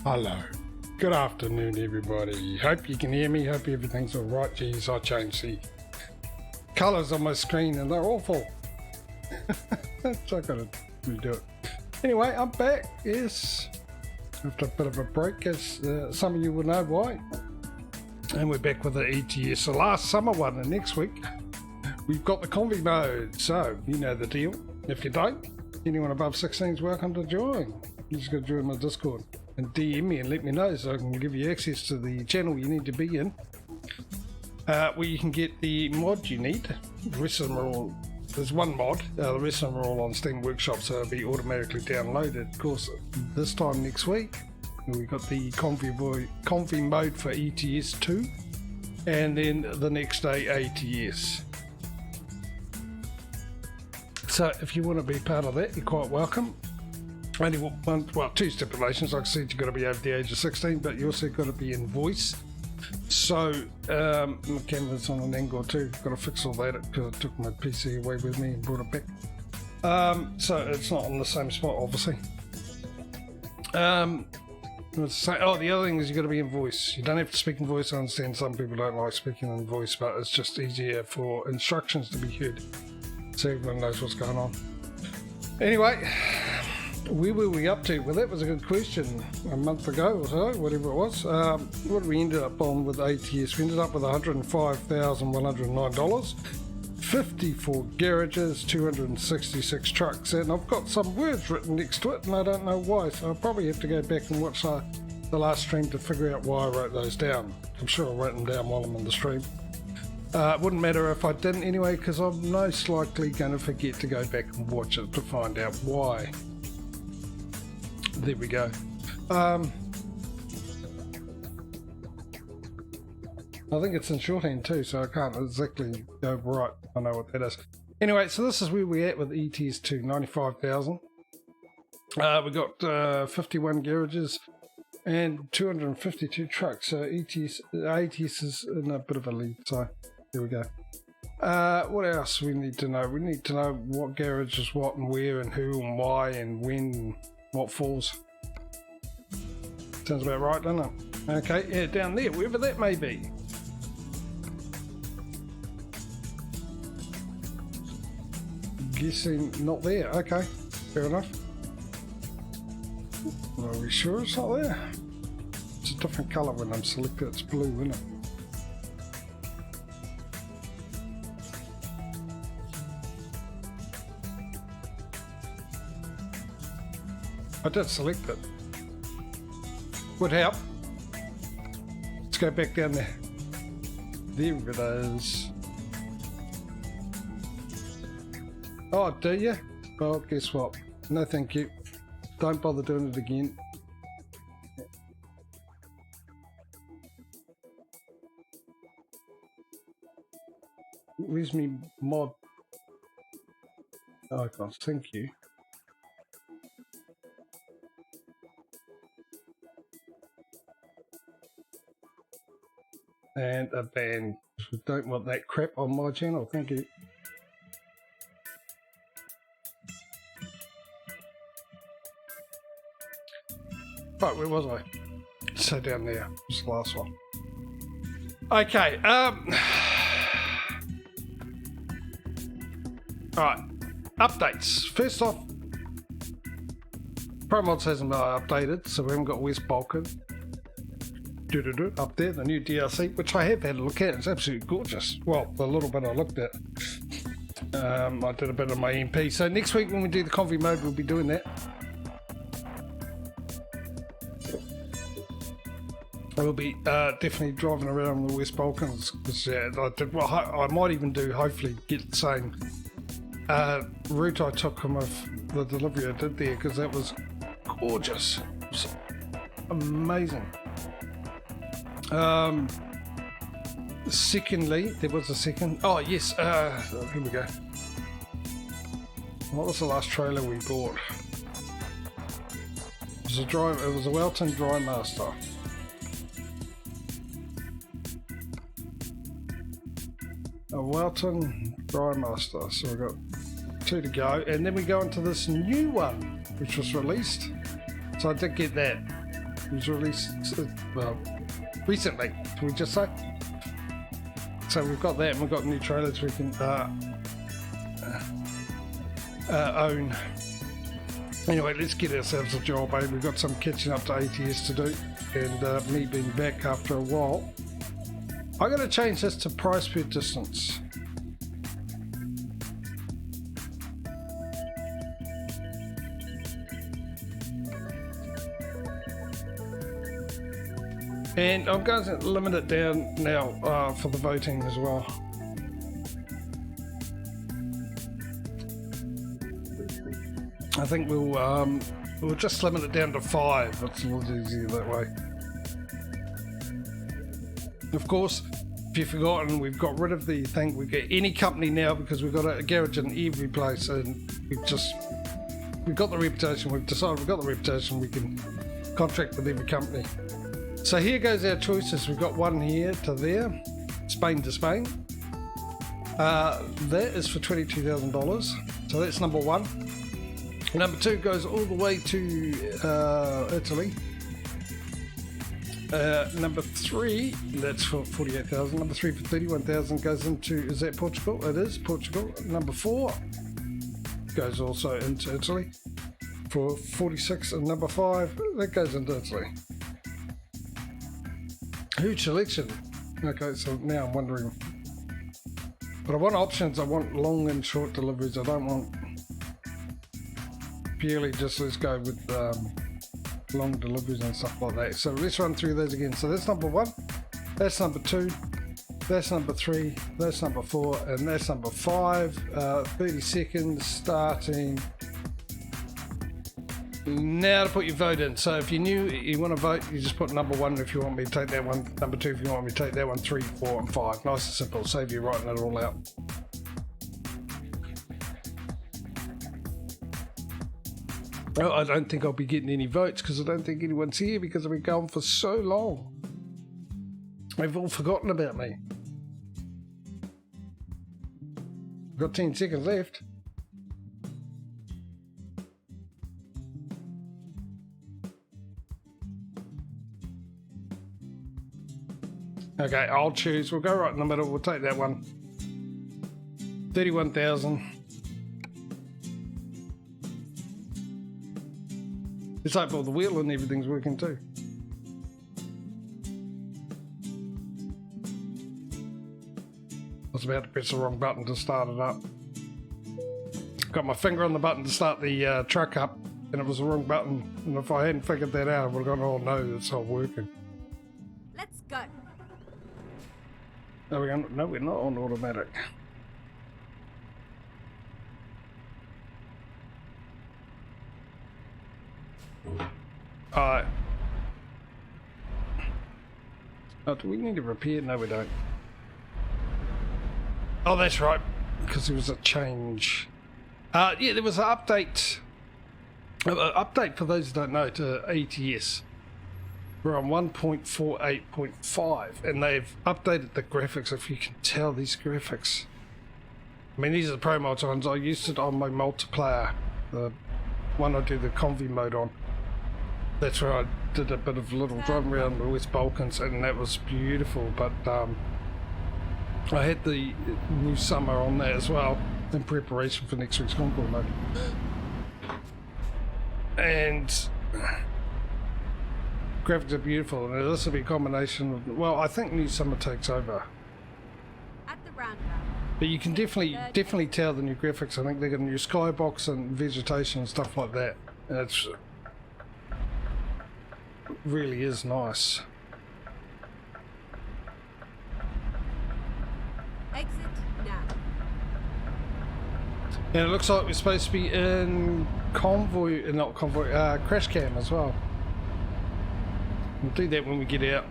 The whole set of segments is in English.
Hello. Good afternoon, everybody. Hope you can hear me. Hope everything's all right. Geez, I changed the colours on my screen and they're awful. So I gotta redo it. Anyway, I'm back. Yes, after a bit of a break, as some of you will know why. And we're back with the ETS, the last summer one. And next week, we've got the convy mode. So you know the deal. If you don't, anyone above 16 is welcome to join. You just got to join my Discord and DM me and let me know so I can give you access to the channel you need to be in, where you can get the mod you need. The rest of them are all, there's one mod, the rest of them are all on Steam Workshop, so it'll be automatically downloaded. Of course, this time next week, we got the convy mode for ETS 2, and then the next day ATS. So if you want to be part of that, you're quite welcome. Only two stipulations. Like I said, you've got to be over the age of 16, but you also got to be in voice. So my camera's on an angle too. Got to fix all that because I took my PC away with me and brought it back. So it's not on the same spot, obviously. The other thing is you got to be in voice. You don't have to speak in voice. I understand some people don't like speaking in voice, but it's just easier for instructions to be heard, so everyone knows what's going on. Anyway, where were we up to? Well, that was a good question. A month ago or so, whatever it was. What did we end up on with ATS? We ended up with $105,109, 54 garages, 266 trucks, and I've got some words written next to it, and I don't know why, so I'll probably have to go back and watch the last stream to figure out why I wrote those down. I'm sure I'll write them down while I'm on the stream. It wouldn't matter if I didn't anyway, because I'm most likely going to forget to go back and watch it to find out why. There we go. I think it's in shorthand too, so I can't exactly go right. I know what that is. Anyway, so this is where we're at with ETS 2, 95,000. We got 51 garages and 252 trucks. So ATS is in a bit of a lead. So there we go. What else we need to know? We need to know what garage is what and where and who and why and when. What falls. Sounds about right, doesn't it? Okay, yeah, down there, wherever that may be. Guessing not there. Okay, fair enough. Are we sure it's not there? It's a different colour when I'm selected. It's blue, isn't it? I did select it. Would help. Let's go back down there. There it is. Oh, do you? Well, guess what? No, thank you. Don't bother doing it again. Where's me mod? Oh, gosh, thank you. And a ban. Don't want that crap on my channel, thank you. Right, where was I? So down there, it's the last one. Okay, alright, updates. First off, ProMods hasn't been updated, so we haven't got West Balkan up there, the new DLC, which I have had a look at. It's absolutely gorgeous. Well, the little bit I looked at. I did a bit of my MP. So next week when we do the convy mode, we'll be doing that. I will be definitely driving around the West Balkans, because I might even do, hopefully, get the same route I took from the delivery I did there, because that was gorgeous. It was amazing. Secondly, there was a second. Oh yes, here we go. What was the last trailer we bought? It was a Welton Dry Master. A Welton Dry Master. So we've got 2 to go, and then we go into this new one which was released. So I did get that. was released well recently, can we just say? So we've got that, and we've got new trailers we can own. Anyway, let's get ourselves a job, eh? We've got some catching up to ATS to do, and me being back after a while. I'm going to change this to price per distance. And I'm going to limit it down now for the voting as well. I think we'll just limit it down to 5. It's a little easier that way. Of course, if you've forgotten, we've got rid of the thing. We get any company now because we've got a garage in every place, and we've got the reputation. We've decided we've got the reputation. We can contract with every company. So here goes our choices. We've got one here to there, Spain to Spain. That is for $22,000. So that's number 1. Number 2 goes all the way to Italy. Number 3, that's for 48,000. Number 3 for 31,000 goes into, is that Portugal? It is Portugal. Number 4 goes also into Italy for 46, and number 5 that goes into Italy. Huge selection. Okay, so now I'm wondering, but I want options. I want long and short deliveries. I don't want purely just let's go with long deliveries and stuff like that. So let's run through those again. So that's number 1, that's number 2, that's number 3, that's number 4, and that's number 5. 30 seconds starting now to put your vote in. So if you want to vote, you just put number 1 if you want me to take that one, number 2 if you want me to take that one, 3, 4 and 5. Nice and simple, save you writing it all out. Oh, I don't think I'll be getting any votes because I don't think anyone's here because I've been going for so long. They've all forgotten about me. I've got 10 seconds left. Okay, I'll choose. We'll go right in the middle. We'll take that one. 31,000. Let's hope all the wheel and everything's working too. I was about to press the wrong button to start it up. Got my finger on the button to start the truck up, and it was the wrong button. And if I hadn't figured that out, I would have gone, oh no, it's not working. Let's go. No, we're not on automatic. Alright. Oh, do we need to repair? No, we don't. Oh, that's right, because there was a change. Yeah, there was an update. Update, for those who don't know, to ATS. We're on 1.48.5, and they've updated the graphics. If you can tell, these graphics. I mean, these are the Pro Mods ones. I used it on my multiplayer, the one I do the Convi mode on. That's where I did a bit of little driving around the West Balkans, and that was beautiful. But I had the new summer on there as well in preparation for next week's Concord mode. And graphics are beautiful, and this will be a combination of, well, I think new summer takes over. At the roundabout. But you can definitely tell the new graphics. I think they got a new skybox and vegetation and stuff like that. And it really is nice. Exit now. And it looks like we're supposed to be in convoy, not convoy, crash cam as well. We'll do that when we get out.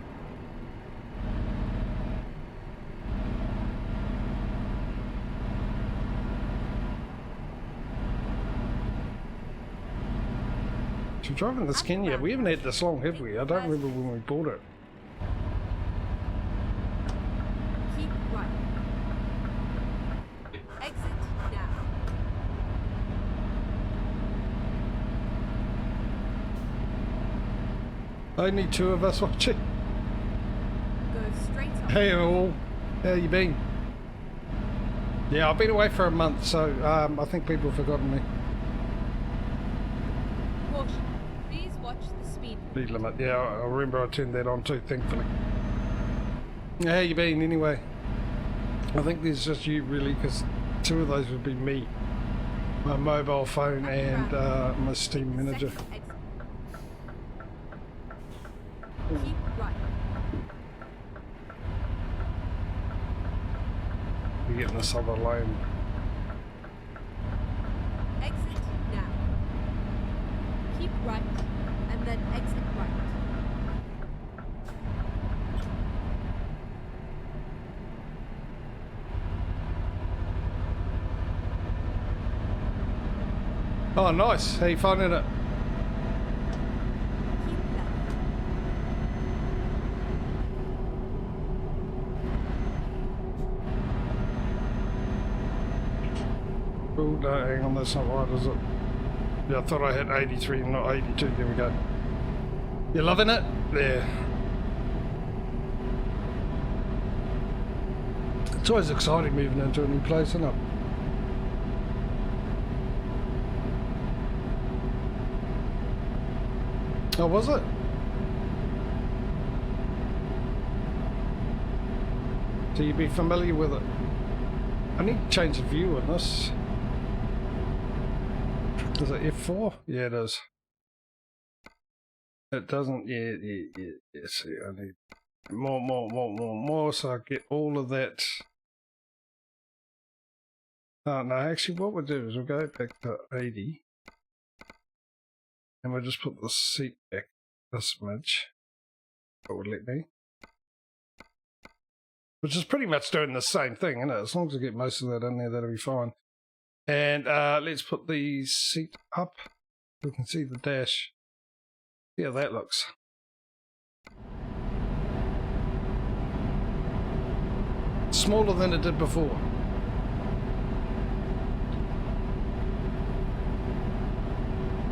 So we're driving this Kenya. We haven't had this long, have we? I don't remember when we bought it. Keep right. Exit now. Only two of us watching. Go straight on. Hey all, how you been? Yeah, I've been away for a month, so I think people have forgotten me. Caution. Please watch the speed. Speed limit, yeah, I remember I turned that on too, thankfully. How you been anyway? I think there's just you really, because two of those would be me. My mobile phone and my Steam manager. Second exit. Keep right. We're getting this other lane. Exit now. Keep right, and then exit right. Oh, nice. How you finding it? Keep left. Oh, no, hang on, that's not right, is it? Yeah, I thought I had 83, not 82. There we go. You loving it? Yeah. It's always exciting moving into a new place, isn't it? Oh, was it? So you'd be familiar with it. I need to change the view on this. Is it F4? Yeah, it is. It doesn't. Yeah. See, I need more, so I get all of that. Oh, no, actually, what we'll do is we'll go back to 80. And we'll just put the seat back this much. It would let me. Which is pretty much doing the same thing, isn't it? As long as I get most of that in there, that'll be fine. And let's put the seat up. We can see the dash. See how that looks. Smaller than it did before.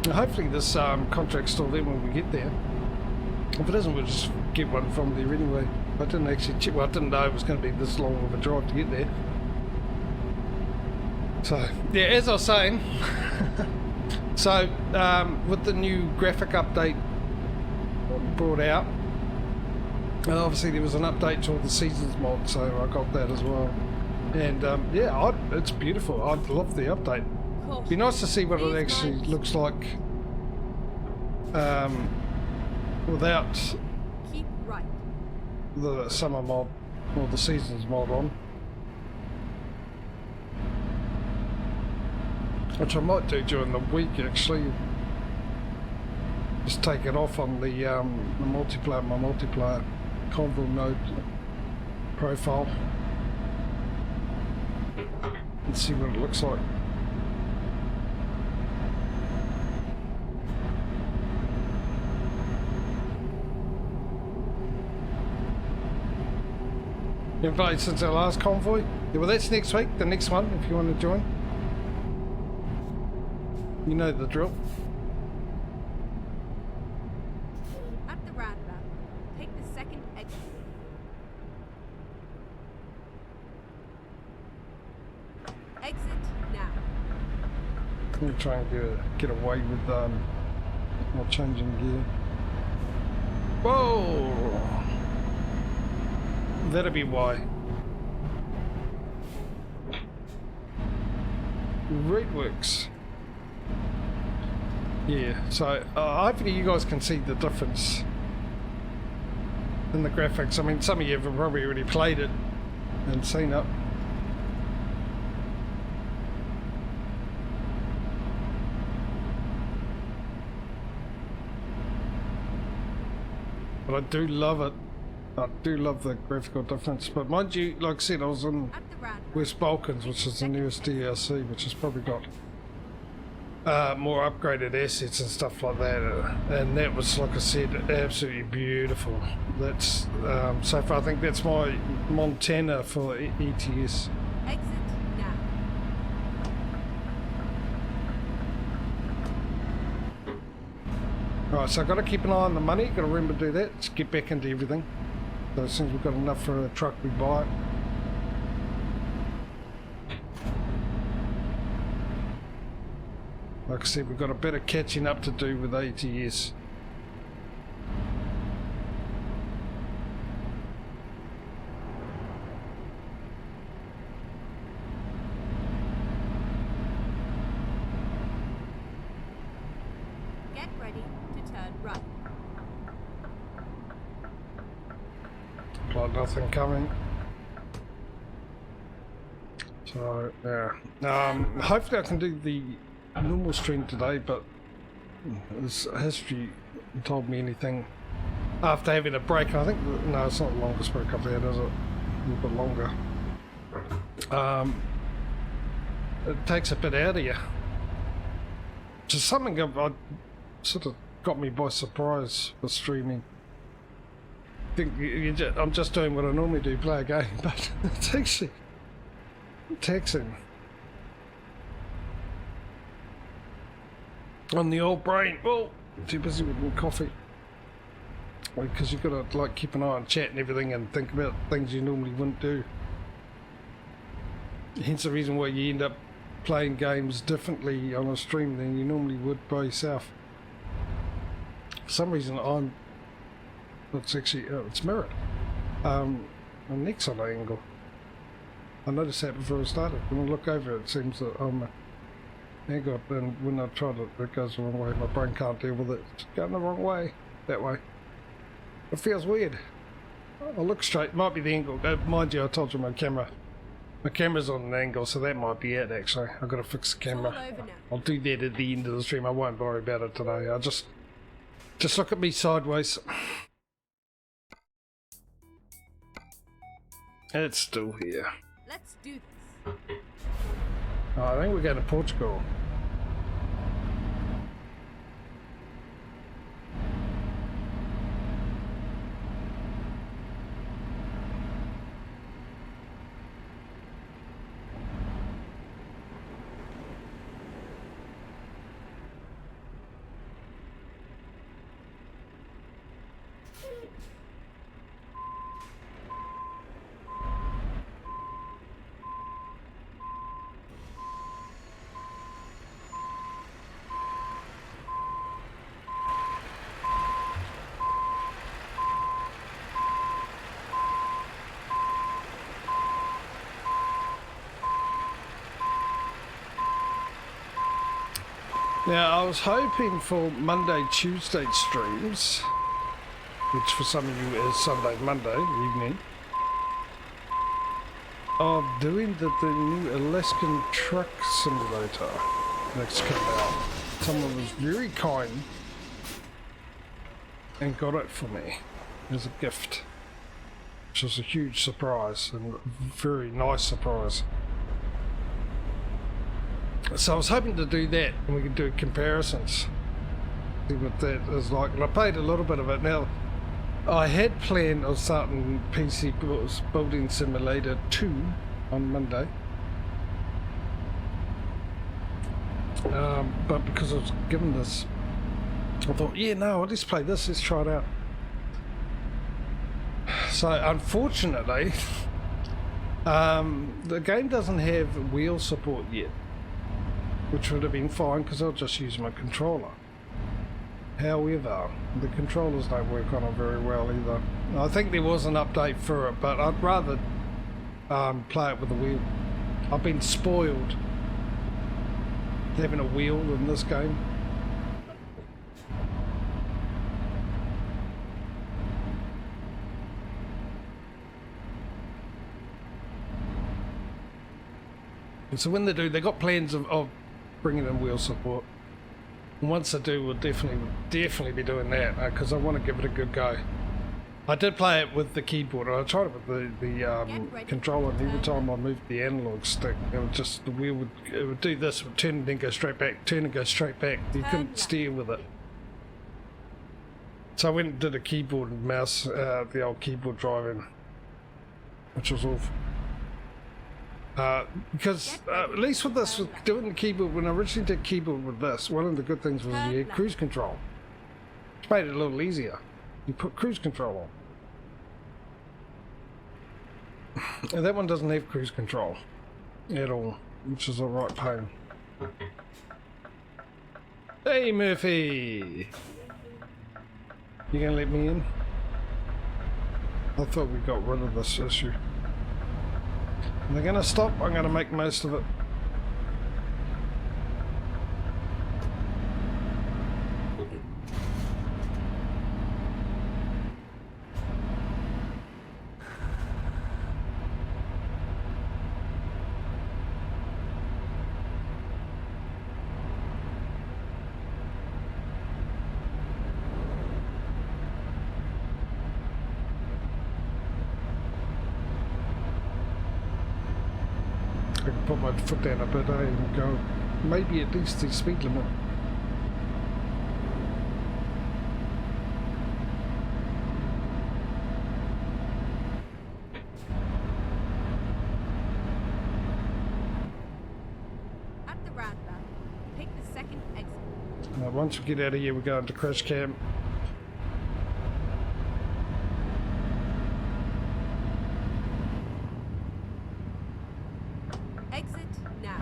Now hopefully this contract's still there when we get there. If it isn't, we'll just get one from there anyway. I didn't actually check. Well, I didn't know it was going to be this long of a drive to get there. So, yeah, as I was saying, so with the new graphic update brought out, and obviously there was an update to all the seasons mod, so I got that as well. And yeah, it's beautiful. I love the update. It'd be nice to see what it actually looks like without Keep right. the summer mod or the seasons mod on. Which I might do during the week actually. Just take it off on the multiplayer, my multiplayer convoy mode profile. And see what it looks like. You haven't played since our last convoy? Yeah, well that's next week, the next one, if you want to join. You know the drill. At the roundabout, take the second exit. Exit now. I'm going to try and get away with not changing gear. Whoa! That'll be why. Redworks. Yeah, so hopefully you guys can see the difference in the graphics. I mean, some of you have probably already played it and seen it. But I do love it. I do love the graphical difference. But mind you, like I said, I was in West Balkans, which is the newest DLC, which has probably got more upgraded assets and stuff like that, and that was, like I said, absolutely beautiful. That's so far I think that's my Montana for ETS. Exit now. Right, so I've got to keep an eye on the money. Got to remember to do that. Let's get back into everything. So as soon as we've got enough for a truck, we buy it. Like I said, we've got a bit of catching up to do with ATS. Get ready to turn right. Like nothing coming. So yeah, hopefully I can do the normal stream today, but this history told me anything after having a break. I think no, it's not the longest break I've had, is it? A little bit longer. It takes a bit out of you. Just something I sort of got me by surprise with streaming. I think I'm just doing what I normally do, play a game, but it's actually taxing on the old brain. Well, too busy with my coffee, because you've got to like keep an eye on chat and everything and think about things you normally wouldn't do. Hence the reason why you end up playing games differently on a stream than you normally would by yourself. For some reason it's actually it's mirrored. My neck's on an angle. I noticed that before I started. When I look over it seems that I'm angled, and when I try to, it goes the wrong way. My brain can't deal with it. It's going the wrong way. That way. It feels weird. I look straight. Might be the angle. Mind you, I told you my camera's on an angle, so that might be it actually. I've got to fix the camera. I'll do that at the end of the stream. I won't worry about it today. I'll just look at me sideways. It's still here. Let's do this. Oh, I think we're going to Portugal. Now, I was hoping for Monday, Tuesday streams, which for some of you is Sunday, Monday evening, of doing the new Alaskan Truck Simulator that's come out. Someone was very kind and got it for me as a gift, which was a huge surprise and a very nice surprise. So I was hoping to do that, and we could do comparisons, see what that is like. And I played a little bit of it. Now, I had planned on starting PC Building Simulator 2 on Monday, but because I was given this, I thought, yeah, no, I'll just play this. Let's try it out. So unfortunately, the game doesn't have wheel support yet, which would have been fine because I'll just use my controller. However, the controllers don't work on it very well either. I think there was an update for it, but I'd rather play it with a wheel. I've been spoiled having a wheel in this game. And so when they do, they've got plans of bringing in wheel support. And once they do, we'll definitely be doing that, because I want to give it a good go. I did play it with the keyboard, and I tried it with the controller, and every time I moved the analog stick, it would just, the wheel would do this, it would turn and then go straight back, turn and go straight back. You couldn't steer with it. So I went and did a keyboard and mouse, the old keyboard driving, which was awful. Because at least with this, with doing the keyboard, when I originally did keyboard with this, one of the good things was you had cruise control. It's made it a little easier. You put cruise control on. And that one doesn't have cruise control at all, which is a right pain. Hey Murphy! You gonna let me in? I thought we got rid of this issue. And they're gonna stop, I'm gonna make most of it. I can put my foot down a bit and go maybe at least the speed limit. At the roundabout, take the second exit. Once we get out of here, we go into crash cam. Exit now.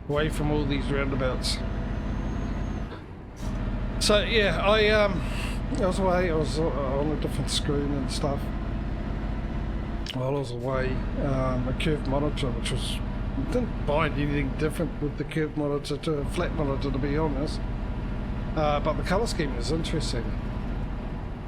Away from all these roundabouts. So yeah, I was away. I was on a different screen and stuff. While I was away, a curved monitor, which was didn't find anything different with the curved monitor to a flat monitor, to be honest. But the colour scheme was interesting.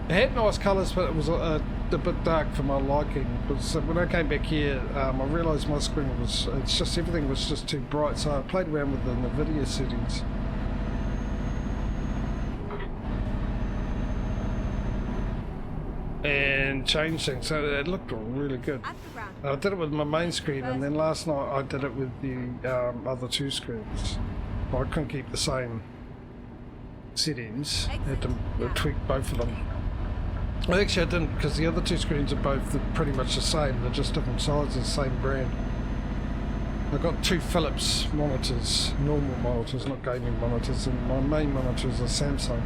It had nice colours, but it was a bit dark for my liking. Because when I came back here, I realised my screen was, it's just everything was just too bright, so I played around with the NVIDIA settings. And changed things, so it looked really good. I did it with my main screen, and then last night I did it with the other two screens. I couldn't keep the same settings, I had to tweak both of them. Well, actually I didn't, because the other two screens are both pretty much the same, they're just different sizes, same brand. I've got two Philips monitors, normal monitors, not gaming monitors, and my main monitor is a Samsung.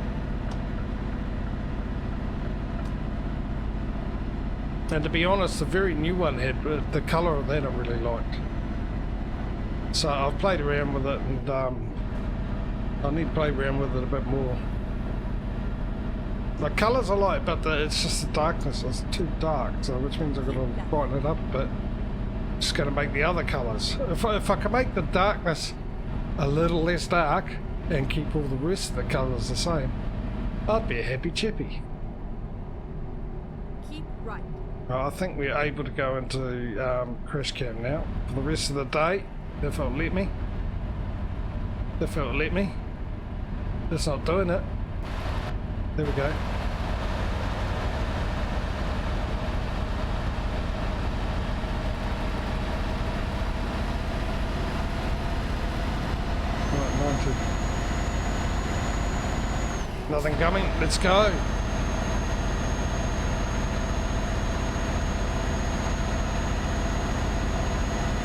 And to be honest, the very new one had the colour of that I really liked. So I've played around with it, and I need to play around with it a bit more. The colours I like, but it's just the darkness. It's too dark, so which means I've got to brighten it up a bit. Just going to make the other colours. If I can make the darkness a little less dark and keep all the rest of the colours the same, I'd be a happy chippy. Keep right. I think we're able to go into crash cam now for the rest of the day, if it'll let me. If it'll let me. It's not doing it. There we go. Right, 90. Nothing coming, let's go.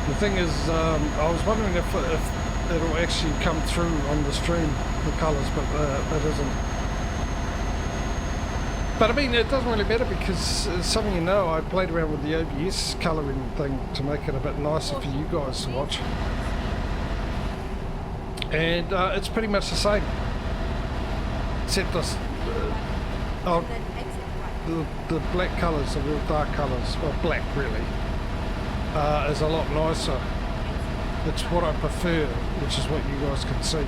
The thing is, I was wondering if it'll actually come through on the stream, the colours, but it isn't. But I mean, it doesn't really matter because, some of you know, I played around with the OBS colouring thing to make it a bit nicer for you guys to watch. And it's pretty much the same. Except this, the black colours, the real dark colours, well, black really. Is a lot nicer. It's what I prefer, which is what you guys can see.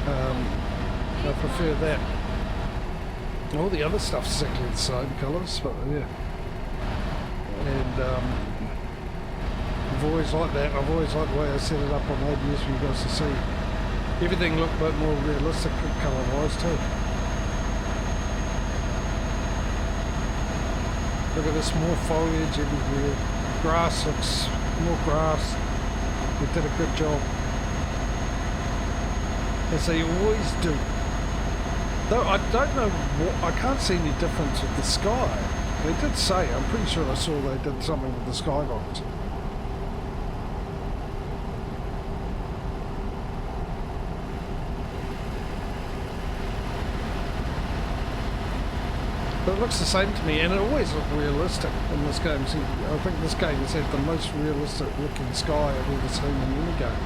I prefer that. All the other stuff's exactly the same colours, but yeah. And I've always liked that. I've always liked the way I set it up on OBS for you guys to see. Everything looked a bit more realistic colour-wise too. Look at this, more foliage everywhere. Grass looks more grass. They did a good job, as they always do. Though I don't know what, I can't see any difference with the sky. They did say, I'm pretty sure I saw they did something with the skylines. But it looks the same to me, and it always looked realistic in this game. See, I think this game has had the most realistic looking sky I've ever seen in any game.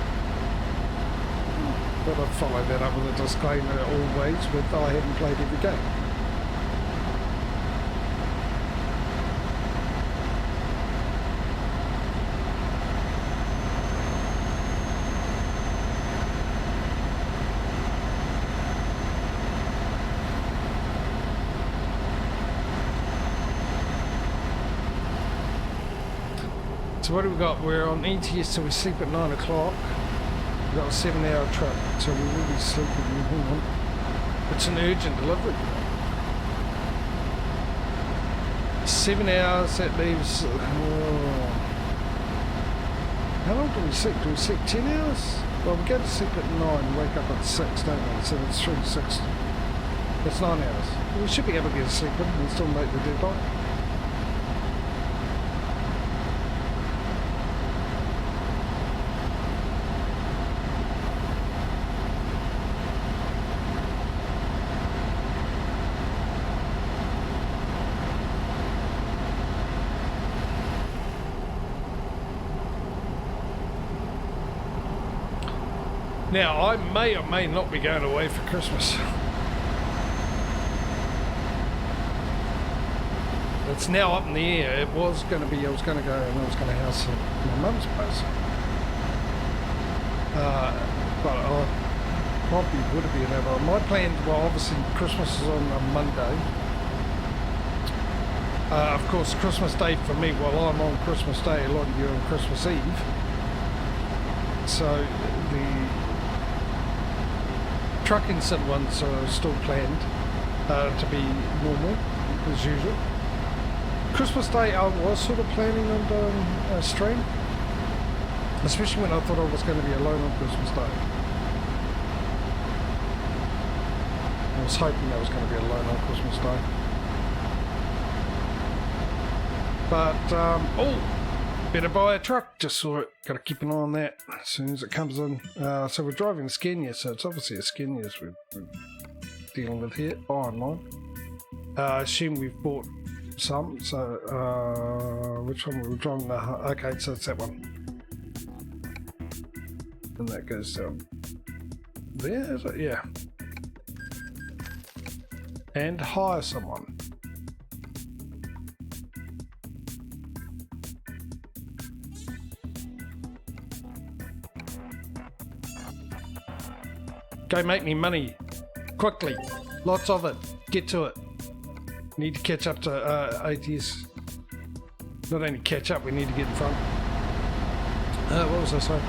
But I'd follow that up with a disclaimer always with I haven't played every game. So what do we got? We're on ETS, so we sleep at 9 o'clock. We've got a 7-hour trip, so we will be sleeping. Hang on. It's an urgent delivery. 7 hours, that leaves... how long do we sleep? Do we sleep 10 hours? Well, we go to sleep at 9, wake up at 6, don't we? So that's 3 to 6. That's 9 hours. We should be able to get a sleep in and still make the deadline. Now, I may or may not be going away for Christmas. It's now up in the air. It was going to be, I was going to go and I was going to house at my mum's place. But I probably would have been able. My plan, well, obviously Christmas is on a Monday. Of course, Christmas Day for me, well, I'm on Christmas Day, a lot of you on Christmas Eve. So the truck incident ones are still planned to be normal, as usual. Christmas Day I was sort of planning on doing a stream, especially when I thought I was going to be alone on Christmas Day. I was hoping I was going to be alone on Christmas Day. But, oh! Better buy a truck, just saw it. Got to keep an eye on that as soon as it comes in. So we're driving a Scania, so it's obviously a Scania we're dealing with here. Buy online. I assume we've bought some, so which one we're driving? Okay, so it's that one. And that goes down there, is it? Yeah. And hire someone. Go make me money, quickly, lots of it, get to it. Need to catch up to ATS. Not only catch up, we need to get in front. What was I saying?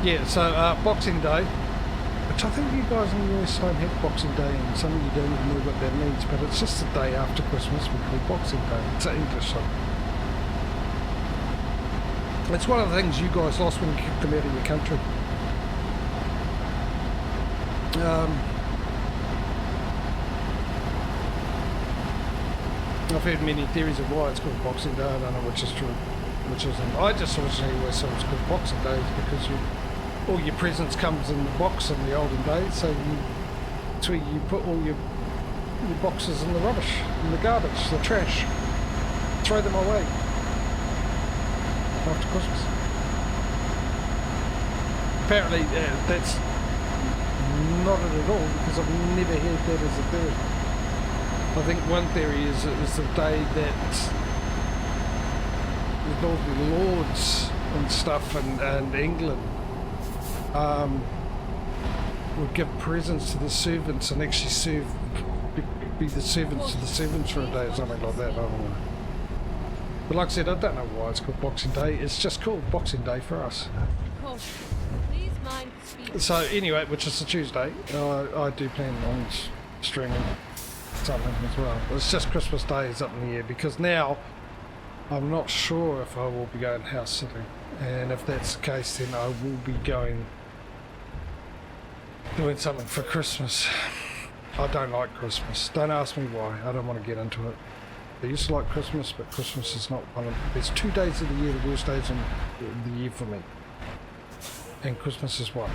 Yeah, so Boxing Day, which I think you guys in the US don't have Boxing Day, and some of you don't even know what that means, but it's just the day after Christmas we call Boxing Day. It's an English song. It's one of the things you guys lost when you kicked them out of your country. I've heard many theories of why it's called Boxing Day. I don't know which is true, which isn't. I just originally always thought it was called Boxing Day because all your presents comes in the box in the olden days, so that's where you put all your boxes in the rubbish, in the garbage, the trash. Throw them away after Christmas. Apparently that's not it at all, because I've never heard that as a theory. I think one theory is it was the day that with all the lords and stuff and England would give presents to the servants and actually be the servants to the servants for a day or something like that. I don't know. But like I said, I don't know why it's called Boxing Day. It's just called Boxing Day for us. So anyway, which is a Tuesday, I do plan on streaming something as well. It's just Christmas Day is up in the air because now I'm not sure if I will be going house sitting, and if that's the case then I will be doing something for Christmas. I don't like Christmas. Don't ask me why. I don't want to get into it. I used to like Christmas, but Christmas is not one of... There's 2 days of the year, the worst days in the year for me. And Christmas is one.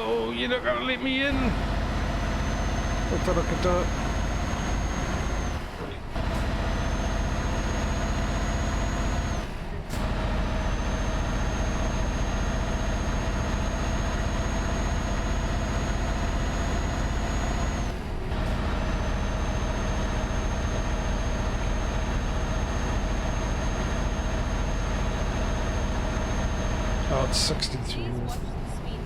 Oh, you're not gonna let me in. I thought I could do it. Oh, it's 63. Please watch the speed.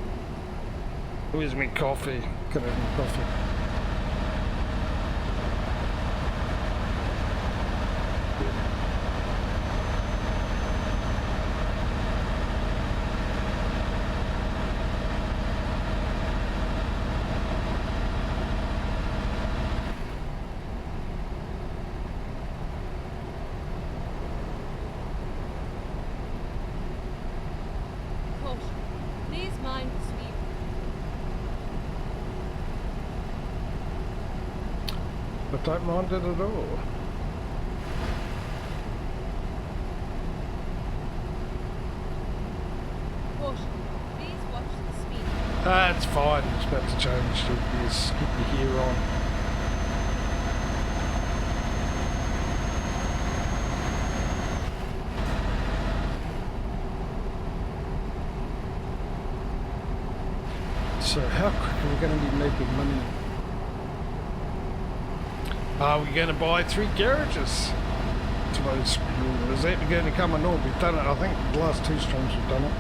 Where's my coffee? Gotta have my coffee. Caution. Please mind the speed. I don't mind it at all. Caution. Please watch the speed. Ah, it's fine. It's about to change to this. Keep your gear on. So how quick are we going to be making money? Are we going to buy 3 garages? Is that going to come and all? We've done it. I think the last 2 streams we've done it.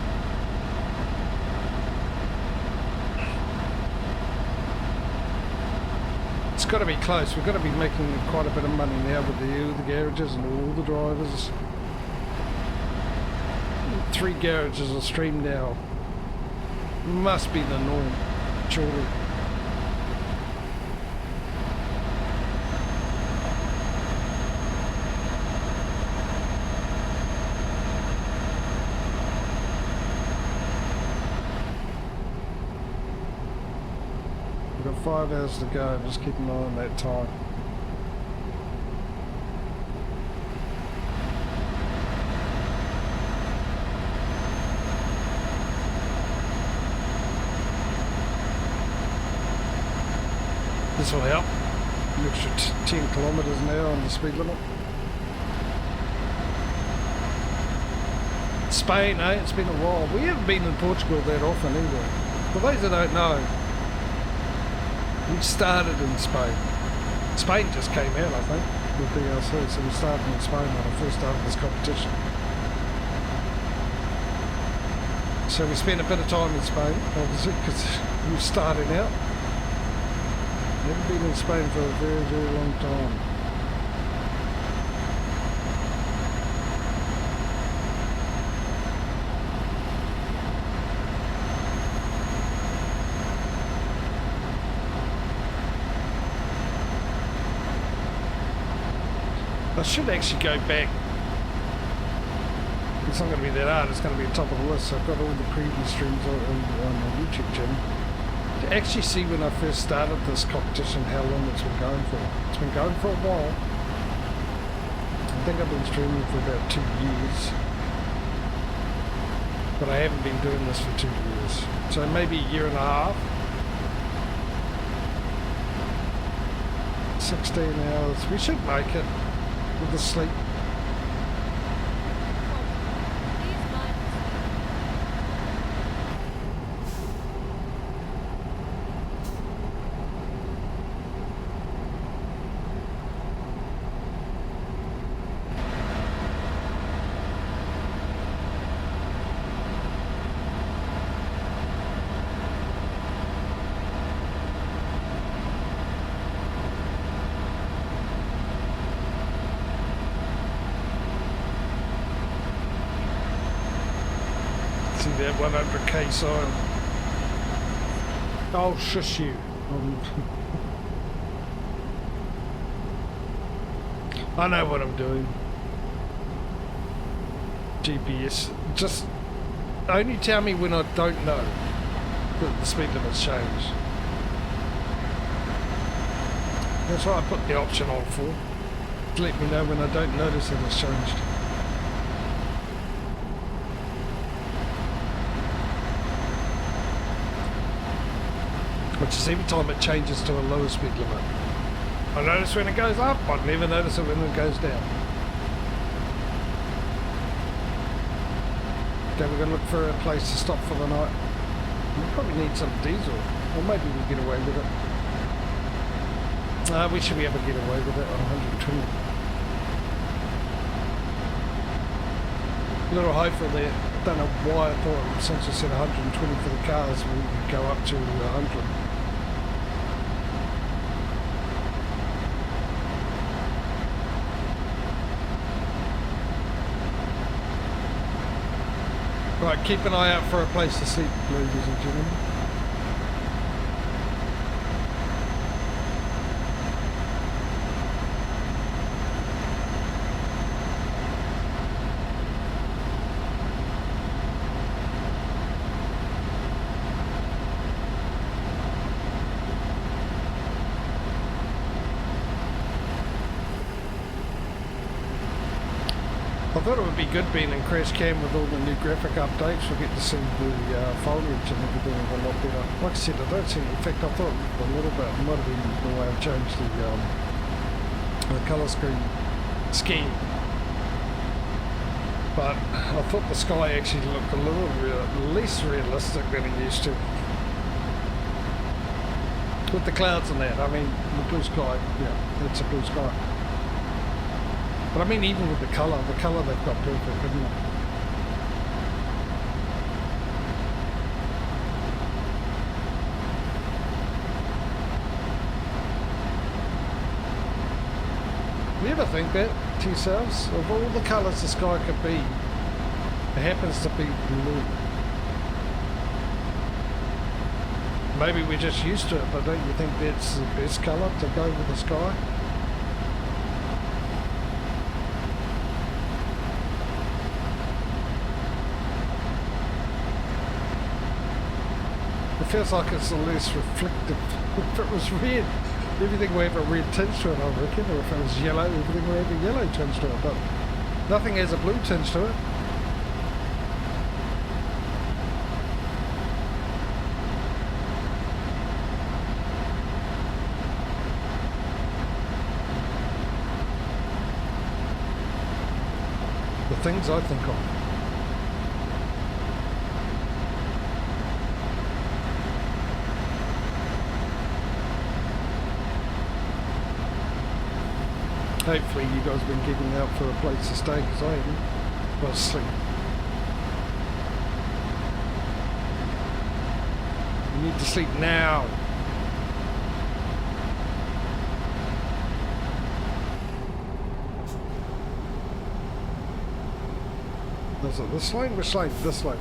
It's got to be close. We've got to be making quite a bit of money now with the garages and all the drivers. 3 garages a stream now. Must be the norm, surely. We've got 5 hours to go, just keep an eye on that time. This will help. An extra 10 kilometres an hour on the speed limit. Spain, eh? It's been a while. We haven't been in Portugal that often either. For those that don't know, we started in Spain. Spain just came out, I think, with DLC, so we started in Spain when I first started this competition. So we spent a bit of time in Spain, obviously, because we were starting out. Never been in Spain for a very, very long time. I should actually go back. It's not going to be that hard, it's going to be top of the list. I've got all the previous streams on my YouTube channel. To actually see when I first started this competition how long it's been going for. It's been going for a while. I think I've been streaming for about 2 years. But I haven't been doing this for 2 years. So maybe a year and a half. 16 hours. We should make it with the sleep. Please mind the speed. See that 100k sign. Oh, shush you. I know what I'm doing. GPS. Just only tell me when I don't know that the speed limit's changed. That's why I put the option on for. To let me know when I don't notice that it's changed. which is every time it changes to a lower speed limit. I notice when it goes up, I never notice it when it goes down. Okay, we're going to look for a place to stop for the night. We probably need some diesel, or maybe we'll get away with it. We should be able to get away with it on 120. A little hopeful there. I don't know why I thought, since I said 120 for the cars, we would go up to 100. Right, keep an eye out for a place to sleep, ladies and gentlemen. I thought it would be good being in crash cam with all the new graphic updates. We'll get to see the foliage and everything a lot better. Like I said, I don't see it. In fact, I thought a little bit, it might have been the way I've changed the colour scheme. But I thought the sky actually looked a little less realistic than it used to. With the clouds and that, I mean, the blue sky, yeah, it's a blue sky. But I mean, even with the colour they've got perfect, isn't it? You ever think that to yourselves? Of all the colours the sky could be, it happens to be blue. Maybe we're just used to it, but don't you think that's the best colour to go with the sky? It feels like it's the less reflective. If it was red, everything would have a red tinge to it, I reckon, or if it was yellow, everything would have a yellow tinge to it, but nothing has a blue tinge to it. The things I think of. Hopefully you guys have been keeping out for a place to stay, because I haven't. Well, sleep. You need to sleep now. Is it this lane? Which lane? This lane.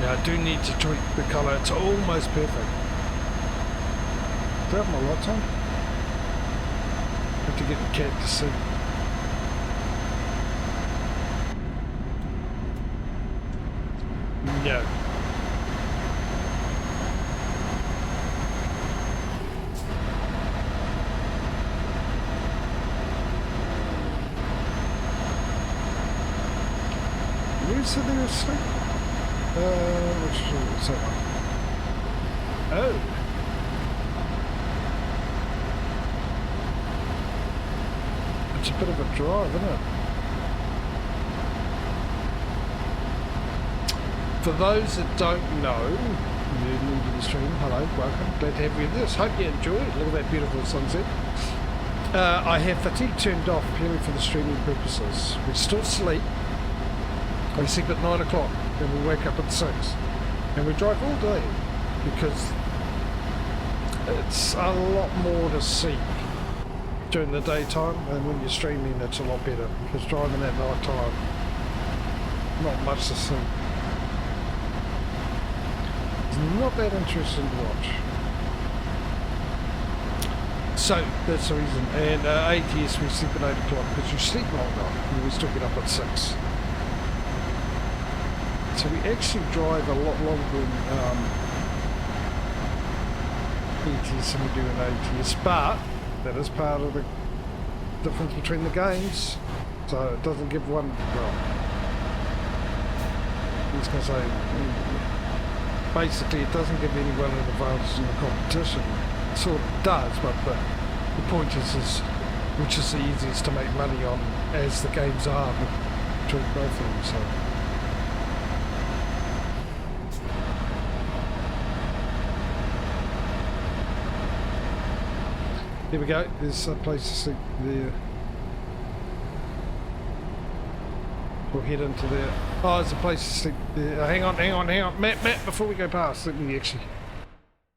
I do need to tweak the colour, it's almost perfect. Do I have my lights on? I have to get the cat to see. No. You said they were asleep? Which is that one? Oh! It's a bit of a drive, isn't it? For those that don't know, you're new to the stream, hello, welcome, glad to have you with us. Hope you enjoy it. Look at that beautiful sunset. I have fatigue turned off purely for the streaming purposes. We still sleep. We sleep at 9 o'clock. And we wake up at 6 and we drive all day because it's a lot more to see during the daytime, and when you're streaming it's a lot better, because driving at night time, not much to see. It's not that interesting to watch. So that's the reason. And ATS we sleep at 8 o'clock because you sleep longer and we still get up at 6. So we actually drive a lot longer in ETS than we do in ATS, but That is part of the difference between the games. So it doesn't give one, well, I was going to say, basically it doesn't give anyone an advantage in the competition. It sort of does, but the point is which is the easiest to make money on as the games are between both of them. So. Here we go, there's a place to sleep there. We'll head into there. Oh, there's a place to sleep there. Hang on. Matt, before we go past, let me actually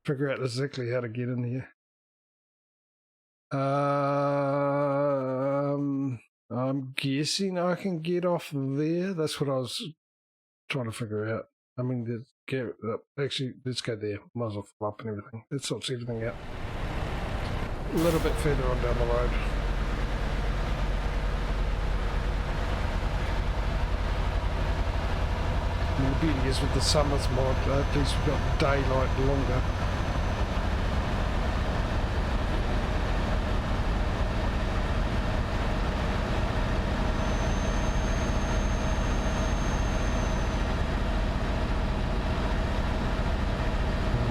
figure out exactly how to get in here. I'm guessing I can get off there. That's what I was trying to figure out. I mean, actually, let's go there. Might as well fill up and everything. That sorts everything out. A little bit further on down the road. And the beauty is with the summers mod, at least we've got daylight longer.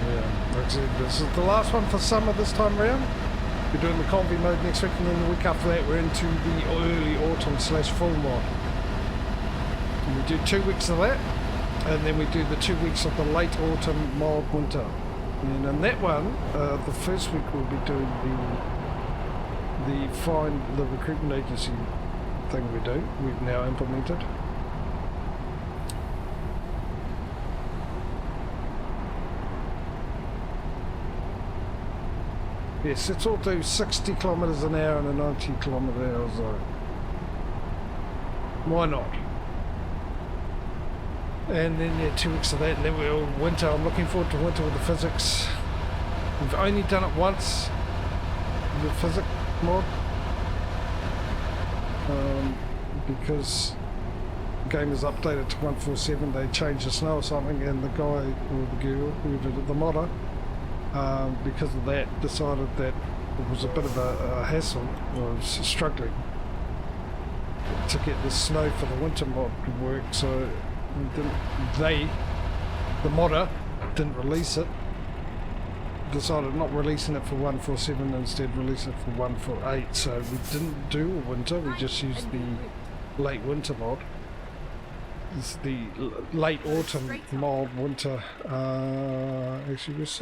Yeah, like I said, this is the last one for summer this time around. We're doing the combi mode next week, and then the week after that we're into the early autumn / fall mod. And we do 2 weeks of that, and then we do the 2 weeks of the late autumn, mild winter. And in that one, the first week we'll be doing the recruitment agency thing we've now implemented. Yes, let's all do 60 kilometres an hour in a 90 kilometre hour zone. Why not? And then 2 weeks of that, and then we're winter. I'm looking forward to winter with the physics. We've only done it once, the physics mod, because the game is updated to 147. They changed the snow or something, and the guy or the girl who did it, the modder, because of that, decided that it was a bit of a hassle, was struggling to get the snow for the winter mod to work, so the modder didn't release it, decided not releasing it for 147, instead releasing it for 148, so we didn't do a winter, we just used the late winter mod. It's the late autumn mild winter. Actually, let's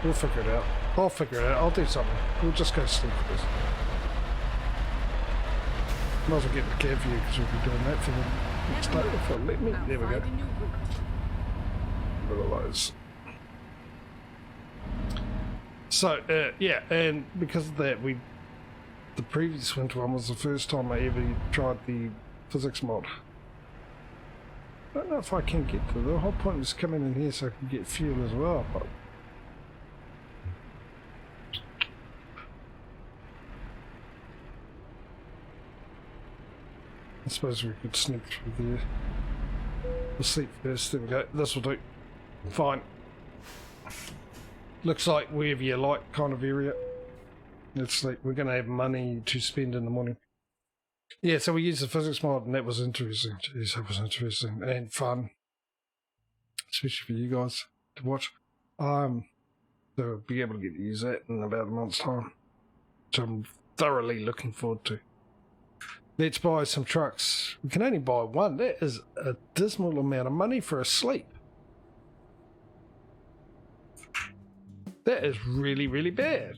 we'll figure it out. I'll figure it out. I'll do something. We'll just go sleep for this. Might as well get the cab for you because we'll be doing that for the next day. If they'll let me. There we go. Look at those. So yeah, and because of that, the previous winter one was the first time I ever tried the physics mod. I don't know if I can get to the whole point was coming in here so I can get fuel as well, but I suppose we could sneak through there. We'll sleep first. There we go. This will do. Fine. Looks like wherever you like kind of area. Let's sleep. We're going to have money to spend in the morning. Yeah, so we used the physics mod, and that was interesting. Jeez, that was interesting and fun, especially for you guys to watch. So we'll be able to get to use that in about a month's time, which I'm thoroughly looking forward to. Let's buy some trucks. We can only buy one. That is a dismal amount of money for a sleep. That is really, really bad.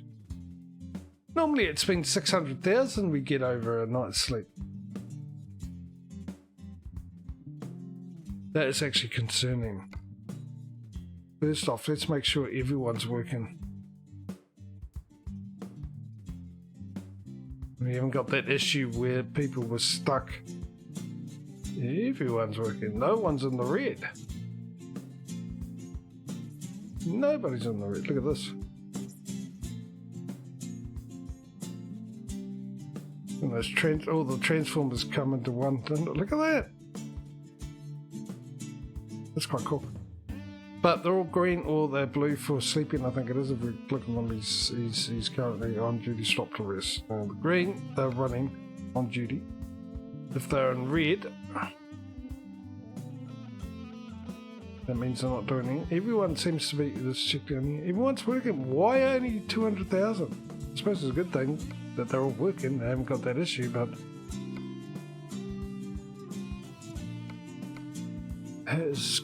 Normally it's been 600,000 we get over a night's sleep. That is actually concerning. First off, let's make sure everyone's working. We haven't got that issue where people were stuck. Everyone's working. No one's in the red. Nobody's in the red. Look at this. And those all the transformers come into one thing. Look at that. That's quite cool. But they're all green or they're blue for sleeping, I think it is. If we click on them, he's currently on duty, stop to rest. The green, they're running on duty. If they're in red, that means they're not doing anything. Everyone seems to be, let's check down here, everyone's working. Why only 200,000? I suppose it's a good thing that they're all working, they haven't got that issue, but has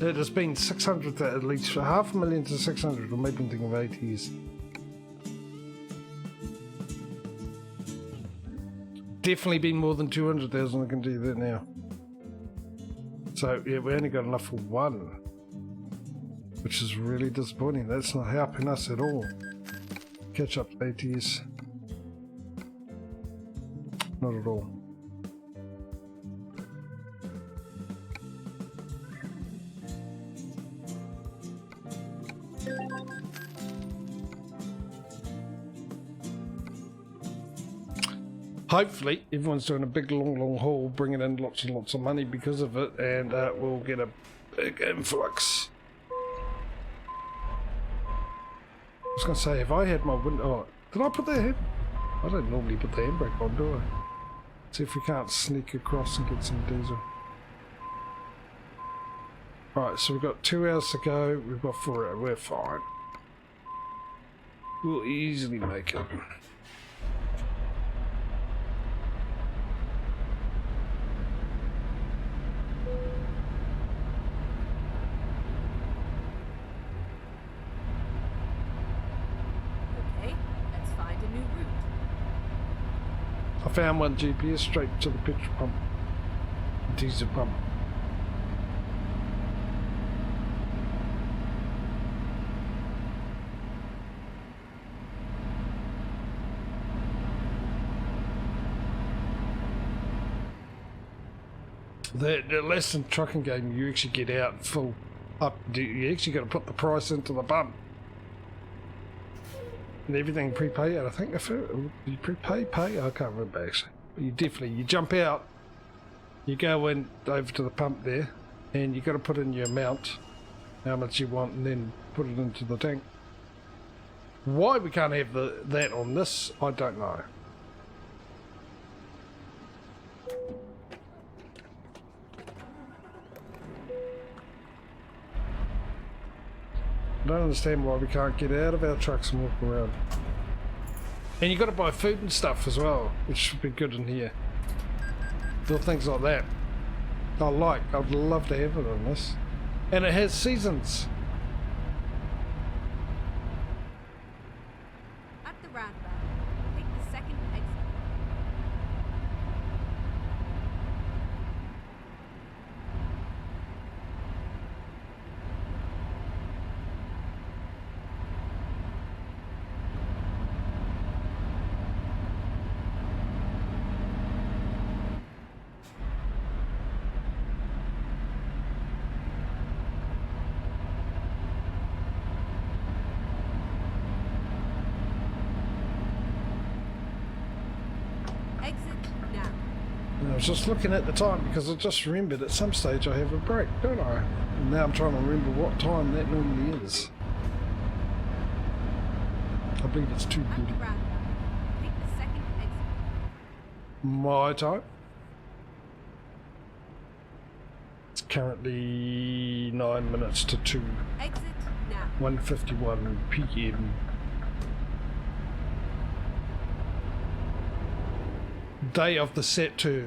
it has been 600 to at least 500,000 to 600, or maybe thinking of 8 years. Definitely been more than 200,000, I can tell you that now. So yeah, we only got enough for one, which is really disappointing. That's not helping us at all. Catch up to 8 years. Not at all. Hopefully everyone's doing a big long haul, bringing in lots and lots of money because of it, and we'll get a big influx. I was going to say, if I had my window... Oh, did I put that in? I don't normally put the handbrake on, do I? See if we can't sneak across and get some diesel. Right, so we've got 2 hours to go, we've got 4 hours, we're fine. We'll easily make it. I found one GPS straight to the petrol pump, diesel pump. The less than trucking game, you actually get out full up. You actually got to put the price into the pump. And everything prepaid, I think. If you prepay, I can't remember actually. But you jump out, you go in over to the pump there, and you got to put in your amount, how much you want, and then put it into the tank. Why we can't have that on this, I don't know. I don't understand why we can't get out of our trucks and walk around. And you got to buy food and stuff as well, which should be good in here. Little things like that. I'd love to have it on this. And it has seasons. At the roundabout, take the second exit. I was just looking at the time because I just remembered at some stage I have a break, don't I? And now I'm trying to remember what time that normally is. I believe it's 2:30. My time? It's currently 9 minutes to 2. Exit now. 1:51 PM. Day of the set tour.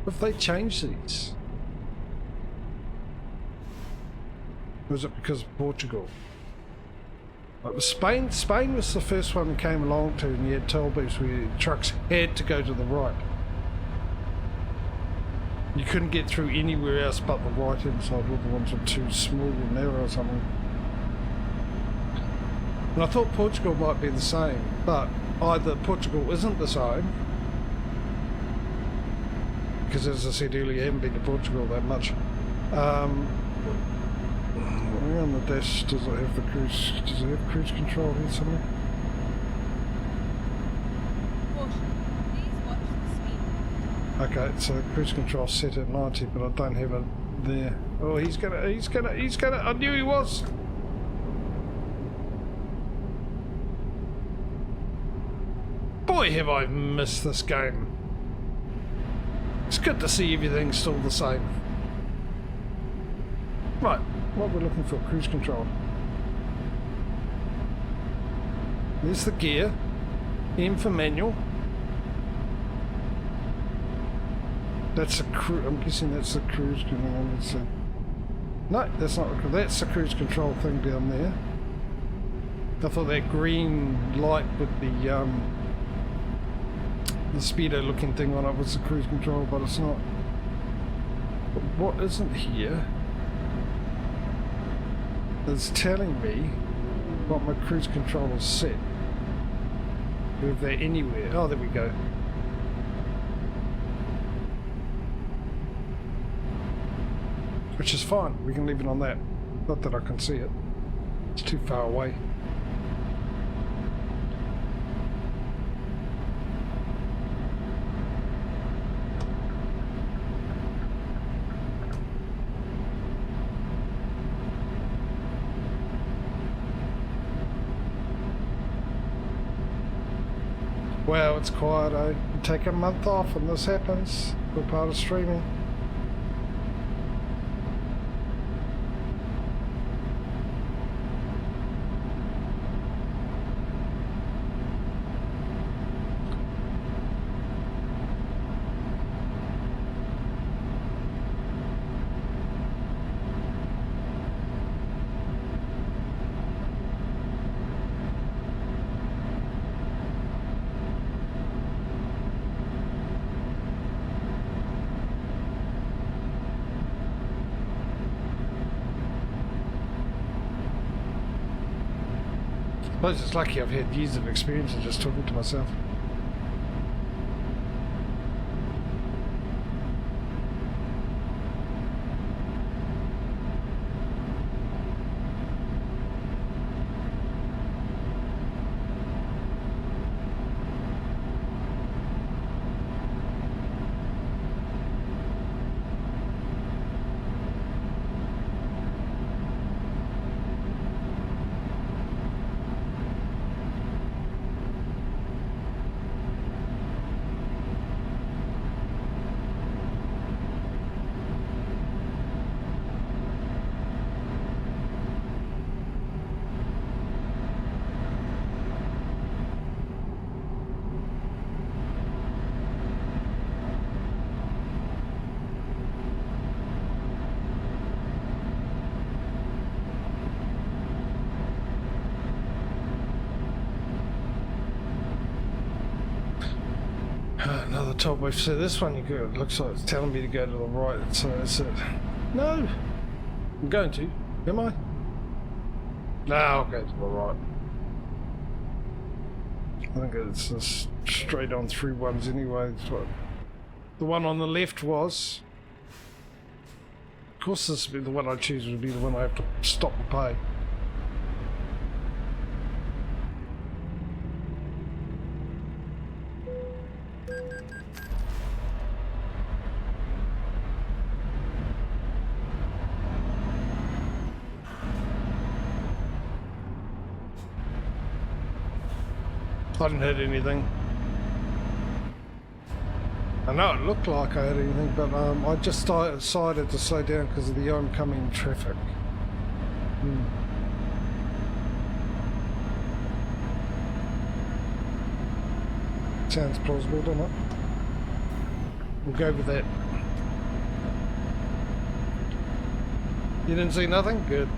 If they change these? Or was it because of Portugal? Like with Spain was the first one that came along to, and you had toll booths where trucks had to go to the right. You couldn't get through anywhere else but the right hand side, all the ones that were too small and narrow or something. And I thought Portugal might be the same, but either Portugal isn't the same, because as I said earlier, I haven't been to Portugal that much. On the dash, does it have the cruise? Does it have cruise control here somewhere? Please watch the speed. Okay, so cruise control set at 90, but I don't have it there. Oh, he's gonna, I knew he was! Boy, have I missed this game. It's good to see everything's still the same. Right, what we're looking for, cruise control. There's the gear. M for manual. That's a I'm guessing that's the cruise control. No, that's not. That's the cruise control thing down there. I thought that green light with the speedo looking thing on it was the cruise control, but it's not. But what isn't here is telling me what my cruise control is set. If they're anywhere. Oh, there we go. Which is fine, we can leave it on that. Not that I can see it. It's too far away. Wow, it's quiet, eh? You take a month off and this happens. We're part of streaming. I suppose it's lucky I've had years of experience of just talking to myself. Another top wave. So this one you go, it looks like it's telling me to go to the right, so that's it. No! I'm going to. Am I? No, I'll go to the right. I think it's just straight on through ones anyway. It's what the one on the left was. Of course this would be the one I choose, would be the one I have to stop and pay. I didn't hit anything. I know it looked like I had anything, but I just decided to slow down because of the oncoming traffic. Sounds plausible, doesn't it? We'll go with that. You didn't see nothing? Good.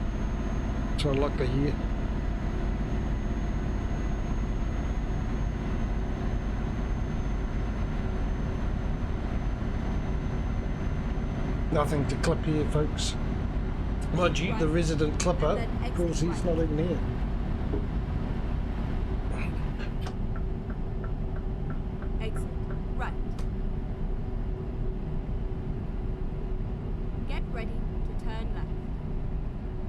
That's what I like to hear. Nothing to clip here, folks. Mind you, the resident clipper, of course, he's not even here. turn left.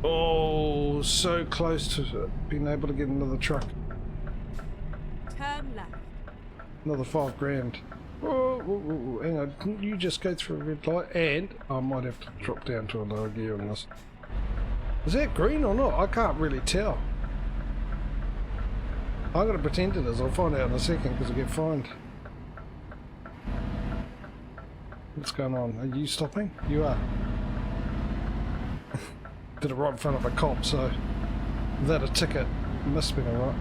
Oh, so close to being able to get another truck. Turn left. Another $5,000. Oh, hang on, couldn't you just go through a red light? And I might have to drop down to a lower gear on this. Is that green or not? I can't really tell. I'm going to pretend it is. I'll find out in a second because I get fined. What's going on? Are you stopping? You are. Did it right in front of a cop, so without a ticket, it must have been alright.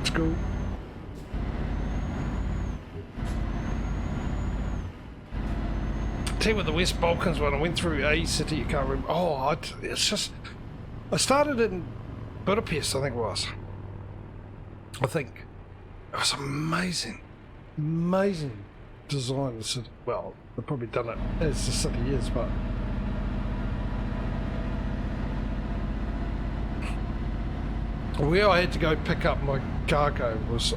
It's cool. Tell you with the West Balkans, when I went through a city, you can't remember. Oh, it's just. I started in Budapest, I think it was. I think it was amazing, amazing design. The city. Well, they've probably done it as the city is, but where I had to go pick up my cargo was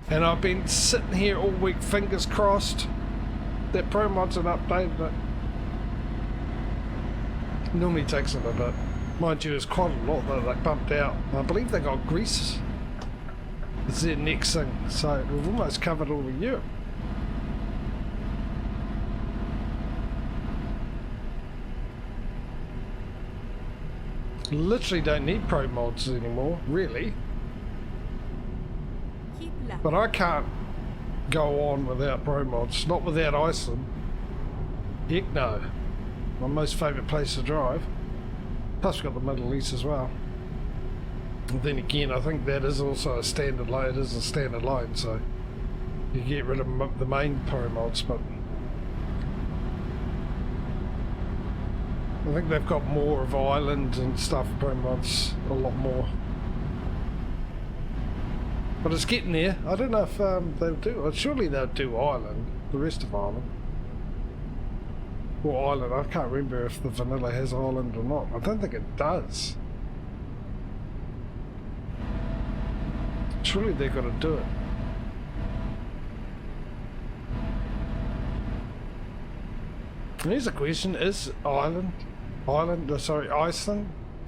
and I've been sitting here all week, fingers crossed. That Pro Mods have updated it. Normally takes them a bit. Mind you, there's quite a lot that they bumped out. I believe they got Greece. It's their next thing. So we've almost covered all of Europe. Literally don't need Pro Mods anymore, really. Keep left. But I can't go on without Pro Mods. Not without Iceland. Heck no. My most favourite place to drive. Plus we've got the Middle East as well. And then again, I think that is also a standard line. It is a standard line, so you get rid of the main Pro Mods, but I think they've got more of Ireland and stuff, Pro Mods, a lot more. But it's getting there. I don't know if they'll do. Surely they'll do Ireland, the rest of Ireland. Or Ireland. I can't remember if the vanilla has Ireland or not. I don't think it does. Surely they've got to do it. And here's a question: is Iceland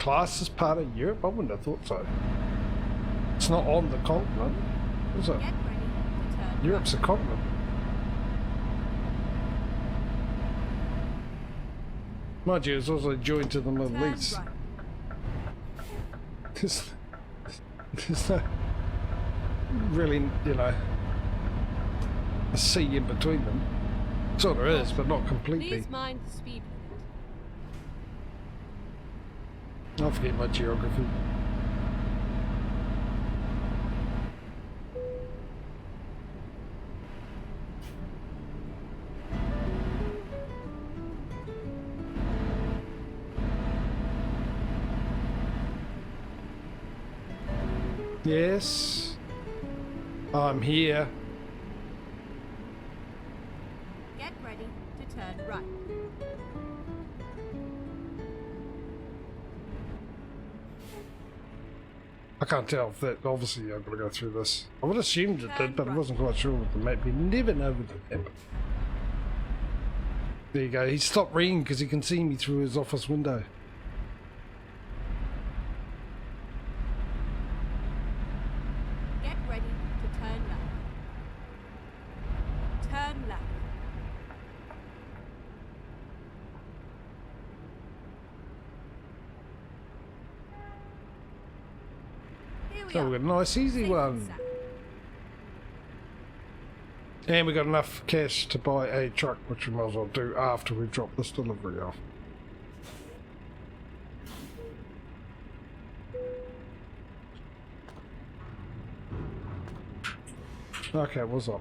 classed as part of Europe? I wouldn't have thought so. It's not on the continent, is it? Get ready to turn Europe's a continent. Mind you, it's also joined to the Middle turn East. right. There's no really, you know, a sea in between them. Sort of is, but not completely. Please mind the speed limit. I forget my geography. Yes, I'm here. Get ready to turn right. I can't tell if that, obviously I've got to go through this. I would have assumed it did, but I wasn't quite sure with the map. You never know with the map. There you go, he stopped ringing because he can see me through his office window. Get ready to turn left. Turn left. Here we So are. we've got a nice easy Safe one. and sound. And we got enough cash to buy a truck, which we might as well do after we drop this delivery off. Okay, what's up?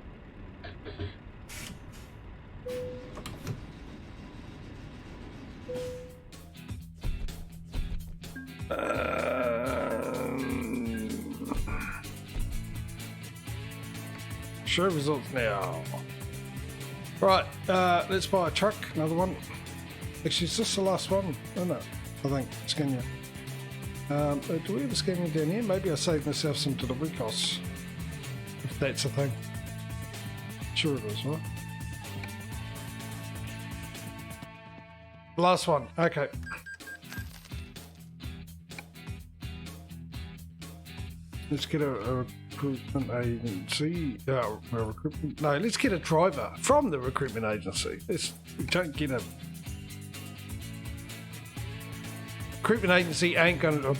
Show results now. Right, let's buy a truck, another one. Actually, it's just the last one, isn't it? I think, Scania. Do we have a Scania down here? Maybe I saved myself some delivery costs. If that's a thing. Sure it is, right? Last one. Okay. Let's get a recruitment agency. No, let's get a driver from the recruitment agency. We don't get a recruitment agency a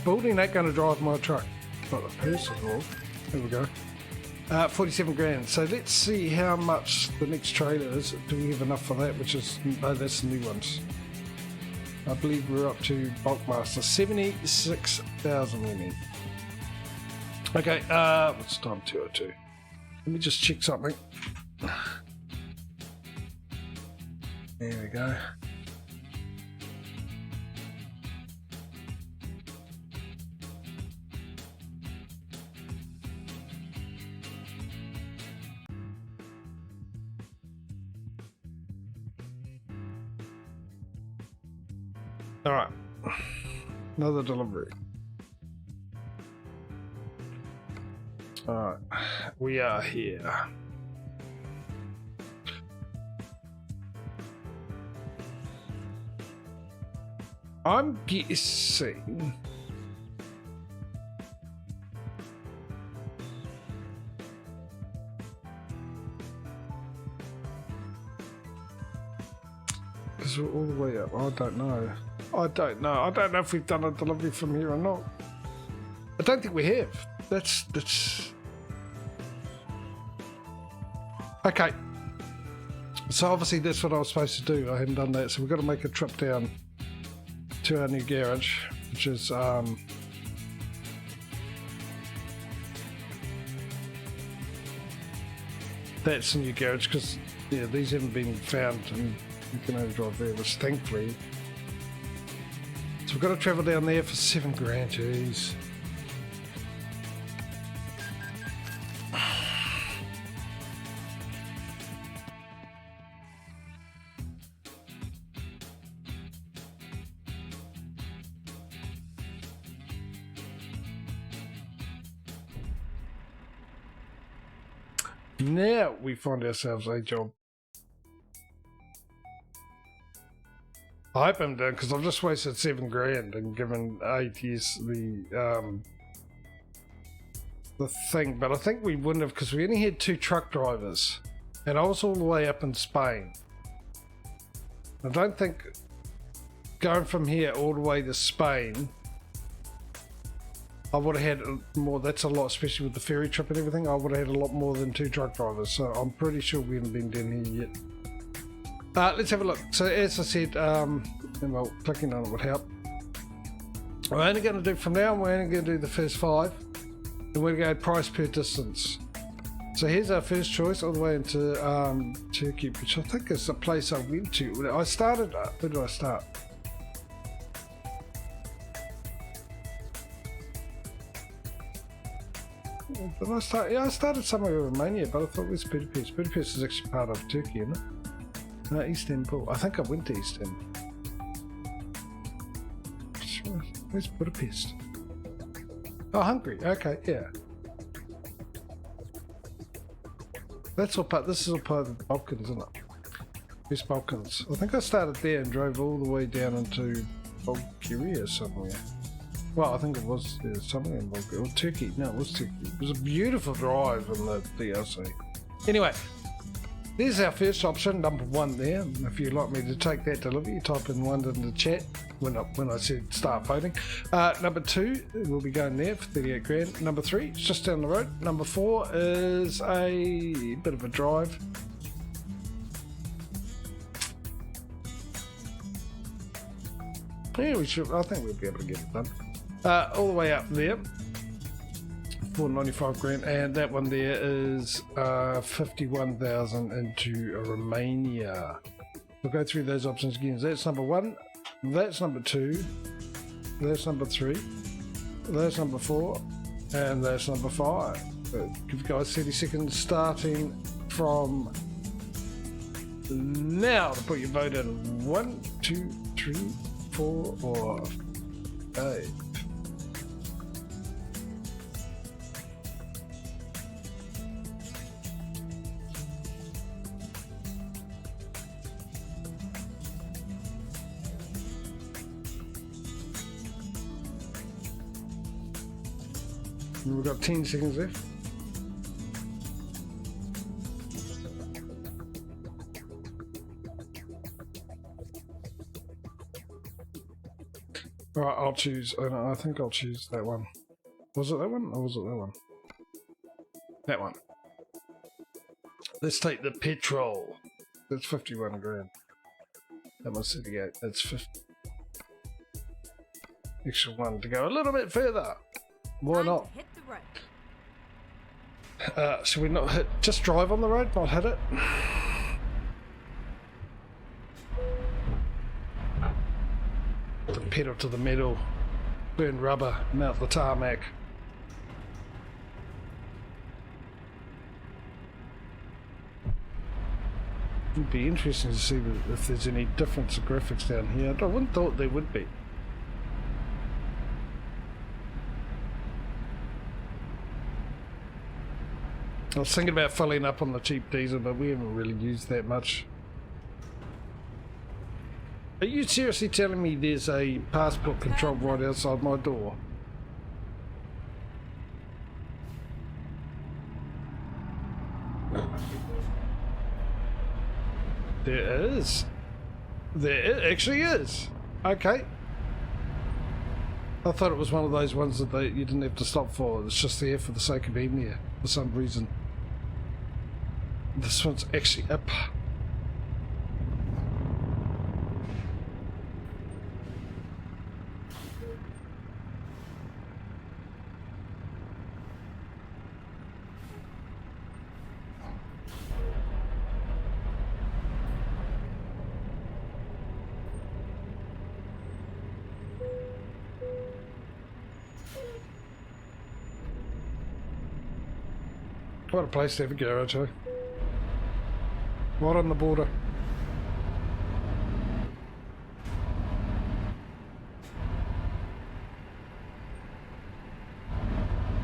building ain't gonna drive my truck. Not a person at all. There we go. 47 grand. So let's see how much the next trailer is. Do we have enough for that? No, that's the new ones. I believe we're up to Bulkmaster. 76,000 we need. Okay, what's time? 2:02. Let me just check something. There we go. All right, another delivery. All right, we are here. I'm guessing because we're all the way up. I don't know. I don't know if we've done a delivery from here or not. I don't think we have. That's okay. So obviously that's what I was supposed to do. I haven't done that, so we've got to make a trip down to our new garage, which is that's the new garage, because yeah, these haven't been found and you can only drive there, which thankfully. So we've got to travel down there for 7 grand, jeez. Now we find ourselves a job. I hope I'm done, because I've just wasted 7 grand and given ATS the thing, but I think we wouldn't have, because we only had 2 truck drivers and I was all the way up in Spain. I don't think going from here all the way to Spain I would have had more. That's a lot, especially with the ferry trip and everything. I would have had a lot more than 2 truck drivers, so I'm pretty sure we haven't been down here yet. Let's have a look. So as I said, well, clicking on it would help. We're only going to do, from now on, we're only going to do the first 5, and we're going to go price per distance. So here's our first choice, all the way into Turkey, which I think is a place I went to. I started, where did I start? Did I start? Yeah, I started somewhere in Romania, but I thought it was Budapest. Budapest is actually part of Turkey, isn't it? No, Istanbul. I think I went to Istanbul. Where's Budapest? Oh, Hungary. Okay, yeah. That's all part. This is all part of the Balkans, isn't it? West Balkans. I think I started there and drove all the way down into Bulgaria somewhere. Well, I think it was somewhere in Bulgaria. Or Turkey. No, it was Turkey. It was a beautiful drive in the DLC. Anyway, there's our first option, number 1 there. If you'd like me to take that delivery, you type in 1 in the chat when I said start voting. Number 2, we'll be going there for 38 grand. Number 3, it's just down the road. Number 4 is a bit of a drive. Yeah, we should. I think we'll be able to get it done. All the way up there for 95 grand, and that one there is 51,000 into Romania. We'll go through those options again. That's number 1, that's number 2, that's number 3, that's number 4, and that's number 5. Give you guys 30 seconds starting from now to put your vote in. 1, 2, 3, 4 or 5. We've got 10 seconds left. Alright, I'll choose. Oh, no, I think I'll choose that one. Was it that one or was it that one? That one. Let's take the petrol. That's 51 grand. That one's 38. That's 50. Extra one to go a little bit further. Why not? Hit the road. Should we not hit? Just drive on the road, not hit it. The pedal to the metal, burn rubber, melt the tarmac. It'd be interesting to see if there's any difference in graphics down here. I wouldn't thought there would be. I was thinking about filling up on the cheap diesel, but we haven't really used that much. Are you seriously telling me there's a passport control right outside my door? There is. There actually is. Okay. I thought it was one of those ones that you didn't have to stop for. It's just there for the sake of being there for some reason. This one's actually up. What a place to have a garage, eh? Right on the border.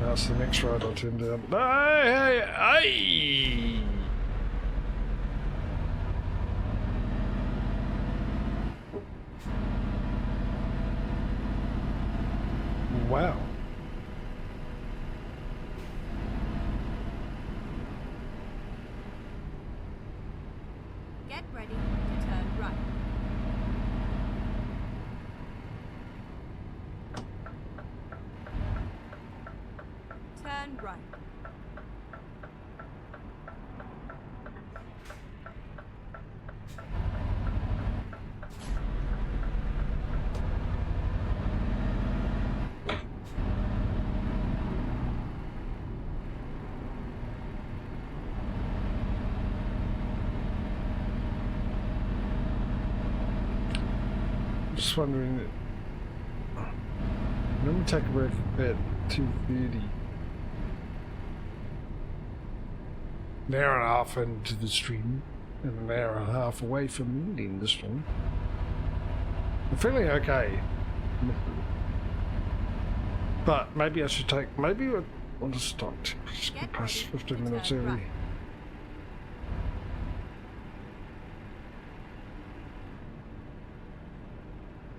That's the next road I turned down. Hey, hey, hey! Wow. Get ready to turn right. Turn right. Just wondering. Let me take a break at 2:30. An hour and a half into the stream, and an hour and a half away from ending the stream. I'm feeling okay, but maybe I should take. Maybe I'll just stop. Just get past 15 minutes early.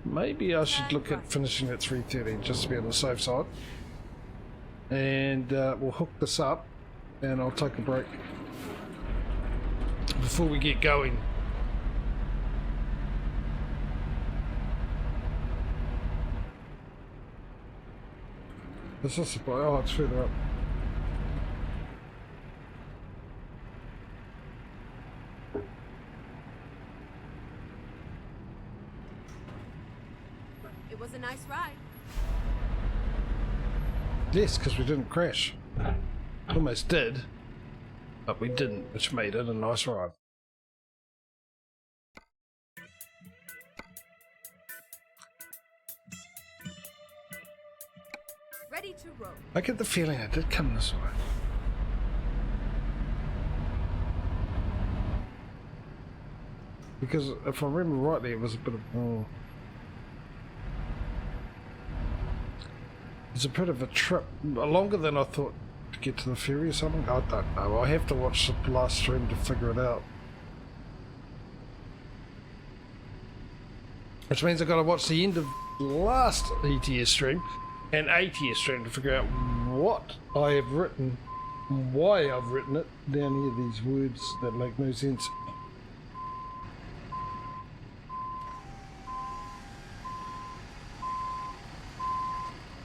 Maybe I should look at finishing at 3:30 just to be on the safe side. And we'll hook this up and I'll take a break before we get going. This is supply. Oh, it's further up. It was a nice ride. Yes, because we didn't crash. Almost did, but we didn't, which made it a nice ride. Ready to roll. I get the feeling I did come this way. Because if I remember rightly, it was a bit of... it's a bit of a trip, longer than I thought, to get to the ferry or something. I don't know. I have to watch the last stream to figure it out. Which means I've got to watch the end of the last ETS stream and ATS stream to figure out what I have written, why I've written it down here, these words that make no sense.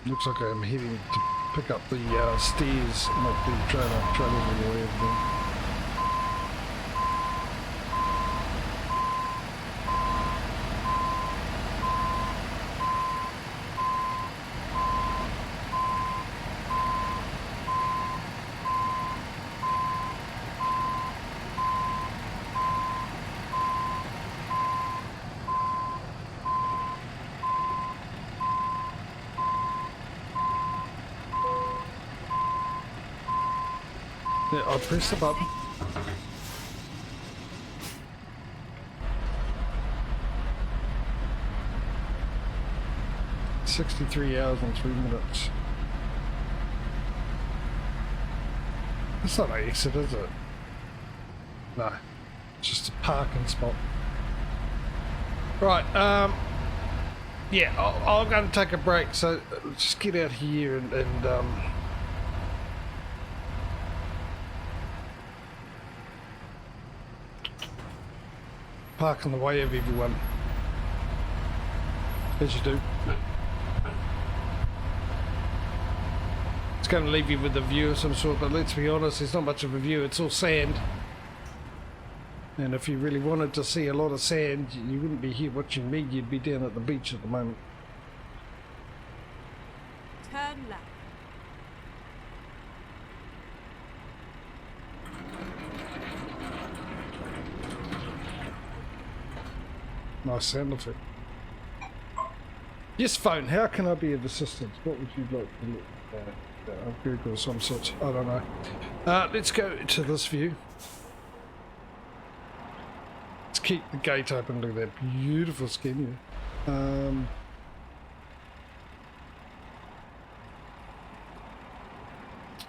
Looks like I'm heading to pick up the stairs, not the trailer all the way over there. Yeah, I'll press the button. $63 and 3 minutes. That's not an exit, is it? No, it's just a parking spot. Right, yeah, I'm going to take a break, so let's just get out here and park in the way of everyone, as you do. It's going to leave you with a view of some sort, but let's be honest, there's not much of a view, it's all sand. And if you really wanted to see a lot of sand, you wouldn't be here watching me, you'd be down at the beach at the moment. Turn left. Nice sound effect. Yes, phone, how can I be of assistance? What would you like to look at? Google some sorts, I don't know. Let's go to this view. Let's keep the gate open, look at that beautiful skin here.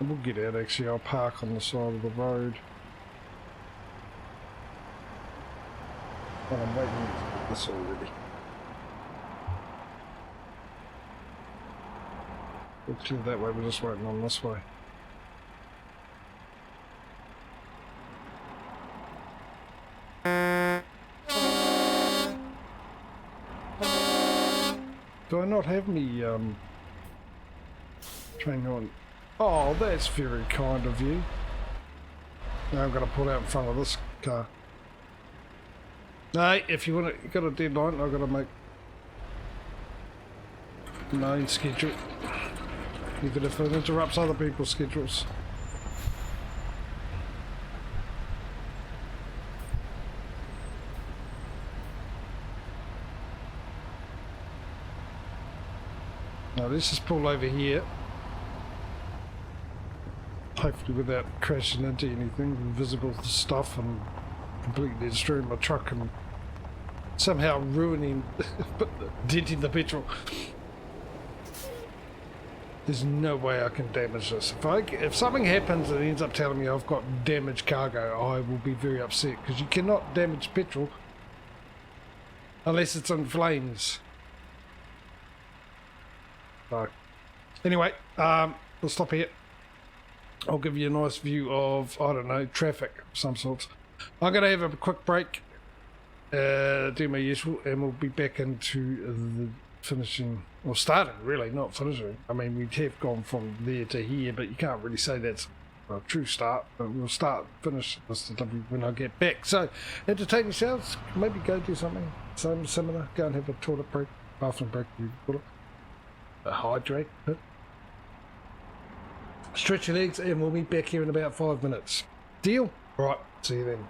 We'll get out actually, I'll park on the side of the road. Oh, I'm waiting for this already. We'll clear that way, we're just waiting on this way. Do I not have me train on? Oh, that's very kind of you. Now I'm going to pull out in front of this car. No, if you want to, got a deadline, I've got to make main schedule. Even if it interrupts other people's schedules. Now let's just pull over here. Hopefully without crashing into anything invisible stuff and completely destroying my truck and somehow ruining, denting the petrol. There's no way I can damage this. If something happens and ends up telling me I've got damaged cargo, I will be very upset because you cannot damage petrol unless it's in flames. So, anyway, we'll stop here. I'll give you a nice view of, I don't know, traffic of some sorts. I'm going to have a quick break, do my usual, and we'll be back into the finishing, or starting really, not finishing. I mean, we have gone from there to here, but you can't really say that's a true start, but we'll start, finish this when I get back. So, entertain yourselves, maybe go do something similar, go and have a toilet break, bathroom break, you call it. Hydrate, stretch your legs, and we'll be back here in about 5 minutes. Deal? Right, see you then.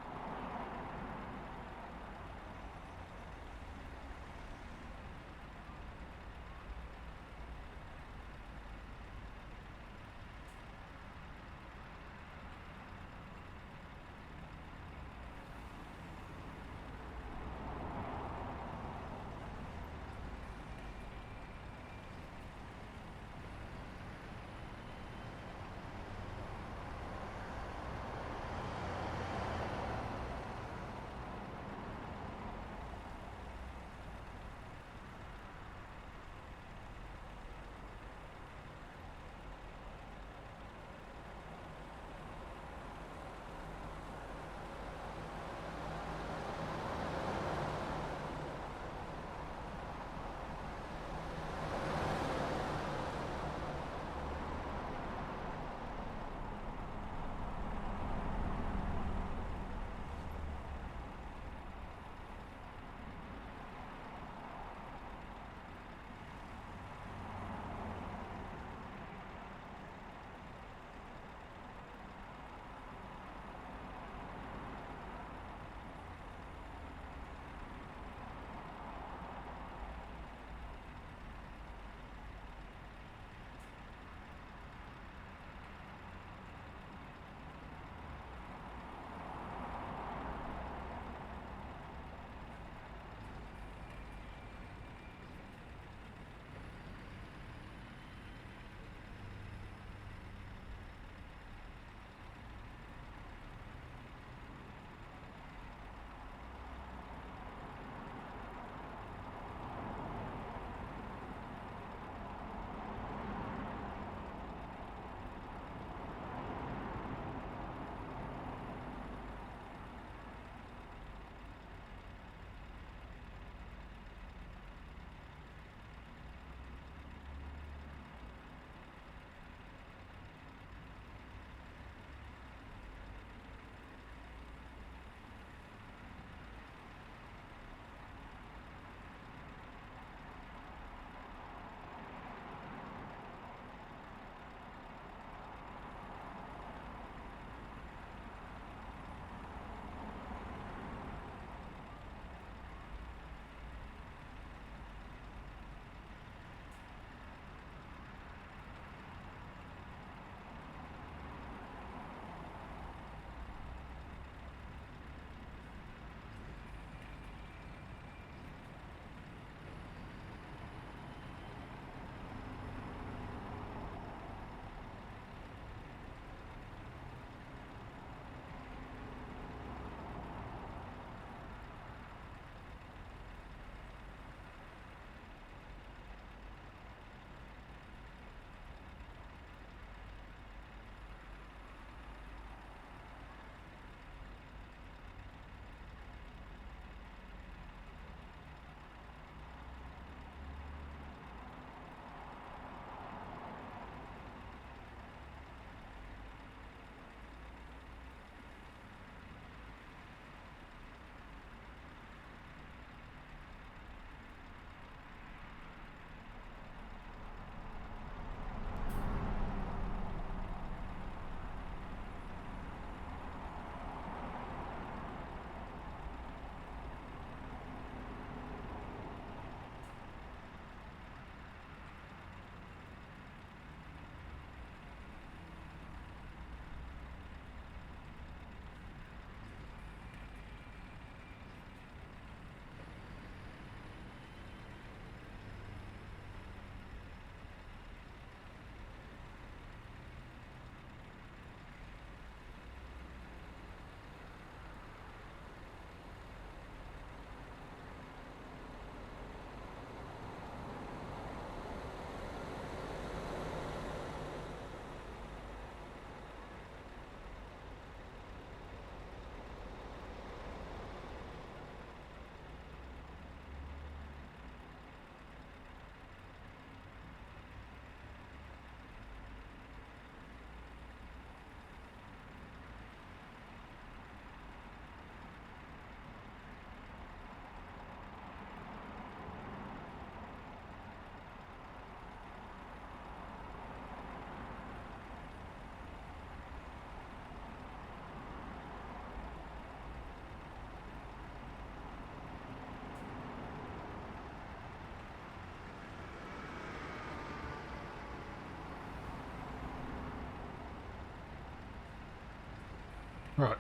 Right.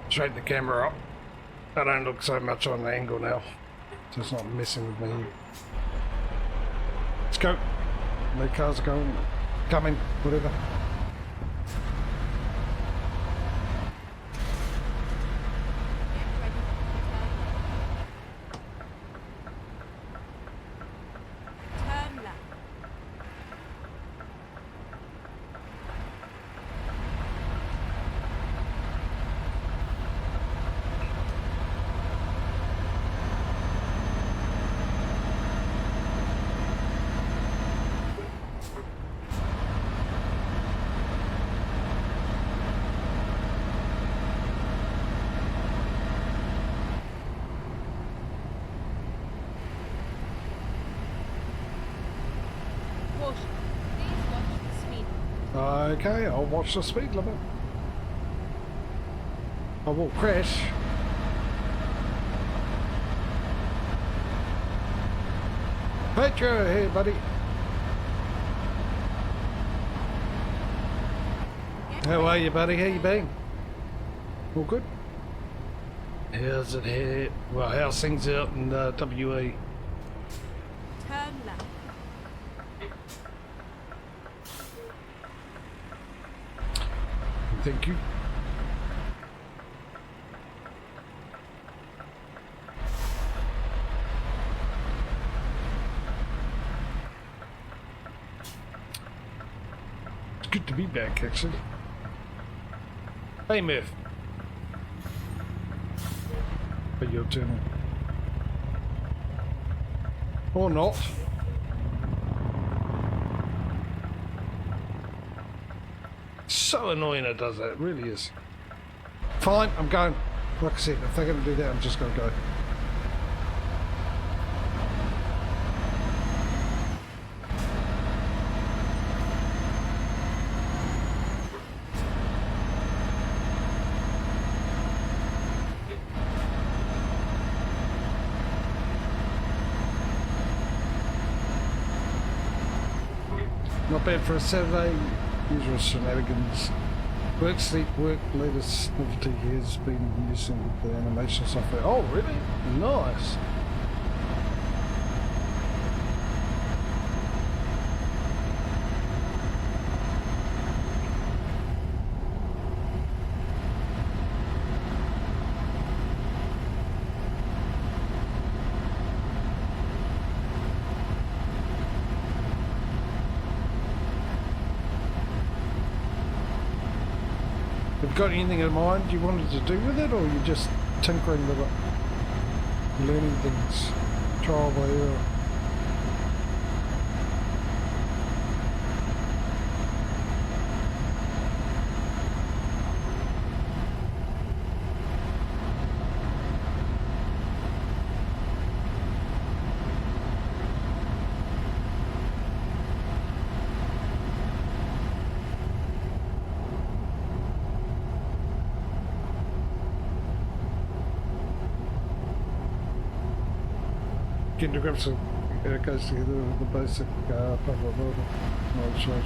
Straighten the camera up. I don't look so much on the angle now. So it's not messing with me. Let's go. The cars are going, coming, whatever. Okay, I'll watch the speed limit. I won't crash. Petro, hey buddy. How are you, buddy? How you been? All good? How's it here? Well, how's things out in WA? Turn left. Thank you. It's good to be back, actually. Hey, Murph. But your turn. Or not. So annoying it does that, it really is. Fine, I'm going. Like I said, if they're going to do that, I'm just going to go. Not bad for a Saturday. Usual shenanigans. Work, sleep, work. Latest novelty has been using the animation software. Oh, really? Nice. Have you got anything in mind you wanted to do with it, or you just tinkering with it? Learning things, trial by error. Getting to grips with it goes together with the basic blah blah blah. Not sure.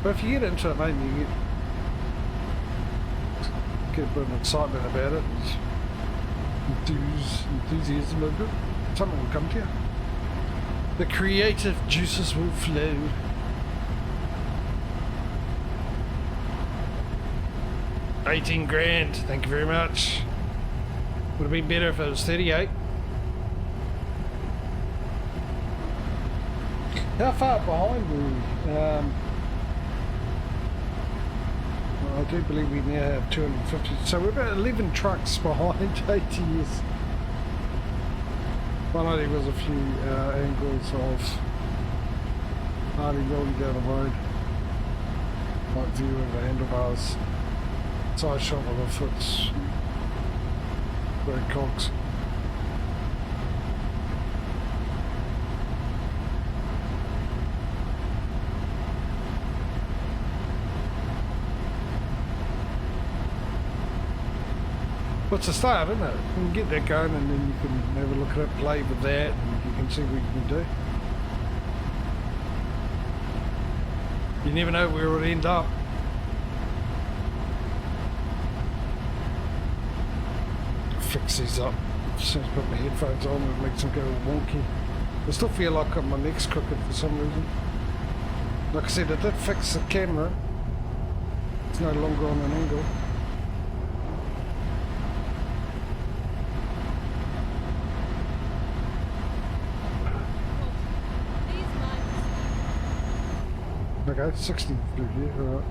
But if you get into it, mate, you get a bit of excitement about it, enthusiasm of it, something will come to you. The creative juices will flow. $18,000, thank you very much. Would have been better if it was 38. How far behind were we? Well, I do believe we now have 250. So we're about 11 trucks behind ATS. 180 was a few angles of Hardy rolling down the road. Like view of the handlebars. Side shot of the foots. Very cogs. What's the start, isn't it? You can get that going and then you can have a look at it, play with that, and you can see what you can do. You never know where it'll end up. Fix these up. As soon as I put my headphones on, it makes them go wonky. I still feel like my neck's crooked for some reason. Like I said, I did fix the camera. It's no longer on an angle. Okay, 60 through here, alright.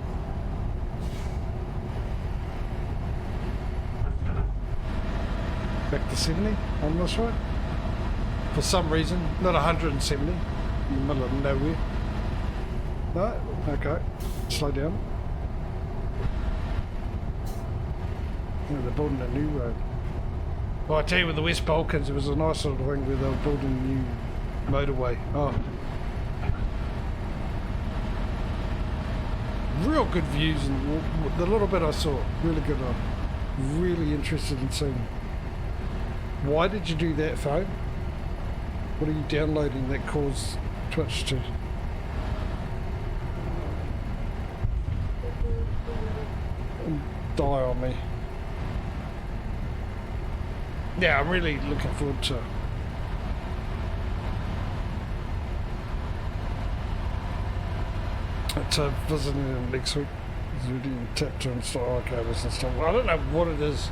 Back to 70 on this one. For some reason, not 170, in the middle of nowhere. No, okay, slow down. Yeah, they're building a new road. Well, I tell you, with the West Balkans, it was a nice little thing where they were building a new motorway. Oh. Real good views, and the little bit I saw, really good. I'm really interested in seeing. Why did you do that, phone? What are you downloading that caused Twitch to? Die on me. Yeah, I'm really looking forward to visiting them next week. We're doing tap to install archives and stuff. I don't know what it is.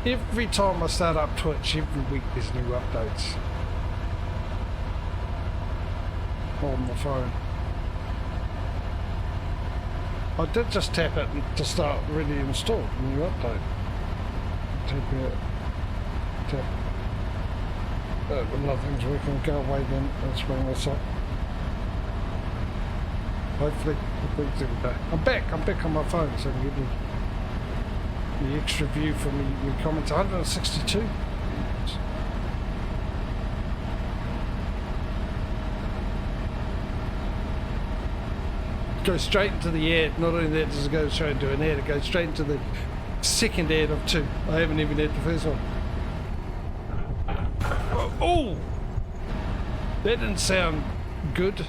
Every time I start up Twitch, every week there's new updates on the phone. I did just tap it to start ready to install a new update. Tap it. Tap. But nothing's working. Go away then. Let's bring this up. Hopefully, there we go. I'm back on my phone, so I can get the extra view from me comments. 162. Go straight into the ad. Not only that does it go straight into an ad, it goes straight into the second ad of two. I haven't even had the first one. Oh! That didn't sound good.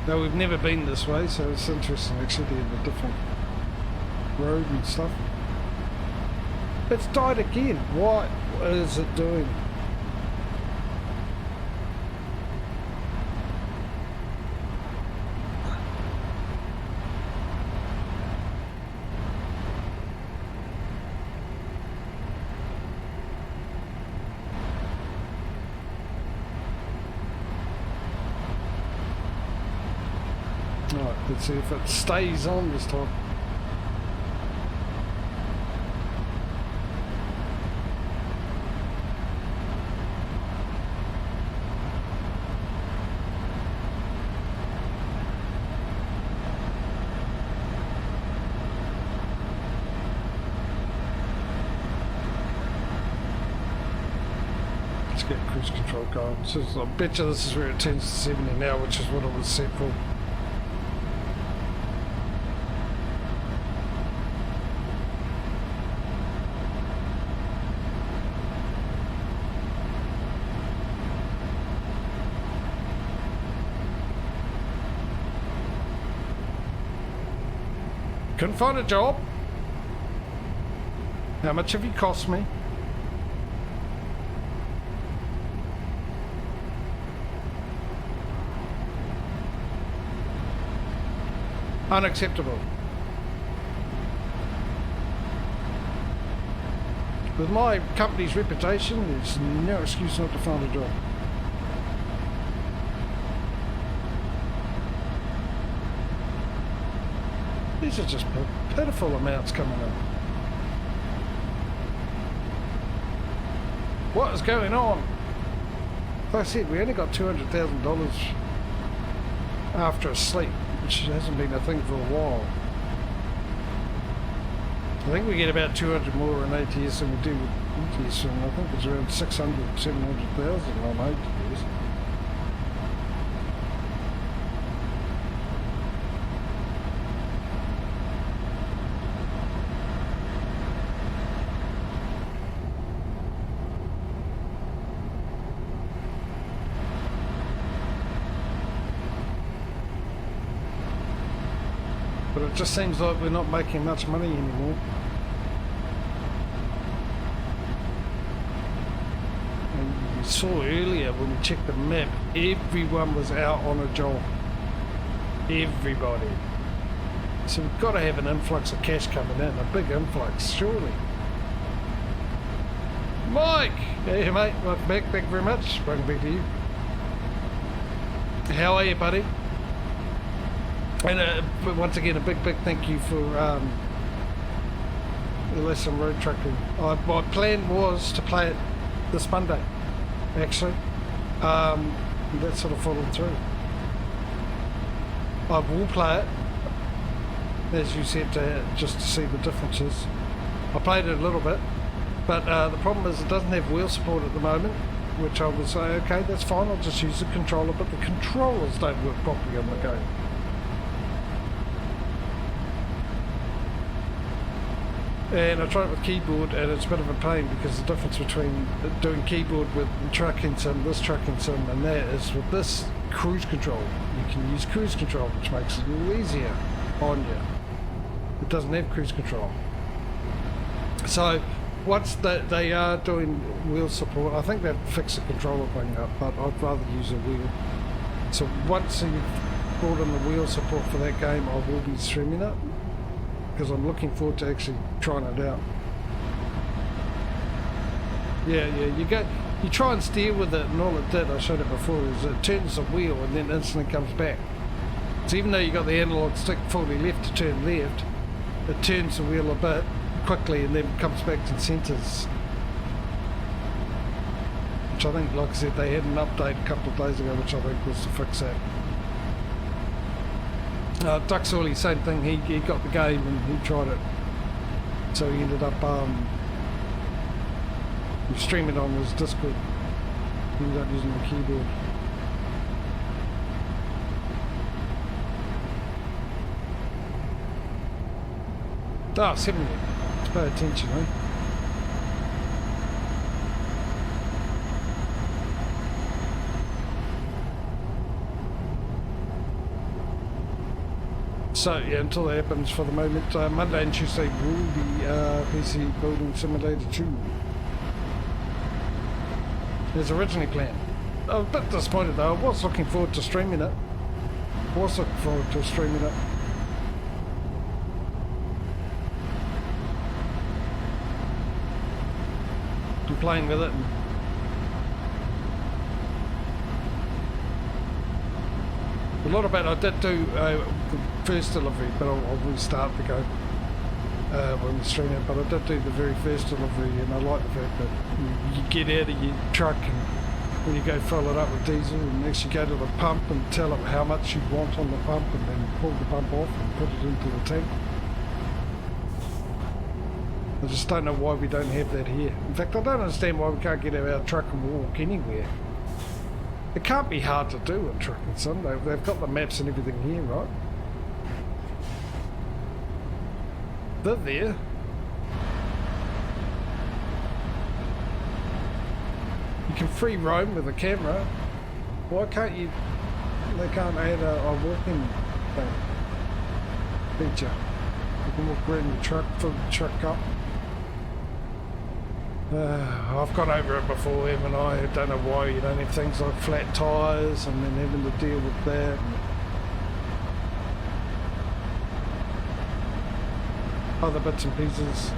No, we've never been this way, so it's interesting actually to have a different road and stuff. It's died again. What is it doing? Right, let's see if it stays on this time. Let's get cruise control going. So I bet you this is where it turns to 70 now, which is what it was set for. Couldn't find a job. How much have you cost me? Unacceptable. With my company's reputation, there's no excuse not to find a job. These are just pitiful amounts coming in. What is going on? Like I said, we only got $200,000 after a sleep, which hasn't been a thing for a while. I think we get about 200 more in ATS than we do with ETS, and I think it's around 600, 700,000 on ATS. it just seems like we're not making much money anymore. And we saw earlier when we checked the map, everyone was out on a job. Everybody. So we've got to have an influx of cash coming in, a big influx, surely. Mike! Hey mate, welcome back, thank you very much. Welcome back to you. How are you, buddy? And once again, a big thank you for the lesson road trucking. My plan was to play it this Monday, actually. That sort of followed through. I will play it, as you said, just to see the differences. I played it a little bit, but the problem is it doesn't have wheel support at the moment, which I would say, okay, that's fine, I'll just use the controller, but the controllers don't work properly on the game. And I tried it with keyboard, and it's a bit of a pain because the difference between doing keyboard with trucking sim, this trucking sim, and that is with this cruise control. You can use cruise control, which makes it a little easier on you. It doesn't have cruise control. So once they are doing wheel support, I think they've fixed the controller thing up, but I'd rather use a wheel. So once you've brought in the wheel support for that game, I will be streaming it, because I'm looking forward to actually trying it out. Yeah, you try and steer with it, and all it did, I showed it before, is it turns the wheel and then instantly comes back. So even though you got the analog stick fully left to turn left, it turns the wheel a bit quickly and then comes back to centres. Which I think, like I said, they had an update a couple of days ago, which I think was to fix that. Duck Sawley, same thing, he got the game and he tried it. So he ended up streaming on his Discord. He ended up using the keyboard. Ah, 70. Let's pay attention, eh? So yeah, until that happens, for the moment, Monday and Tuesday will be PC Building Simulator 2. As originally planned. I was a bit disappointed though. I was looking forward to streaming it. And playing with it. A lot about I did do the first delivery, but I'll restart the go when we stream it. But I did do the very first delivery, and I like the fact that you get out of your truck and when you go fill it up with diesel, and actually go to the pump and tell it how much you want on the pump, and then pull the pump off and put it into the tank. I just don't know why we don't have that here. In fact, I don't understand why we can't get out of our truck and walk anywhere. It can't be hard to do in Trucking Sim. They've got the maps and everything here, right? They're there. You can free roam with a camera. Why can't you? They can't add a walking thing feature. You can walk around your truck, fill the truck up. I've gone over it before, haven't I? I don't know why you don't have things like flat tyres and then having to deal with that. Other bits and pieces.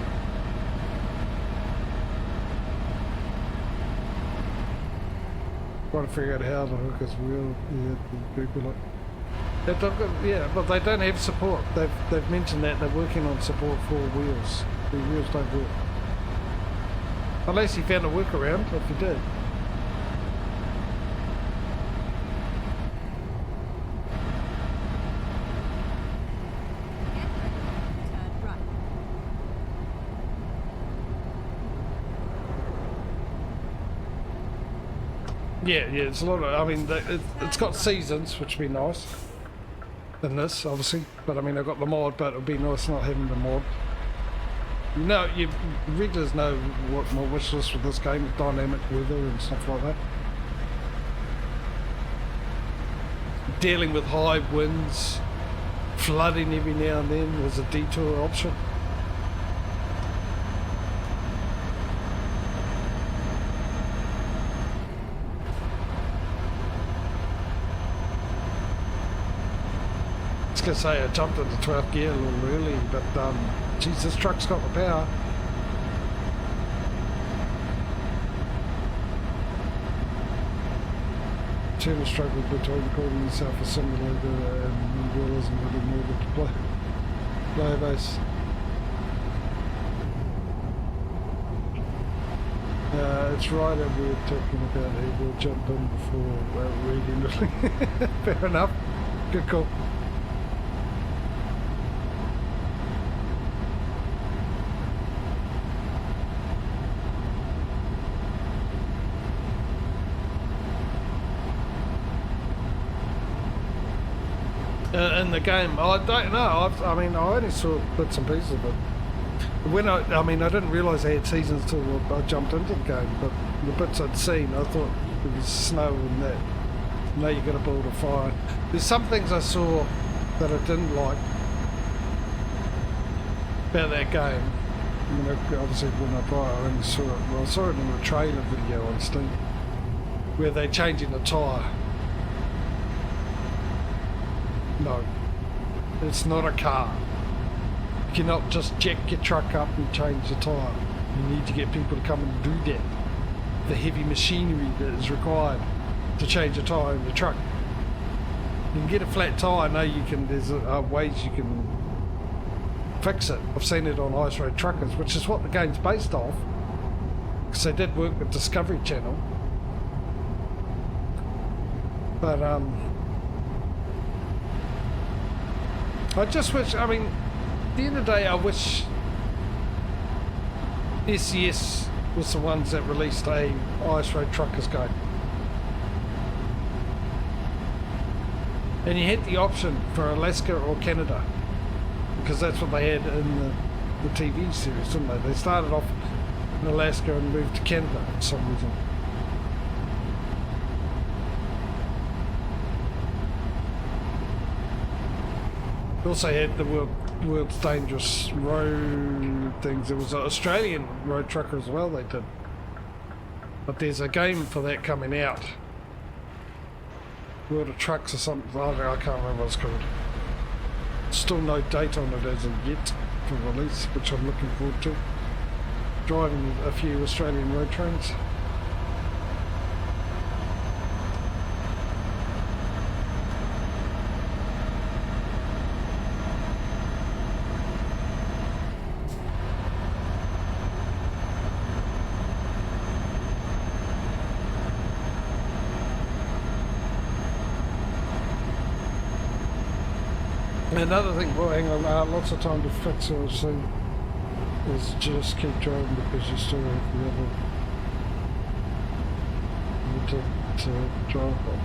Trying to figure out how to hook his wheel. Yeah, Google it. Yeah, but they don't have support. They've mentioned that they're working on support for wheels. The wheels don't work. Unless he found a workaround, if he did. Yeah, it's a lot of, I mean, it's got seasons, which would be nice. In this, obviously. But I mean, I've got the mod, but it would be nice not having the mod. No, you regulars know what my wish list for this game is, dynamic weather and stuff like that. Dealing with high winds, flooding every now and then. There's a detour option. I was going to say I jumped into 12th gear a little early, but geez, this truck's got the power. Turner struggled between calling himself a simulator and realism that in order to play a base. It's right, and we were talking about he will jump in before reading. Fair enough. Good call. In the game, I don't know. I mean, I only saw bits and pieces of it. When I didn't realise they had seasons till I jumped into the game. But the bits I'd seen, I thought it was snow and that. Now you got to build a fire. There's some things I saw that I didn't like about that game. I mean, obviously when I buy it, I only saw it. Well, I saw it in a trailer video on Steam, where they're changing the tyre. No, it's not a car. You cannot just jack your truck up and change the tyre. You need to get people to come and do that. The heavy machinery that is required to change a tyre in the truck. You can get a flat tyre, no you can, there's ways you can fix it. I've seen it on Ice Road Truckers, which is what the game's based off. Because they did work with Discovery Channel. But I just wish, I mean, at the end of the day, I wish SES was the ones that released a Ice Road Truckers game. And you had the option for Alaska or Canada, because that's what they had in the TV series, didn't they? They started off in Alaska and moved to Canada for some reason. They also had the world's dangerous road things. There was an Australian road trucker as well they did. But there's a game for that coming out. World of Trucks or something. I can't remember what it's called. Still no date on it as of yet for release, which I'm looking forward to. Driving a few Australian road trains. Another thing, well, hang on, lots of time to fix it, so is just keep driving because you still have the other to drive on.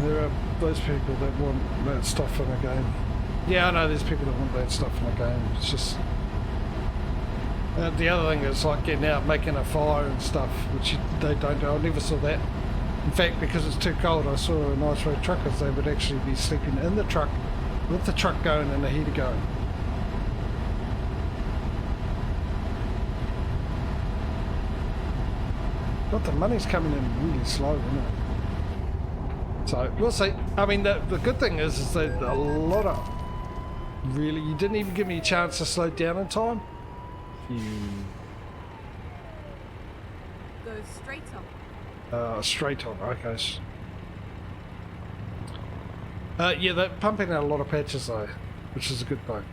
There are those people that want that stuff in a game. Yeah, I know there's people that want that stuff in a game. It's just the other thing is like getting out, making a fire and stuff, which they don't do. I never saw that. In fact, because it's too cold, I saw in Ice Road Truckers they would actually be sleeping in the truck with the truck going and the heater going. But the money's coming in really slow, isn't it? So we'll see. I mean, the good thing is that a lot of really, you didn't even give me a chance to slow down in time. Go straight on. Straight on, okay. Yeah, they're pumping out a lot of patches though, which is a good thing.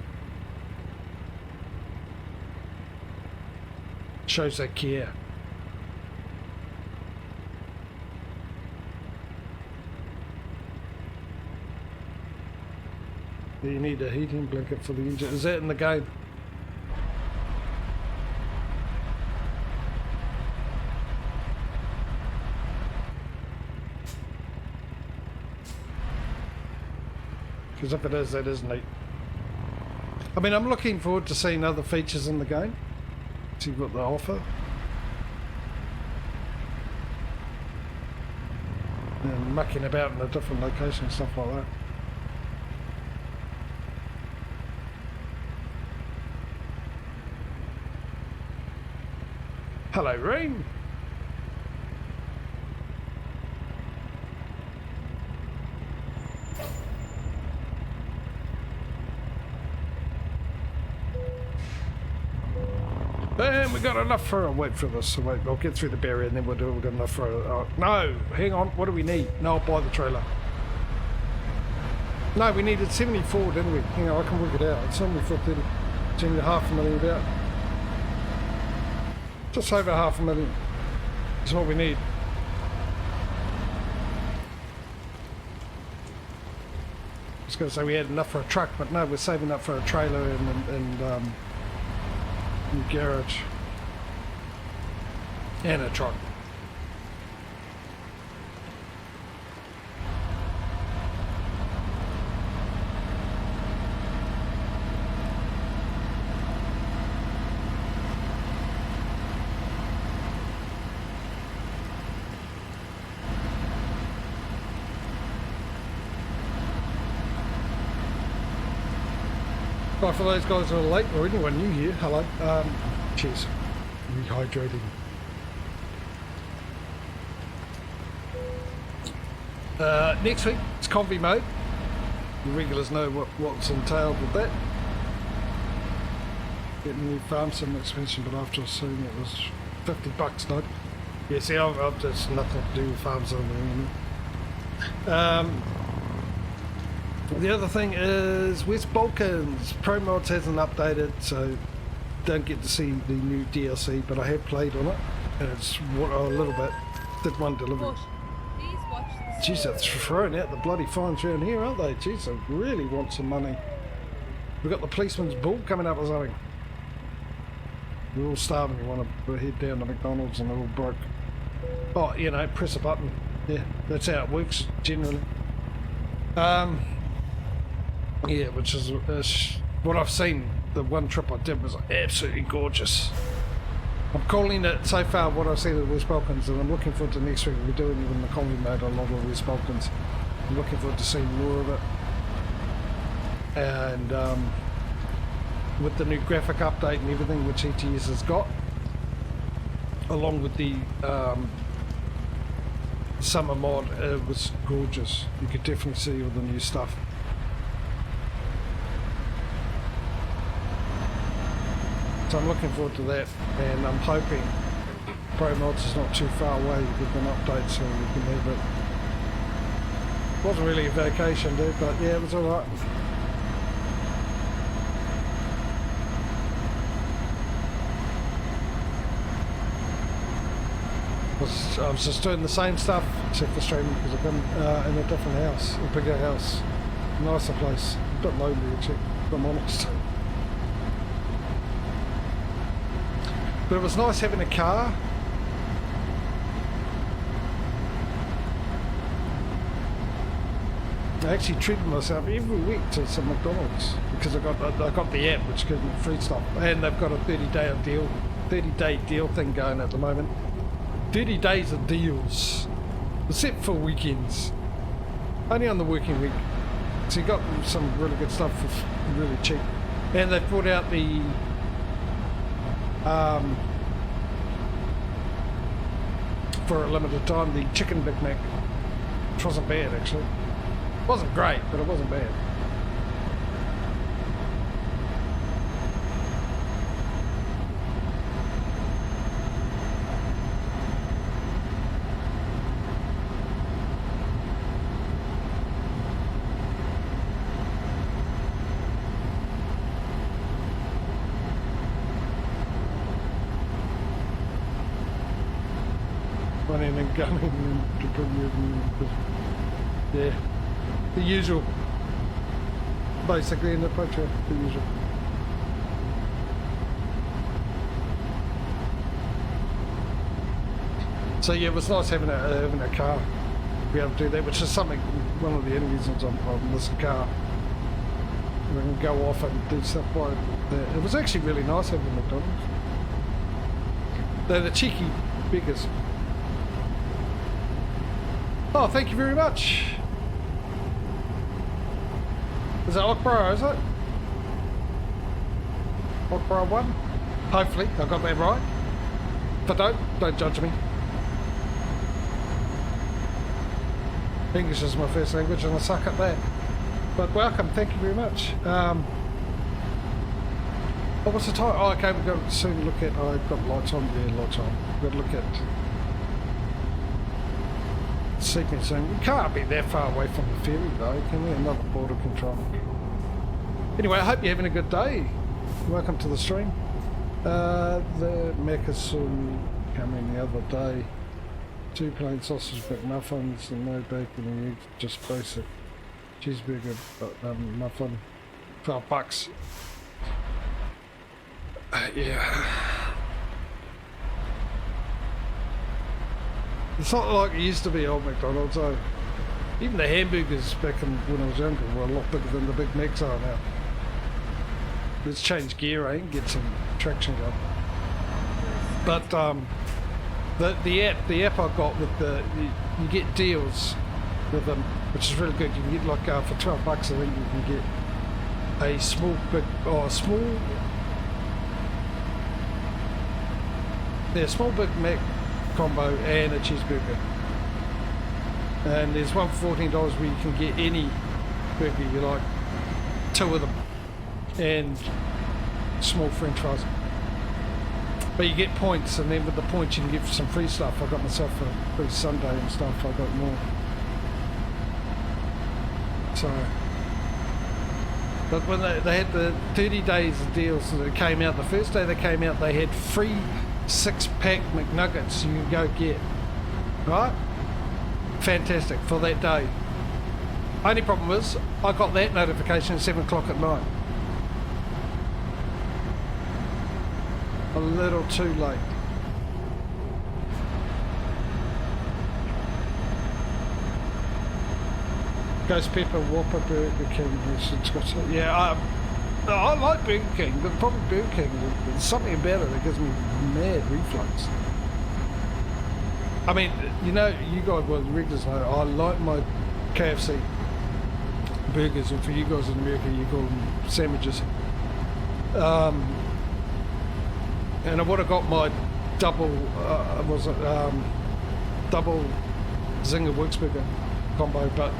Shows they care. You need a heating blanket for the engine. Is that in the game? Because if it is, that is neat. I mean, I'm looking forward to seeing other features in the game. See what they offer. and mucking about in a different location and stuff like that. Hello, Reem. And we got enough for wait for this. So wait, I'll get through the barrier and then we'll do it. We've got enough for no, hang on, what do we need? No, I'll buy the trailer. No, we needed 74, didn't we? Hang on, I can work it out. It's only for 30, it's only $500,000 about. Just over $500,000. That's what we need. I was going to say we had enough for a truck, but no, we're saving up for a trailer and garage and a truck. Right, for those guys who are late or anyone new here, hello. Cheers. Rehydrating. Next week, it's convy mode. The regulars know what's entailed with that. Getting a new farm sim expansion, but after seeing it was $50 not. Yeah, see, I've just nothing to do with farm sim anymore. The other thing is West Balkans. Pro Mods hasn't updated, so don't get to see the new DLC, but I have played on it, and it's a little bit. Did one delivery. Jeez, they're throwing out the bloody fines around here, aren't they? Jeez, they really want some money. We've got the policeman's bull coming up or something. We're all starving. You want to head down to McDonald's and they're all broke. Oh, you know, press a button. Yeah, that's how it works generally. Yeah, which is what I've seen. The one trip I did was absolutely gorgeous. I'm calling it so far what I've seen of the West Balkans, and I'm looking forward to next week. We're doing even the comedy mode on a lot of the West Balkans. I'm looking forward to seeing more of it. And with the new graphic update and everything which ETS has got, along with the summer mod, it was gorgeous. You could definitely see all the new stuff. So I'm looking forward to that, and I'm hoping Pro Mods is not too far away with an update so we can have it. Wasn't really a vacation, dude, but yeah, it was alright. I was just doing the same stuff except for streaming because I've been in a different house, a bigger house, nicer place, a bit lonely actually, if I'm honest. But it was nice having a car. I actually treated myself every week to some McDonald's because I got the app which gives me free stuff, and they've got a 30-day deal thing going at the moment. 30 days of deals, except for weekends. Only on the working week. So you got some really good stuff for really cheap, and they've brought out the for a limited time, the chicken Big Mac, which wasn't bad actually. It wasn't great, but it wasn't bad. Running and gunning and to put you in, yeah, the usual, basically in the picture, the usual. So yeah, it was nice having a car to be able to do that, which is something, one of the only reasons I'm this car. We can go off and do stuff like that. It was actually really nice having McDonald's. They're the cheeky beggars. Oh, thank you very much. Is that Okbro, is it? Okbro 1? Hopefully, I got that right. If I don't judge me. English is my first language and I suck at that. But welcome, thank you very much. Oh, what's the time? Oh, okay, we've got to soon look at... I've got lights on, yeah, lights on. We've got to look at... sequence soon. We can't be that far away from the ferry though, can we? Another border control. Anyway, I hope you're having a good day. Welcome to the stream. The Maccasun came in the other day. 2 plain sausage McMuffins and no bacon and eggs, just basic cheeseburger muffin, $12. Yeah. It's not like it used to be old McDonald's though. Even the hamburgers back when I was younger were a lot bigger than the Big Macs are now. Let's change gear, eh? Get some traction going. But the app I got with you get deals with them, which is really good. You can get like for $12 I think you can get a small Big Mac combo and a cheeseburger. And there's one for $14 where you can get any burger you like, 2 of them, and small french fries. But you get points, and then with the points you can get some free stuff. I got myself a free sundae and stuff, I got more. So, but when they had the 30 days of deals that came out, the first day they came out they had free 6-pack McNuggets you can go get. Right? Fantastic for that day. Only problem is, I got that notification at 7 o'clock at night. A little too late. Ghost Pepper, Whopper, Burger King. Yeah, I like Burger King, but the problem with Burger King, there's something about it that gives me mad reflux. I mean, you know, you guys, well, regulars know, I like my KFC burgers, and for you guys in America, you call them sandwiches. And I would have got my double Zinger Worksburger combo, but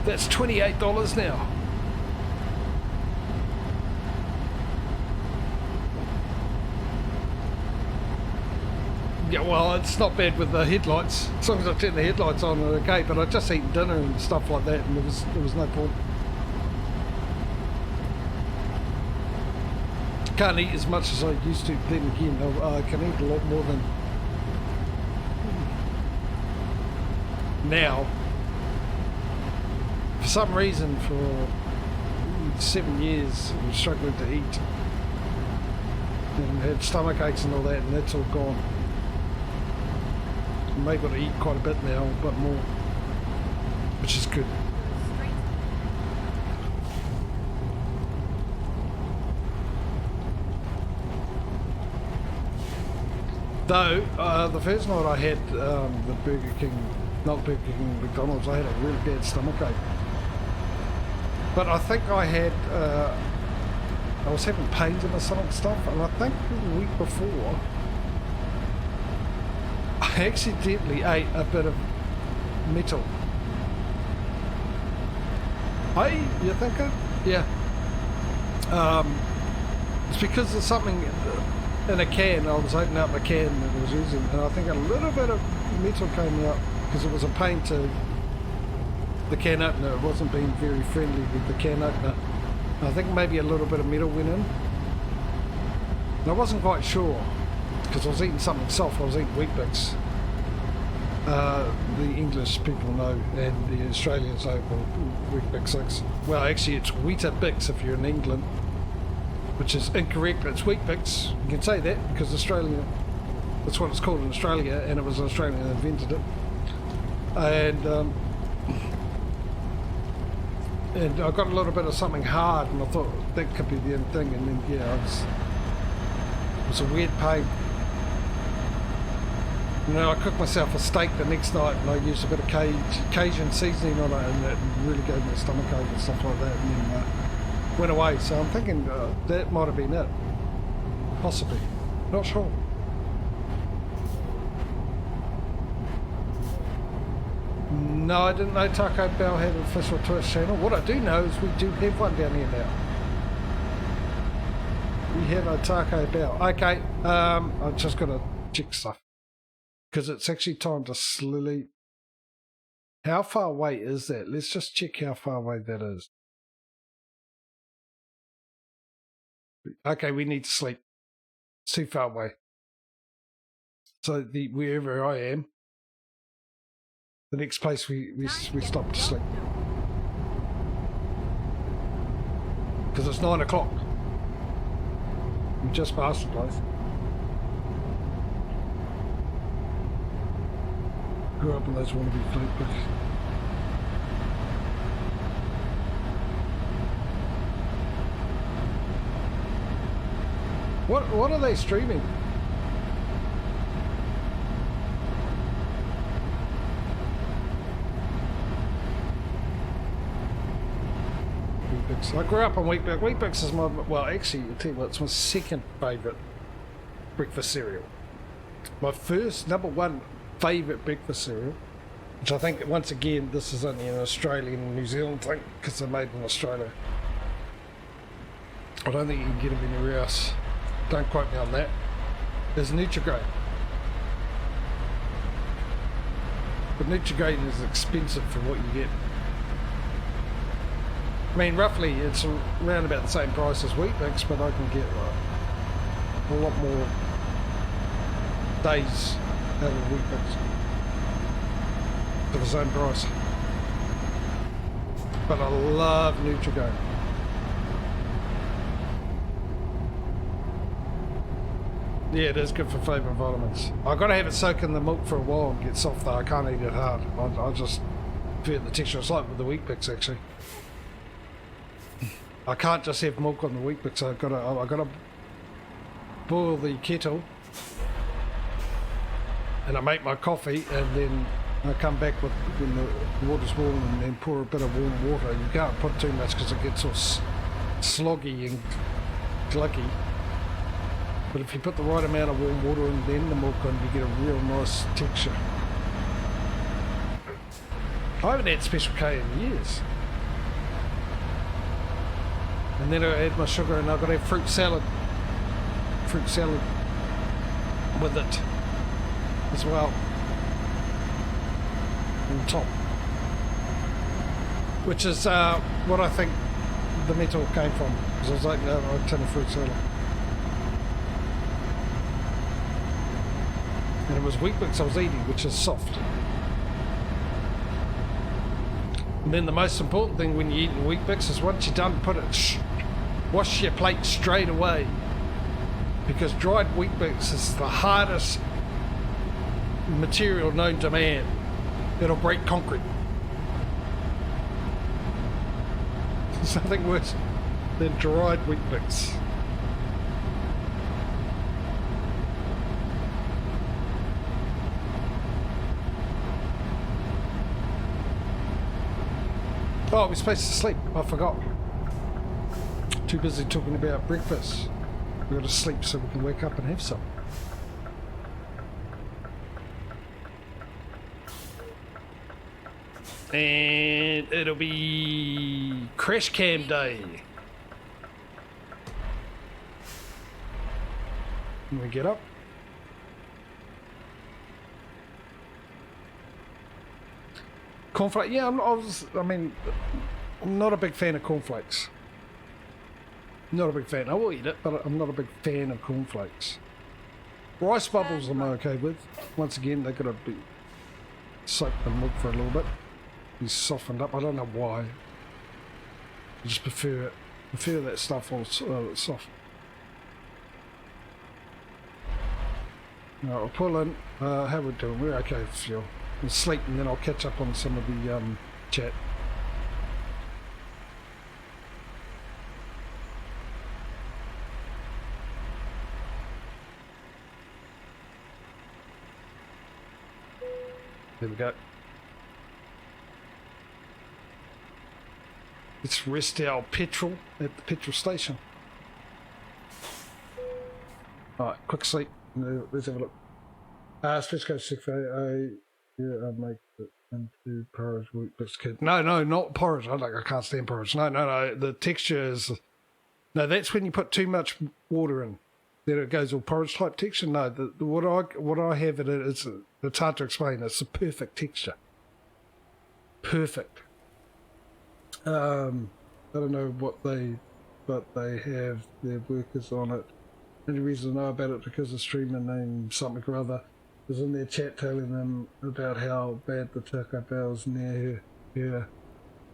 that's $28 now. Yeah, well, it's not bad with the headlights. As long as I turn the headlights on, okay. But I just eat dinner and stuff like that, and there was no point. Can't eat as much as I used to. Then again, I can eat a lot more than now. For some reason, for 7 years, I was struggling to eat and had stomach aches and all that, and that's all gone. I'm able to eat quite a bit now, but more, which is good. Though, the first night I had the Burger King, not Burger King, McDonald's, I had a really bad stomach ache. But I think I had, I was having pains in my stomach stuff, and I think the week before, I accidentally ate a bit of metal. Hey, you think it? Yeah. It's because there's something in a can. I was opening up a can that I was using, and I think a little bit of metal came out because it was a pain to the can opener. It wasn't being very friendly with the can opener. I think maybe a little bit of metal went in. And I wasn't quite sure because I was eating something soft. I was eating Wheat Bix. The English people know, and the Australians know Wheat Bix. Well, actually, it's Wheater Bix if you're in England, which is incorrect, but it's Wheat Bix. You can say that because Australia, that's what it's called in Australia, and it was an Australian that invented it. And I got a little bit of something hard, and I thought that could be the end thing, and then yeah, it was a weird pain. And then I cooked myself a steak the next night and I used a bit of Cajun seasoning on it, and it really gave me a stomach ache and stuff like that, and then went away. So I'm thinking that might have been it. Possibly. Not sure. No, I didn't know Taco Bell had an official Twitch channel. What I do know is we do have one down here now. We have a Taco Bell. Okay, I've just got to check stuff. Because it's actually time to sleep. How far away is that? Let's just check how far away that is. Okay, we need to sleep. It's too far away. So wherever I am, the next place we stop to sleep. Because it's 9 o'clock. We just passed the place. Grew up in those wannabe fleet books. What are they streaming? Weet-Bix. I grew up on Weet-Bix. Weet-Bix is my, well, actually, I'll tell you what, it's my second favourite breakfast cereal. My first, number one favourite breakfast cereal, which I think, once again, this is only an Australian and New Zealand thing, because they're made in Australia. I don't think you can get them anywhere else. Don't quote me on that. There's Nutrigrain. But Nutrigrain is expensive for what you get. I mean, roughly, it's around about the same price as Weet-Bix, but I can get a lot more days out of Weet-Bix for the same price. But I love Nutrigrain. Yeah, it is good for flavouring vitamins. I've got to have it soak in the milk for a while and get soft though. I can't eat it hard. I just feel the texture. It's like with the Weet-Bix actually. I can't just have milk on the Weet-Bix. I've got to boil the kettle, and I make my coffee, and then I come back with when the water's warm, and then pour a bit of warm water. You can't put too much because it gets all sloggy and gluggy. But if you put the right amount of warm water and then the milk on, you get a real nice texture. I haven't had Special K in years. And then I add my sugar, and I've got to have fruit salad with it as well on top, which is what I think the metal came from, because I was like, no, a tin of fruit salad. And it was Weet-Bix I was eating, which is soft. And then the most important thing when you're eating Weet-Bix is once you're done, wash your plate straight away. Because dried Weet-Bix is the hardest material known to man. It'll break concrete. There's nothing worse than dried Weet-Bix. Oh, we're supposed to sleep. I forgot. Too busy talking about breakfast. We've got to sleep so we can wake up and have some. And it'll be crash cam day. Can we get up? Cornflakes, yeah, I'm not a big fan of cornflakes. Not a big fan. I will eat it, but I'm not a big fan of cornflakes. Rice bubbles I'm okay with. Once again, they've got to be soaked in milk for a little bit. Be softened up. I don't know why. I just prefer that stuff all soft. Now I'll pull in. How we doing? We're okay with fuel. We'll sleep, and then I'll catch up on some of the chat. There we go. Let's rest our petrol at the petrol station. Alright, quick sleep. Let's have a look. Let's go 6 yeah, make it into porridge wheat biscuit. No, not porridge. I can't stand porridge. No. The texture is... No, that's when you put too much water in. Then it goes all porridge type texture. No, what I have it is, it's hard to explain. It's a perfect texture. Perfect. I don't know what they have their workers on it. The only reason I know about it because a streamer named something or other was in their chat telling them about how bad the Taco Bell's near her.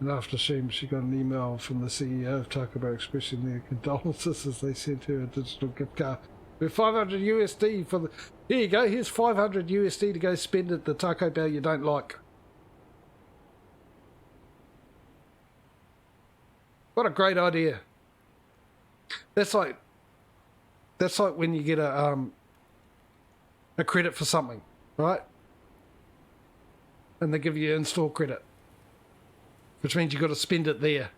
And after stream, she got an email from the CEO of Taco Bell expressing their condolences as they sent her a digital gift card with 500 USD for the... Here you go, here's 500 USD to go spend at the Taco Bell you don't like. What a great idea. That's like when you get a credit for something, right? And they give you in-store credit, which means you've got to spend it there.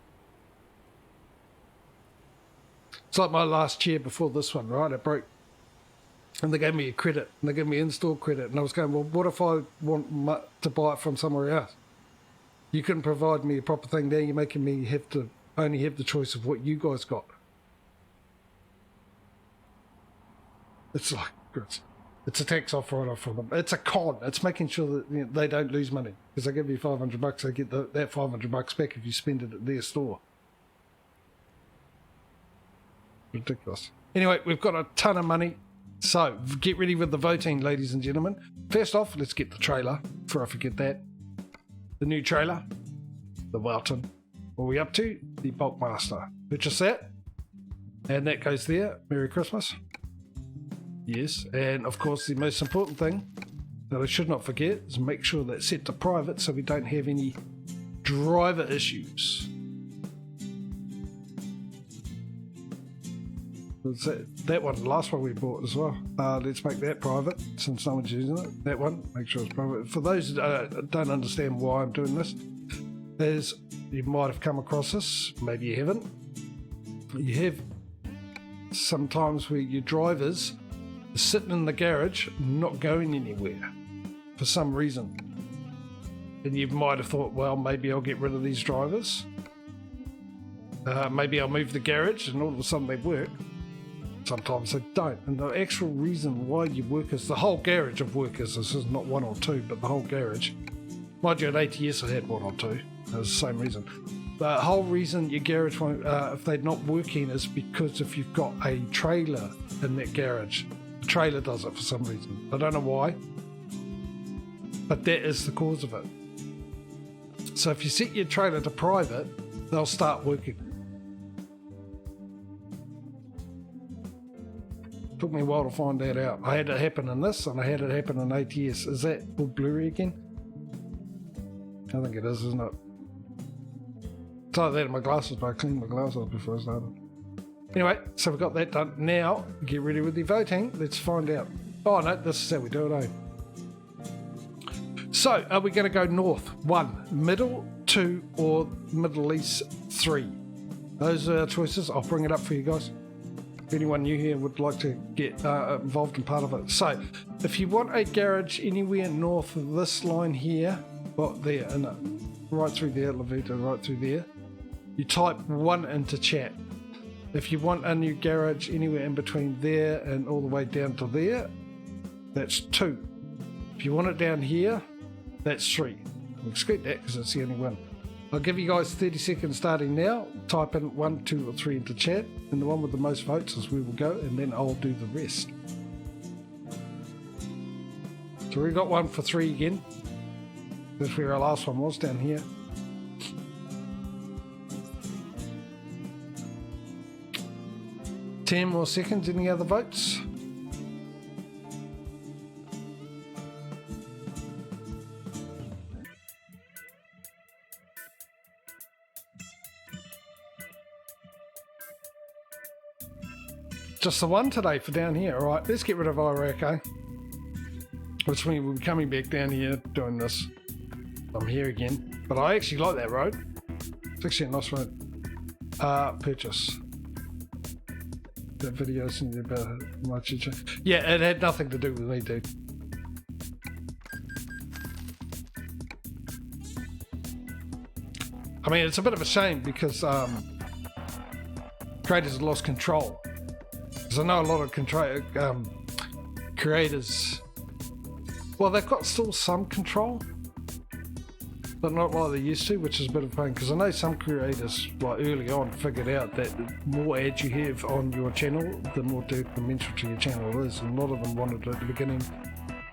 It's like my last chair before this one, right? It broke. And they gave me a credit, and they gave me in-store credit. And I was going, well, what if I want to buy it from somewhere else? You couldn't provide me a proper thing there. You're making me have to only have the choice of what you guys got. It's like, it's a tax off write-off for them. It's a con. It's making sure that they don't lose money. Because they give you $500, they get that $500 back if you spend it at their store. Ridiculous. Anyway, we've got a ton of money. So, get ready with the voting, ladies and gentlemen. First off, let's get the trailer, before I forget that. The new trailer. The Welton. What are we up to? The Bulkmaster. Purchase that. And that goes there. Merry Christmas. Yes, and of course the most important thing that I should not forget is make sure that's set to private so we don't have any driver issues. That one, the last one we bought as well. Let's make that private since no one's using it. That one, make sure it's private. For those that don't understand why I'm doing this, is you might have come across this, maybe you haven't. You have sometimes where your drivers are sitting in the garage, not going anywhere for some reason. And you might have thought, well, maybe I'll get rid of these drivers. Maybe I'll move the garage, and all of a sudden they work. Sometimes they don't. And the actual reason why your workers, the whole garage of workers, this is not one or two, but the whole garage. Mind you, at ATS I had one or two. That was the same reason. The whole reason your garage won't, if they're not working, is because if you've got a trailer in that garage, the trailer does it for some reason. I don't know why, but that is the cause of it. So if you set your trailer to private, they'll start working. Took me a while to find that out. I had it happen in this, and I had it happen in ATS. Is that all blurry again? I think it is, isn't it? It's like that in my glasses, but I cleaned my glasses before I started. Anyway, so we've got that done. Now, get ready with the voting. Let's find out. Oh no, this is how we do it, eh? So, are we going to go north? 1, middle, 2, or Middle East 3? Those are our choices. I'll bring it up for you guys. If anyone new here would like to get involved in part of it. So, if you want a garage anywhere north of this line here, well, there, and right through there, Levita, right through there, you type 1 into chat. If you want a new garage anywhere in between there and all the way down to there, that's 2. If you want it down here, that's 3. We'll exclude that because it's the only one. I'll give you guys 30 seconds starting now. Type in 1, 2, or 3 into chat, and the one with the most votes is where we'll go, and then I'll do the rest. So we got 1 for 3 again. That's where our last one was, down here. Ten more seconds. Any other votes? Just the one today for down here. All right, let's get rid of Iraq, eh? which means we'll be coming back down here doing this. I'm here again, but I actually like that road. It's actually a nice road. Purchase. That video isn't about my future. Yeah, it had nothing to do with me, dude. I mean, it's a bit of a shame because creators have lost control. Because I know a lot of creators, well, they've got still some control, but not like they used to, which is a bit of a pain. Because I know some creators, like early on, figured out that the more ads you have on your channel, the more detrimental to your channel is. And a lot of them wanted it at the beginning,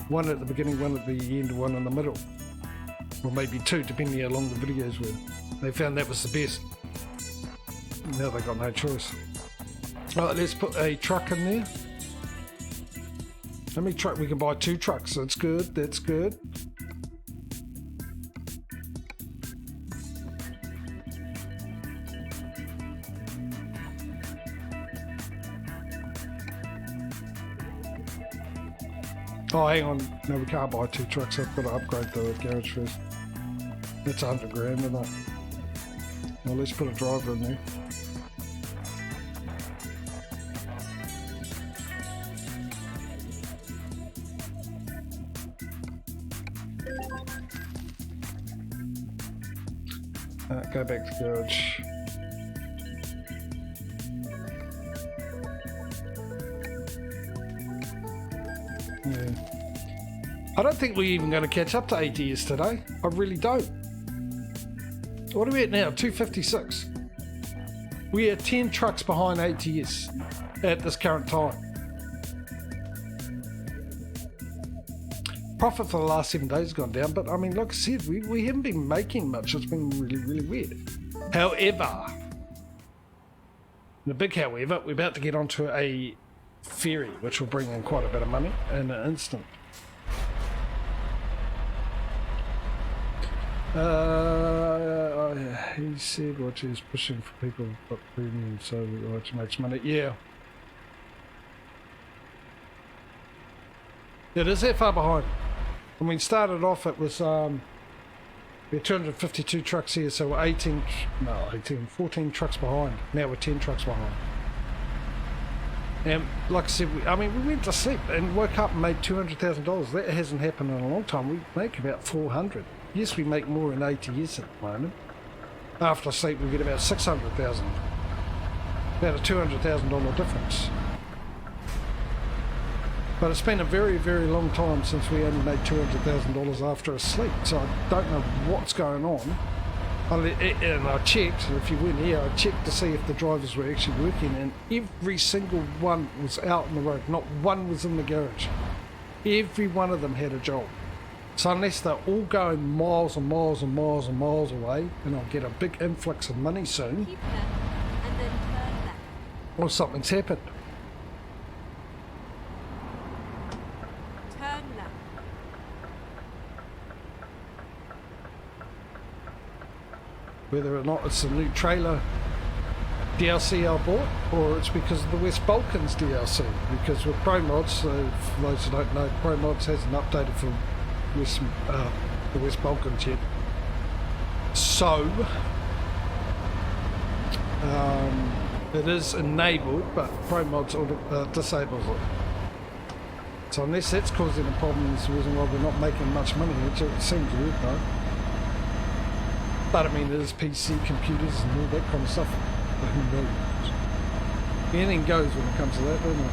one at the beginning, one at the end, one in the middle. Or maybe two, depending how long the videos were. They found that was the best. Now they got no choice. Alright, let's put a truck in there. How many trucks? We can buy 2 trucks. That's good. That's good. Oh, hang on. No, we can't buy 2 trucks. I've got to upgrade the garage first. That's 100 grand, isn't it? Well, let's put a driver in there. Go back to garage. Yeah. I don't think we're even going to catch up to ATS today. I really don't. What are we at now? 256. We are 10 trucks behind ATS at this current time. Profit for the last 7 days has gone down, but I mean, like I said, we haven't been making much. It's been really, really weird. However, the big however, we're about to get onto a ferry, which will bring in quite a bit of money in an instant. He said what he's pushing for people but premium so which makes money. Yeah. It is that far behind. When we started off it was we had 252 trucks here, so we're 14 trucks behind. Now we're 10 trucks behind. And like I said, we went to sleep and woke up and made $200,000. That hasn't happened in a long time. We make about 400. Yes, we make more in ATS at the moment. After sleep, we get about 600,000. About a $200,000 difference. But it's been a very, very long time since we only made $200,000 after a sleep. So I don't know what's going on. And I checked, if you went here, I checked to see if the drivers were actually working, and every single one was out on the road. Not one was in the garage. Every one of them had a job. So unless they're all going miles and miles and miles and miles away, and I'll get a big influx of money soon, Keep left and then turn left. or something's happened. Turn left. Whether or not it's a new trailer DLC I bought, or it's because of the West Balkans DLC. Because with ProMods, for those who don't know, ProMods hasn't updated for the West Balkans yet. So it is enabled, but ProMods disables it. So unless that's causing a problem, it's the reason why we're not making much money, which it seems weird though. But I mean, there's PC computers and all that kind of stuff. But who knows? Anything goes when it comes to that, doesn't it?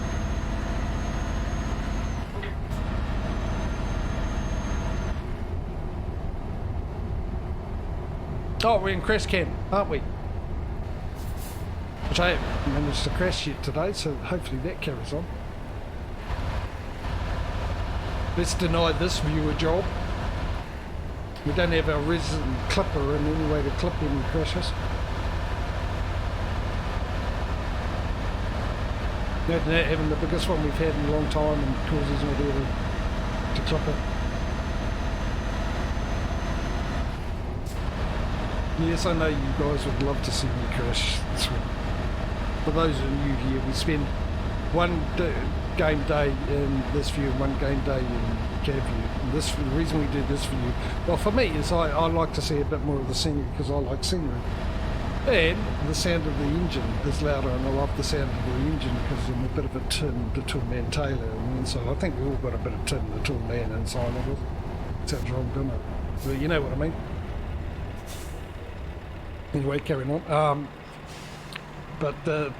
Oh, we're in crash cam, aren't we? Which I haven't managed to crash yet today, so hopefully that carries on. Let's deny this viewer job. We don't have our resident clipper in any way to clip any crashes. Having the biggest one we've had in a long time and causes not able to clip it. Yes, I know you guys would love to see me crash this one. For those who are new here, we spend game day in this view and one game day in cab view. And the reason we did this view, well, for me, is I like to see a bit more of the scenery because I like scenery. And the sound of the engine is louder, and I love the sound of the engine because I'm a bit of a tin, the Toolman Taylor, and so I think we all got a bit of tin, the Toolman inside of it. Sounds wrong, doesn't it? But you know what I mean. Anyway, carrying on. But the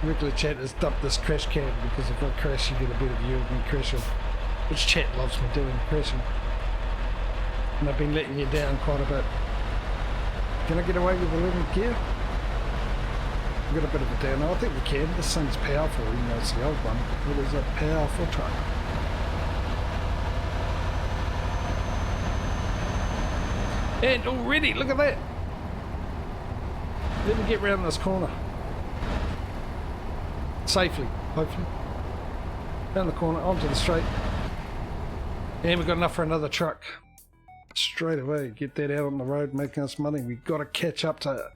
regular chat has dumped this crash cam because if I crash, you get a better view of me crashing, which chat loves me doing, crashing. And I've been letting you down quite a bit. Can I get away with 11th gear? I've got a bit of a down. I think we can. This thing's powerful, even though it's the old one. It is a powerful truck. And already, look at that. Let me get round this corner. Safely, hopefully. Down the corner, onto the straight. And we've got enough for another truck. Straight away, get that out on the road, making us money. We've got to catch up to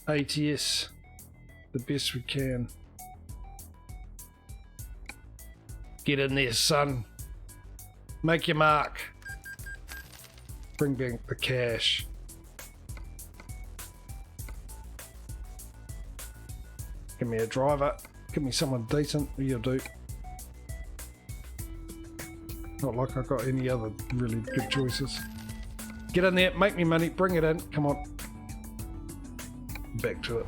ATS the best we can. Get in there, son. Make your mark. Bring back the cash. Give me a driver. Give me someone decent. You'll do. Not like I've got any other really good choices. Get in there, make me money, bring it in, come on. Back to it.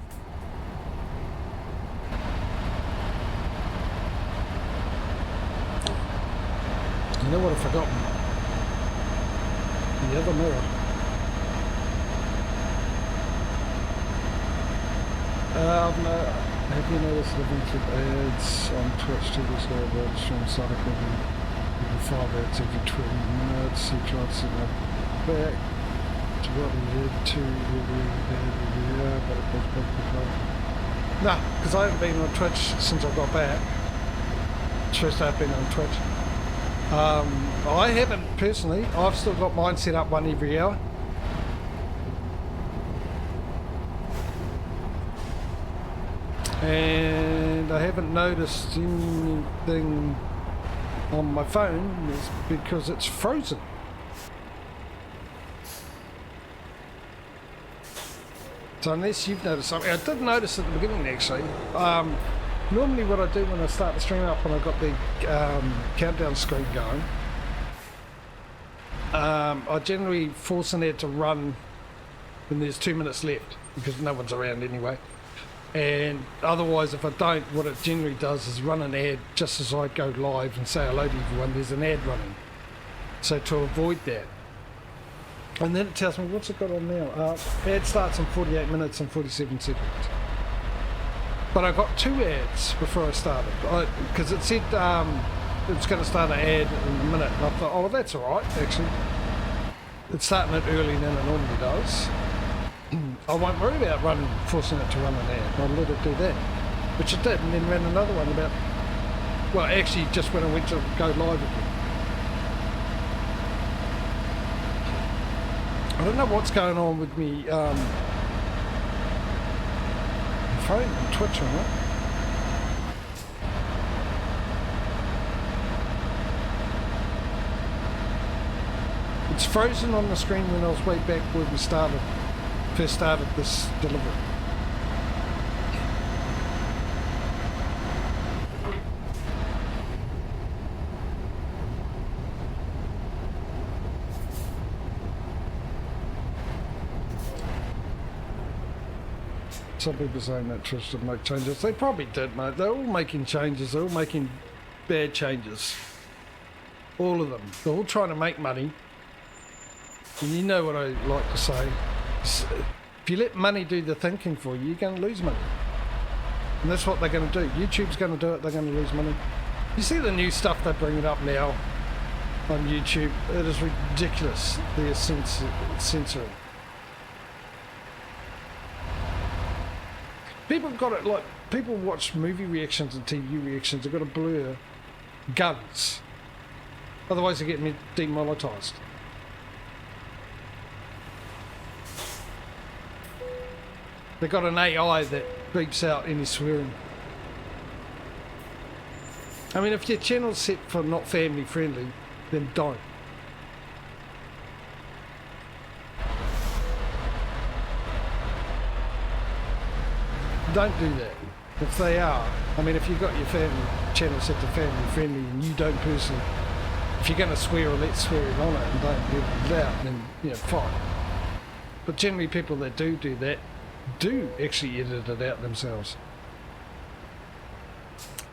You know what I've forgotten? The other mirror. Have you noticed the YouTube ads on Twitch to this Livestream cycle? Every 5 ads every 20 minutes, he tries to go back to what he did to every year, but it goes back to no, because I haven't been on Twitch since I got back. It's first I've been on Twitch. I haven't personally. I've still got mine set up one every hour. And I haven't noticed anything on my phone is because it's frozen. So unless you've noticed something, I did notice at the beginning actually. Normally what I do when I start the stream up and I've got the countdown screen going, I generally force an ad to run when there's 2 minutes left because no one's around anyway. And otherwise, if I don't, what it generally does is run an ad just as I go live and say hello to everyone, there's an ad running. So to avoid that. And then it tells me, what's it got on now? Ad starts in 48 minutes and 47 seconds. But I got 2 ads before I started, because it said it was going to start an ad in a minute. And I thought, oh, well, that's all right, actually. It's starting it earlier than it normally does. I won't worry about forcing it to run an ad. I'll let it do that. Which it did, and then ran another one about, well, actually just when I went to go live again. I don't know what's going on with me phone and Twitch on it. It's frozen on the screen when I was way back where we first started this delivery. Some people saying that Trish didn't make changes. They probably did, mate. They're all making changes. They're all making bad changes. All of them. They're all trying to make money. And you know what I like to say. If you let money do the thinking for you, you're going to lose money. And that's what they're going to do. YouTube's going to do it. They're going to lose money. You see the new stuff they're bringing up now on YouTube. It is ridiculous. They're censoring. People got it like, people watch movie reactions and TV reactions, they've got to blur guns. Otherwise they get demonetised. They've got an AI that beeps out any swearing. I mean, if your channel's set for not family friendly, then don't. Don't do that. If they are, I mean, if you've got your family channel set to family friendly and you don't personally, if you're going to swear or let swearing on it and don't do it out, then yeah, fine. But generally people that do that do actually edit it out themselves.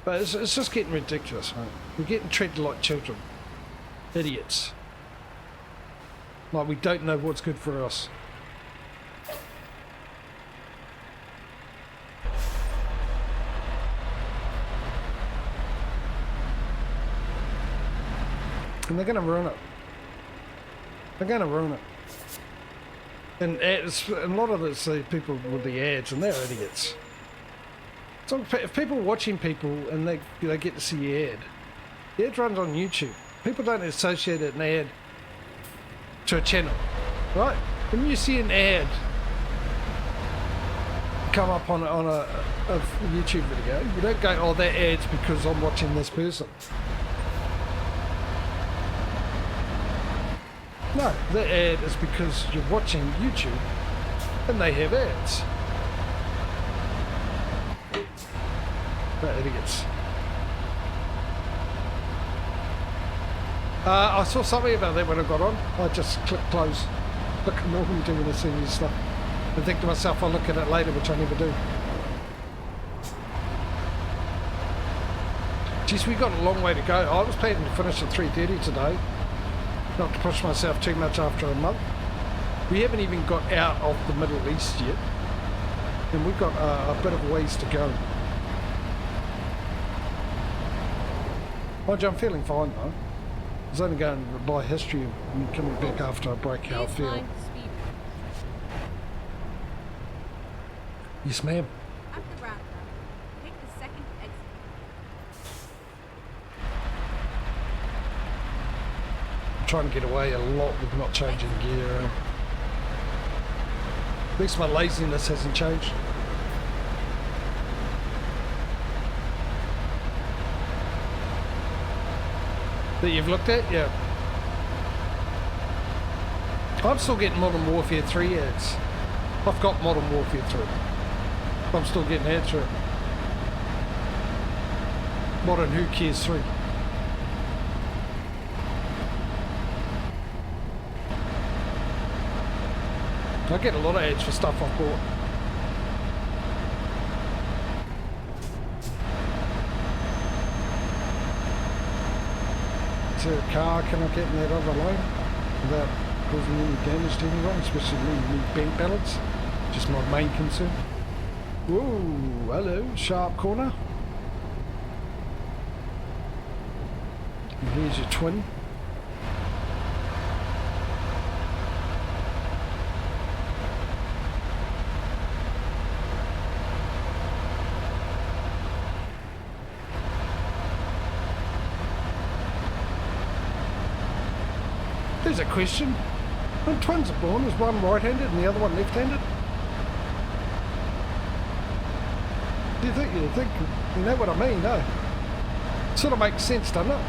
But it's just getting ridiculous, right? We're getting treated like children. Idiots. Like we don't know what's good for us. And they're going to ruin it. They're going to ruin it. And ads, a lot of it's the people with the ads, and they're idiots. So if people are watching people and they get to see the ad runs on YouTube. People don't associate an ad to a channel, right? When you see an ad come up on a YouTube video, you don't go, oh, that ad's because I'm watching this person. No, the ad is because you're watching YouTube and they have ads. They're idiots. I saw something about that when I got on. I just clicked close. Look at Norman doing this and stuff. And think to myself, I'll look at it later, which I never do. Geez, we got a long way to go. I was planning to finish at 3:30 today. Not to push myself too much after a month. We haven't even got out of the Middle East yet. And we've got a bit of ways to go. I'm feeling fine though. I was only going by history of me coming back after a break, how I feel. Yes, ma'am. At the roundabout, take the second exit. I'm trying to get away a lot with not changing gear. At least my laziness hasn't changed. That you've looked at? Yeah. I'm still getting Modern Warfare 3 ads. I've got Modern Warfare 3. I'm still getting ads for it. Modern Who Cares 3. I get a lot of ads for stuff I've bought. To a car, can I get in that other lane without causing any damage to anyone, especially any bank balance? Just my main concern. Whoa, hello, sharp corner. And here's your twin. There's a question. When twins are born, is one right-handed and the other one left-handed? Do you think you know what I mean, no? Sort of makes sense, doesn't it?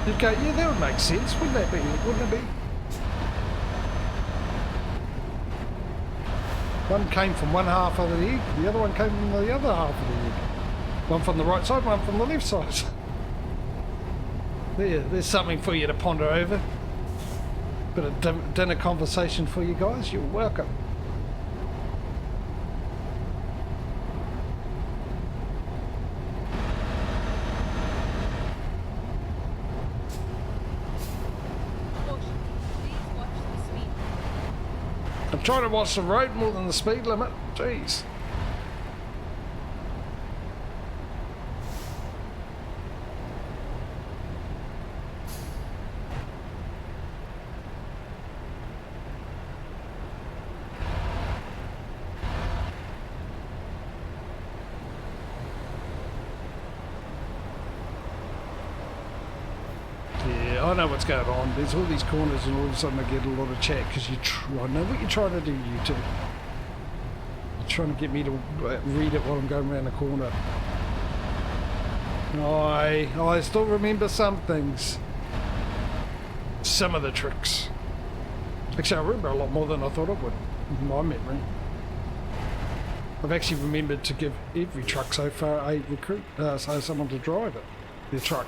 You'd go, yeah, that would make sense, wouldn't that be? Wouldn't it be? One came from one half of the egg, the other one came from the other half of the egg. One from the right side, one from the left side. There's something for you to ponder over. Bit of dinner conversation for you guys. You're welcome. I'm trying to watch the road more than the speed limit. Jeez. I know what's going on. There's all these corners and all of a sudden I get a lot of chat because I know what you're trying to do, YouTube. You're trying to get me to read it while I'm going around the corner. I still remember some things. Some of the tricks. Actually, I remember a lot more than I thought I would, in my memory. I've actually remembered to give every truck so far a recruit, so someone to drive it, their truck.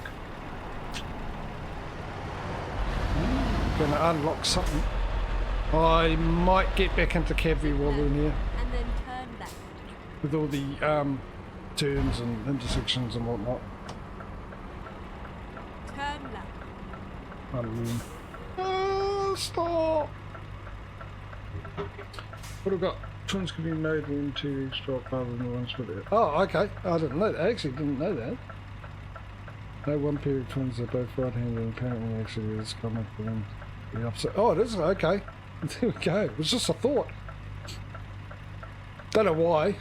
Going to unlock something. I might get back into cavalry while we're in here. And then turn left. With all the turns and intersections and whatnot. Turn left. Oh, stop! What have we got? Twins can be made when two strike rather than the ones with it. Oh, okay. I didn't know that. I actually didn't know that. No one pair of twins are both right-handed and apparently actually is common for them to be opposite. Oh, it is? Okay. There we go. It was just a thought. Don't know why.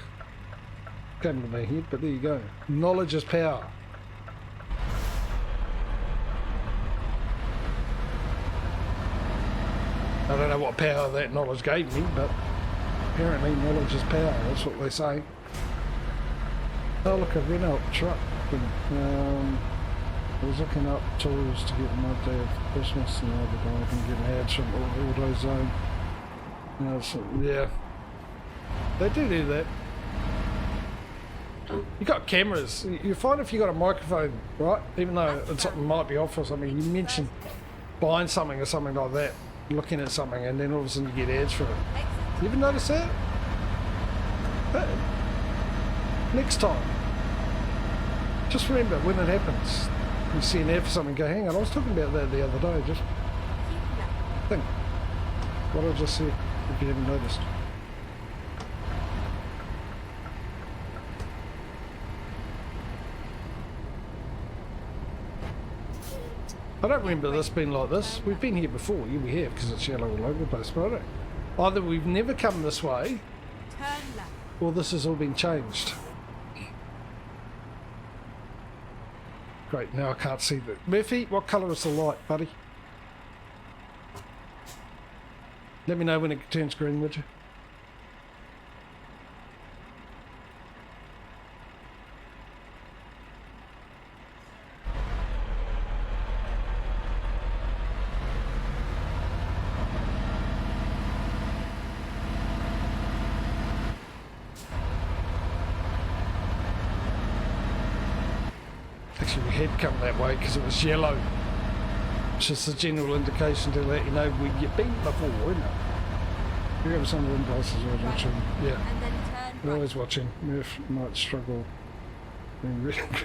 Came to my head, but there you go. Knowledge is power. I don't know what power that knowledge gave me, but apparently knowledge is power, that's what they say. Oh look, a Renault truck. I was looking up tools to get my day of Christmas and the other day I've been getting ads from AutoZone. So, yeah. They do that. You got cameras. You find if you got a microphone, right? Even though something might be off or something, you mention buying something or something like that, looking at something, and then all of a sudden you get ads for it. You ever notice that? Next time, just remember when it happens, you see an ad for something, go, hang on, I was talking about that the other day, just think what I just said, if you haven't noticed. I don't remember this being like this. We've been here before. Yeah, we have, because it's yellow all over the place. But I don't. Either we've never come this way, or this has all been changed. Great, now I can't see that. Murphy, what colour is the light, buddy? Let me know when it turns green, would you? Actually, we had come that way because it was yellow. It's just a general indication to let you know where you've been before, isn't it? We have some of them places I was watching. Yeah. And then turn We're always watching. Murph might struggle. Turn right.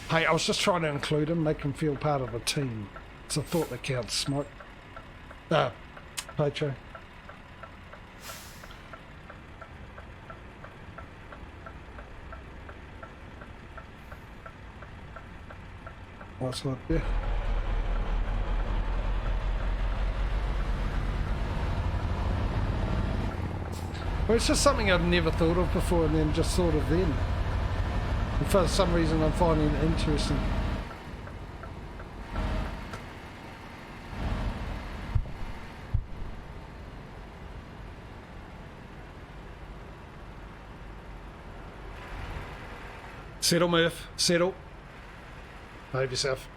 Hey, I was just trying to include him, make him feel part of the team. It's a thought that counts, Smoke. Pocho. What's up there? Well, it's just something I've never thought of before and then just thought of then. And for some reason I'm finding it interesting. Settle, Murph. Settle. Behave yourself.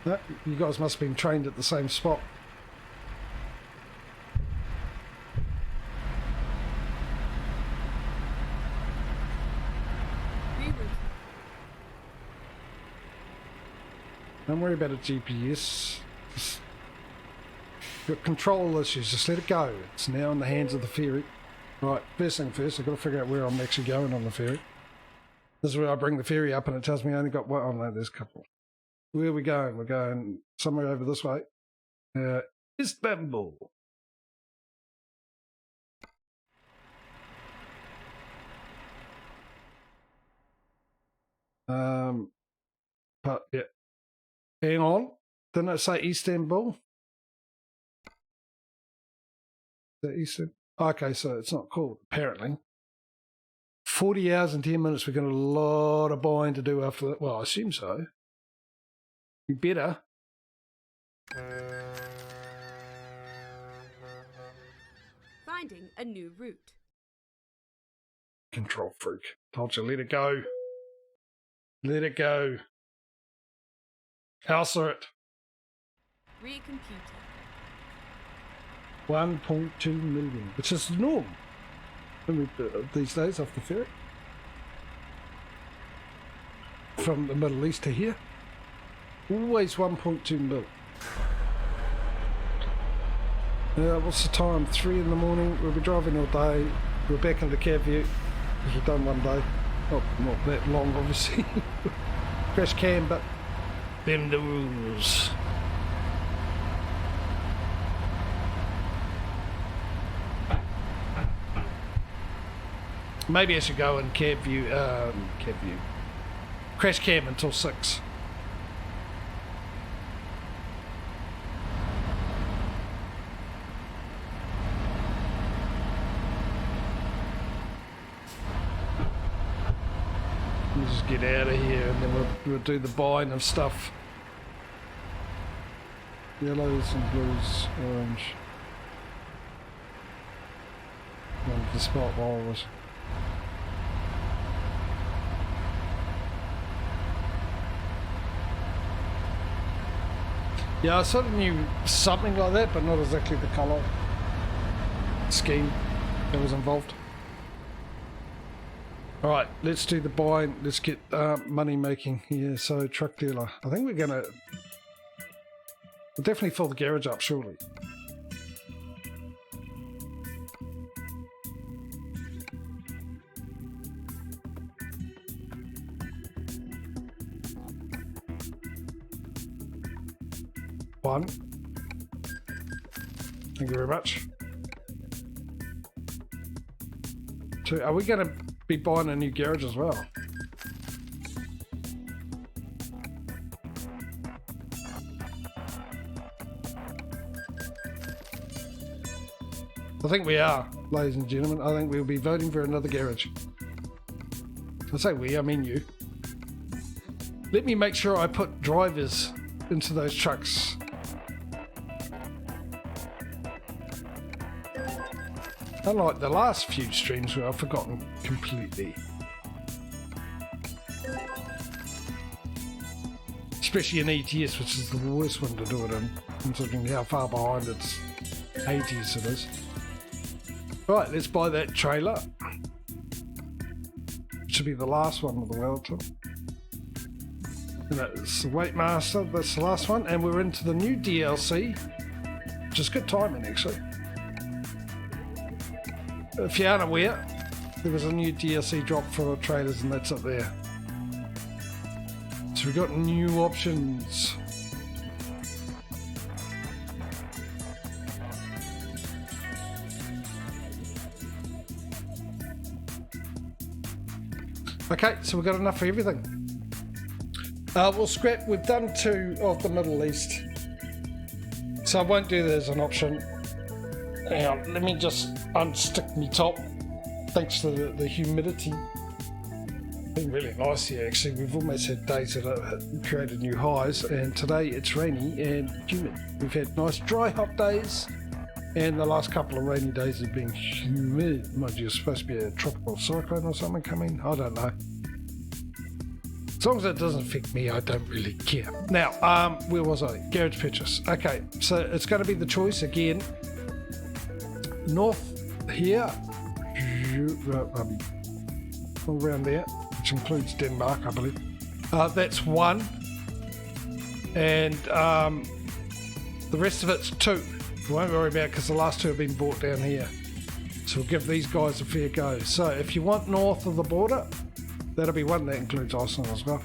No, you guys must have been trained at the same spot. Don't worry about a GPS. Just got control issues, just let it go. It's now in the hands of the ferry. Right, first thing first, I've got to figure out where I'm actually going on the ferry. This is where I bring the ferry up and it tells me I only got one. Oh no, there's a couple. Where are we going? We're going somewhere over this way. Istanbul. But yeah. Hang on. Didn't it say Istanbul? Is that Eastern? Okay, so it's not called, apparently. 40 hours and 10 minutes. We've got a lot of buying to do after that. Well, I assume so. We better. Finding a new route. Control freak. Told you, let it go. Let it go. House it. Recomputing. 1.2 million, which is the norm these days off the ferry. From the Middle East to here. Always 1.2 mil. What's the time? 3 in the morning. We'll be driving all day. We're back into cab view. We've done one day. Not that long, obviously. Crash cam, but them the rules. Maybe I should go in cab view. Crash cam until 6. We'll just get out of here and then we'll do the buying of stuff. Yellows and blues, orange. And the spot walrus. Yeah, I sort of knew something like that, but not exactly the colour scheme that was involved. Alright, let's do the buying. Let's get money making here. So, truck dealer. I think we'll definitely fill the garage up shortly. One. Thank you very much. 2. Are we going to be buying a new garage as well? I think we are, ladies and gentlemen. I think we'll be voting for another garage. I say we, I mean you. Let me make sure I put drivers into those trucks. Unlike the last few streams where I've forgotten completely. Especially in ETS, which is the worst one to do it in, considering how far behind its 80s it is. Right, let's buy that trailer. It should be the last one with the Wellington. And that's the Weightmaster, that's the last one. And we're into the new DLC, which is good timing actually. If you aren't aware, there was a new DLC drop for trailers and that's up there. So we've got new options. Okay, so we've got enough for everything. We'll scrap, we've done 2 of the Middle East. So I won't do that as an option. Hang on, let me just unstick me top. Thanks to the humidity. Been really nice here actually. We've almost had days that have created new highs, and today it's rainy and humid. We've had nice dry hot days, and the last couple of rainy days have been humid. Mind you, it's supposed to be a tropical cyclone or something coming. I don't know. As long as it doesn't affect me, I don't really care. Now, where was I? Garage purchase. Okay, so it's going to be the choice again. North here, all around there, which includes Denmark, I believe. That's 1, and the rest of it's 2. We won't worry about it because the last 2 have been bought down here. So we'll give these guys a fair go. So if you want north of the border, that'll be 1. That includes Iceland as well.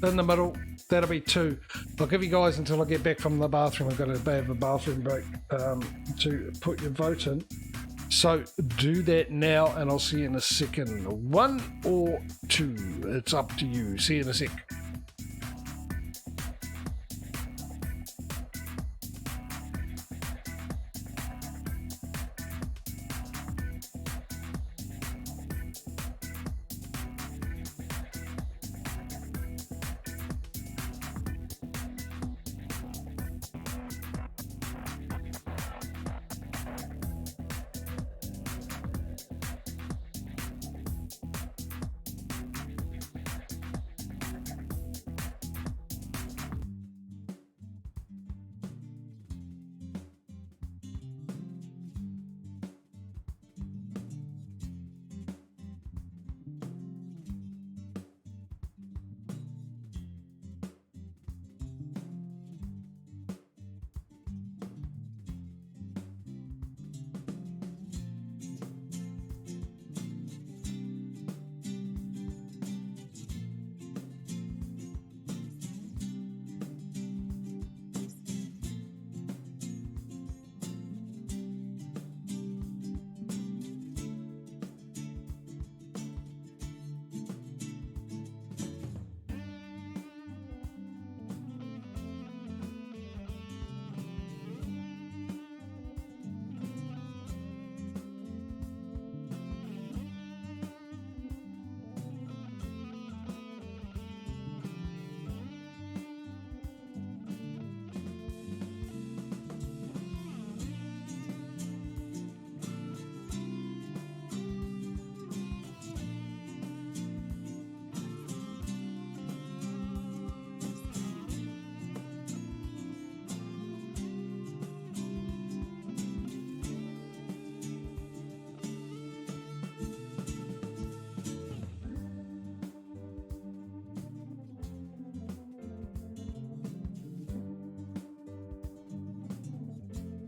In the middle, that'll be 2. I'll give you guys until I get back from the bathroom. I've got to have a bathroom break to put your vote in. So do that now and I'll see you in a second. 1 or 2, it's up to you. See you in a sec.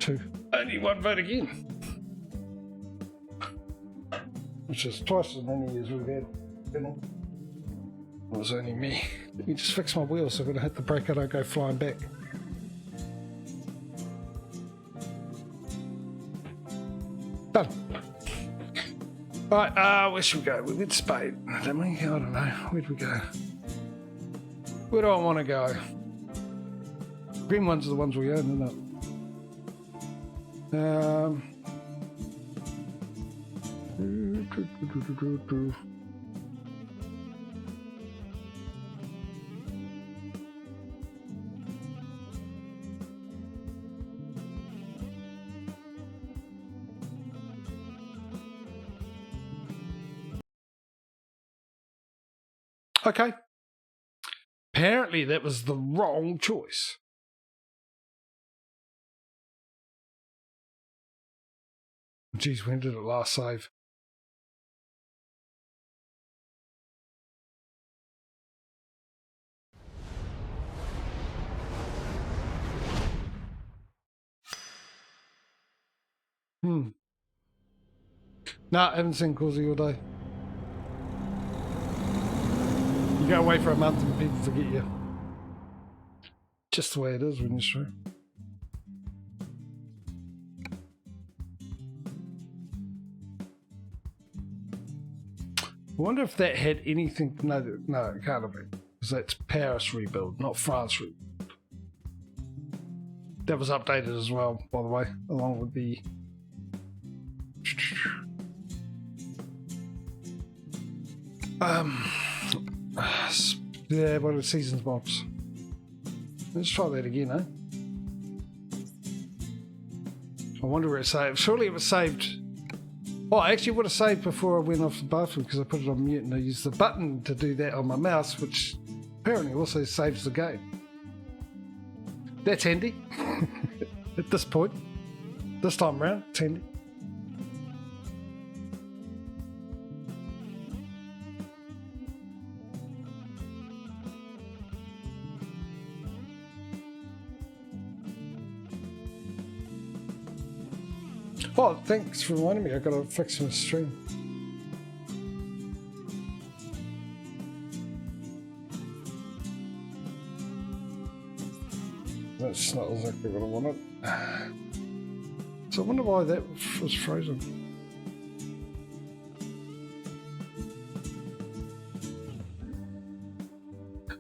2. Only one vote again. Which is twice as many as we've had. It was only me. Let me just fix my wheels so when I hit the brake I don't go flying back. Done. Right, where should we go? We went to Spain, didn't we? I don't know. Where'd we go? Where do I want to go? Green ones are the ones we own, isn't it? Okay. Apparently that was the wrong choice. Geez, when did it last save? No, I haven't seen Causey all day. You go away for a month and people forget you. Just the way it is when you're through. I wonder if that had anything. No, it can't have been. Because that's Paris rebuild, not France rebuild. That was updated as well, by the way, along with the. Yeah, one of the seasons mobs. Let's try that again, eh? I wonder where it saved. Surely it was saved. Oh, I actually would have saved before I went off the bathroom because I put it on mute and I used the button to do that on my mouse, which apparently also saves the game. That's handy. At this point. This time around, it's handy. Oh, thanks for reminding me. I got to fix my stream. That's not exactly what I wanted. So I wonder why that was frozen.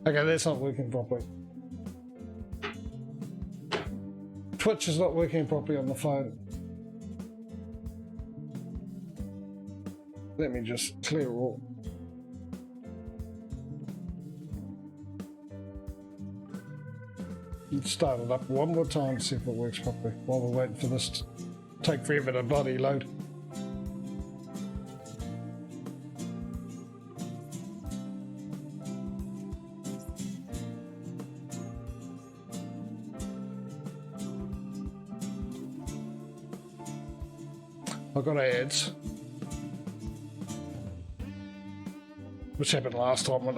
Okay, that's not working properly. Twitch is not working properly on the phone. Let me just clear all. Let's start it up one more time, see if it works properly, while we're waiting for this to take forever to bloody load. I've got ads. Which happened last time when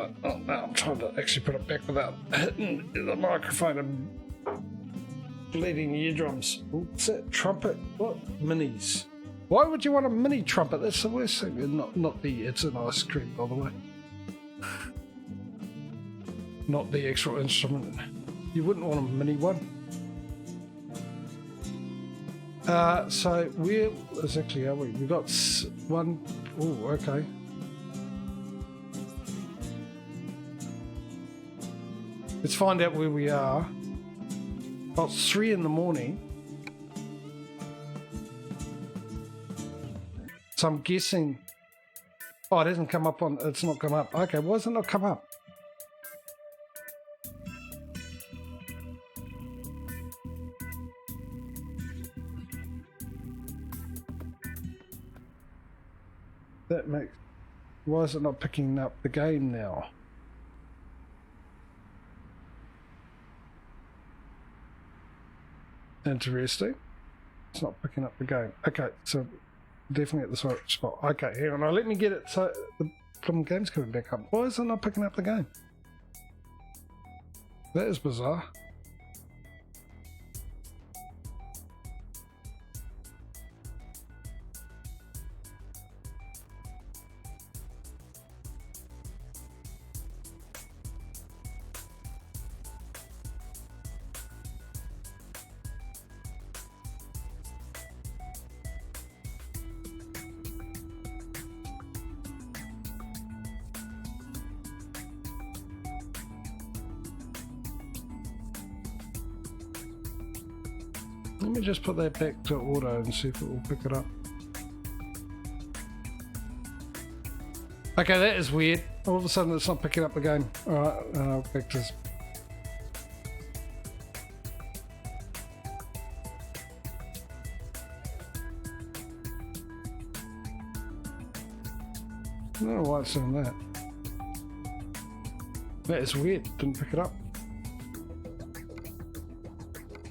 I'm trying to actually put it back without hitting the microphone and bleeding the eardrums. What's that? Trumpet? What? Minis. Why would you want a mini trumpet? That's the worst thing. Not the, it's an ice cream, by the way. Not the actual instrument. You wouldn't want a mini one. So where exactly are we? We've got one. Oh, okay. Let's find out where we are. Oh, it's 3 in the morning. So I'm guessing. Oh, it hasn't come up on. It's not come up. Okay, why does it not come up? That makes. Why is it not picking up the game now? Interesting. It's not picking up the game. Okay, so definitely at the right spot. Okay, hang on. Now let me get it so the problem game's coming back up. Why is it not picking up the game? That is bizarre. Let me just put that back to auto and see if it will pick it up. Okay, that is weird. All of a sudden it's not picking up the game. Alright, back to this. I don't know why it's doing that. That is weird, didn't pick it up.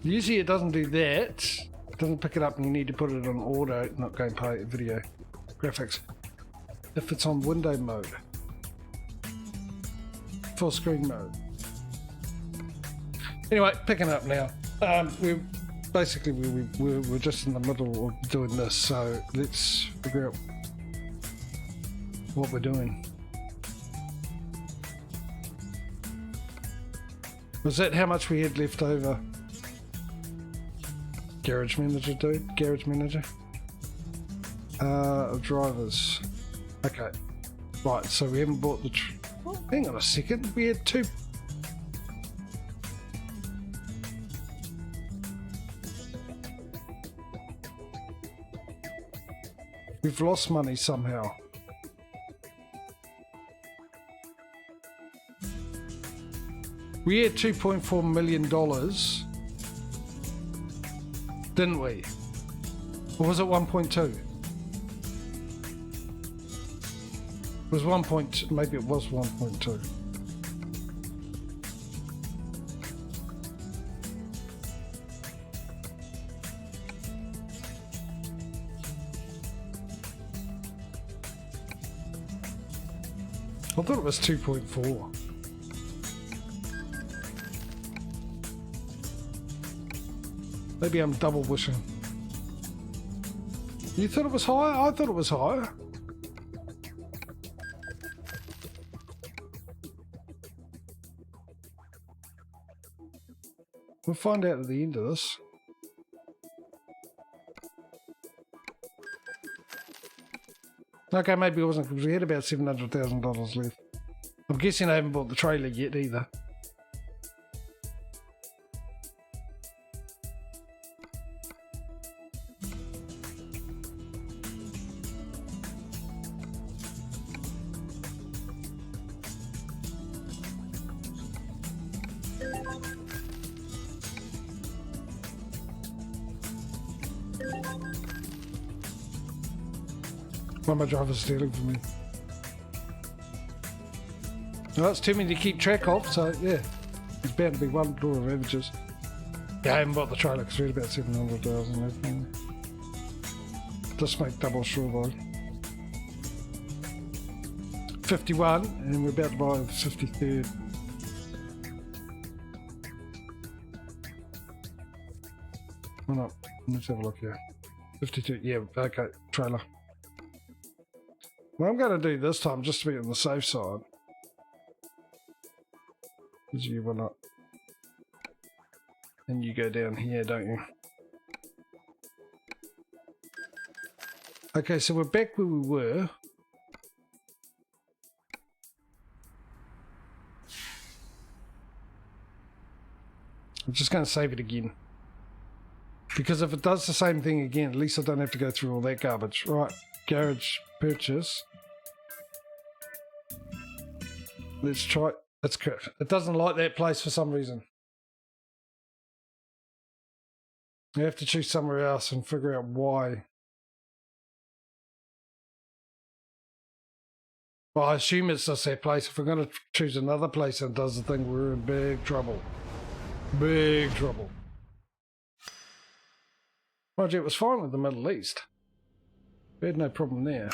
Usually it doesn't do that. It doesn't pick it up and you need to put it on auto, not gameplay, video, graphics. If it's on window mode. Full screen mode. Anyway, picking up now. We're just in the middle of doing this, so let's figure out what we're doing. Was that how much we had left over? Garage manager, dude. Garage manager. Drivers. Okay. Right, so we haven't bought the... hang on a second. We had two... We've lost money somehow. We had $2.4 million, didn't we? Or was it 1.2? It was 1. Maybe it was 1.2. I thought it was 2.4. Maybe I'm double wishing. You thought it was higher? I thought it was higher. We'll find out at the end of this. Okay, maybe it wasn't because we had about $700,000 left. I'm guessing I haven't bought the trailer yet either. Why my driver's stealing from me? Well, that's too many to keep track of, so yeah. There's bound to be one law of averages. Yeah, I haven't bought the trailer because we had about 700,000 left. Just make double sure though. 51, and we're about to buy the 53rd. Oh no, let's have a look here. 52, yeah, okay, trailer. What I'm going to do this time, just to be on the safe side, is you will not, and you go down here, don't you? Okay, so we're back where we were. I'm just going to save it again. Because if it does the same thing again, at least I don't have to go through all that garbage. Right, garage purchase. Let's try. That's correct. It doesn't like that place for some reason. You have to choose somewhere else and figure out why. Well, I assume it's just that place. If we're going to choose another place that does the thing, we're in big trouble. Big trouble. Mind you, it was fine with the Middle East. We had no problem there.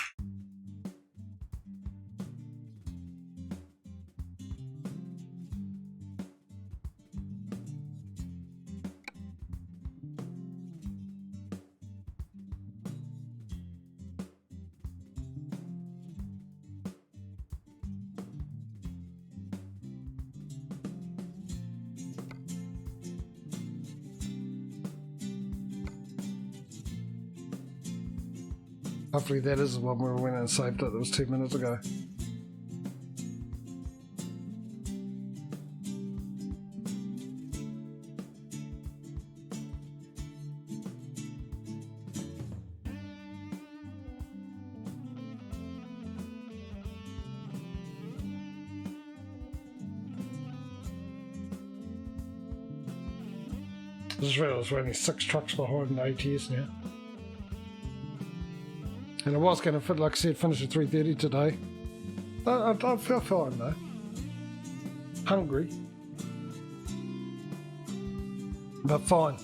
Hopefully that is the one where we went and saved it. That was 2 minutes ago. I just realised we're only 6 trucks behind an ATS now. And I was going to, like I said, finish at 3:30 today. I feel fine though. Hungry. But fine.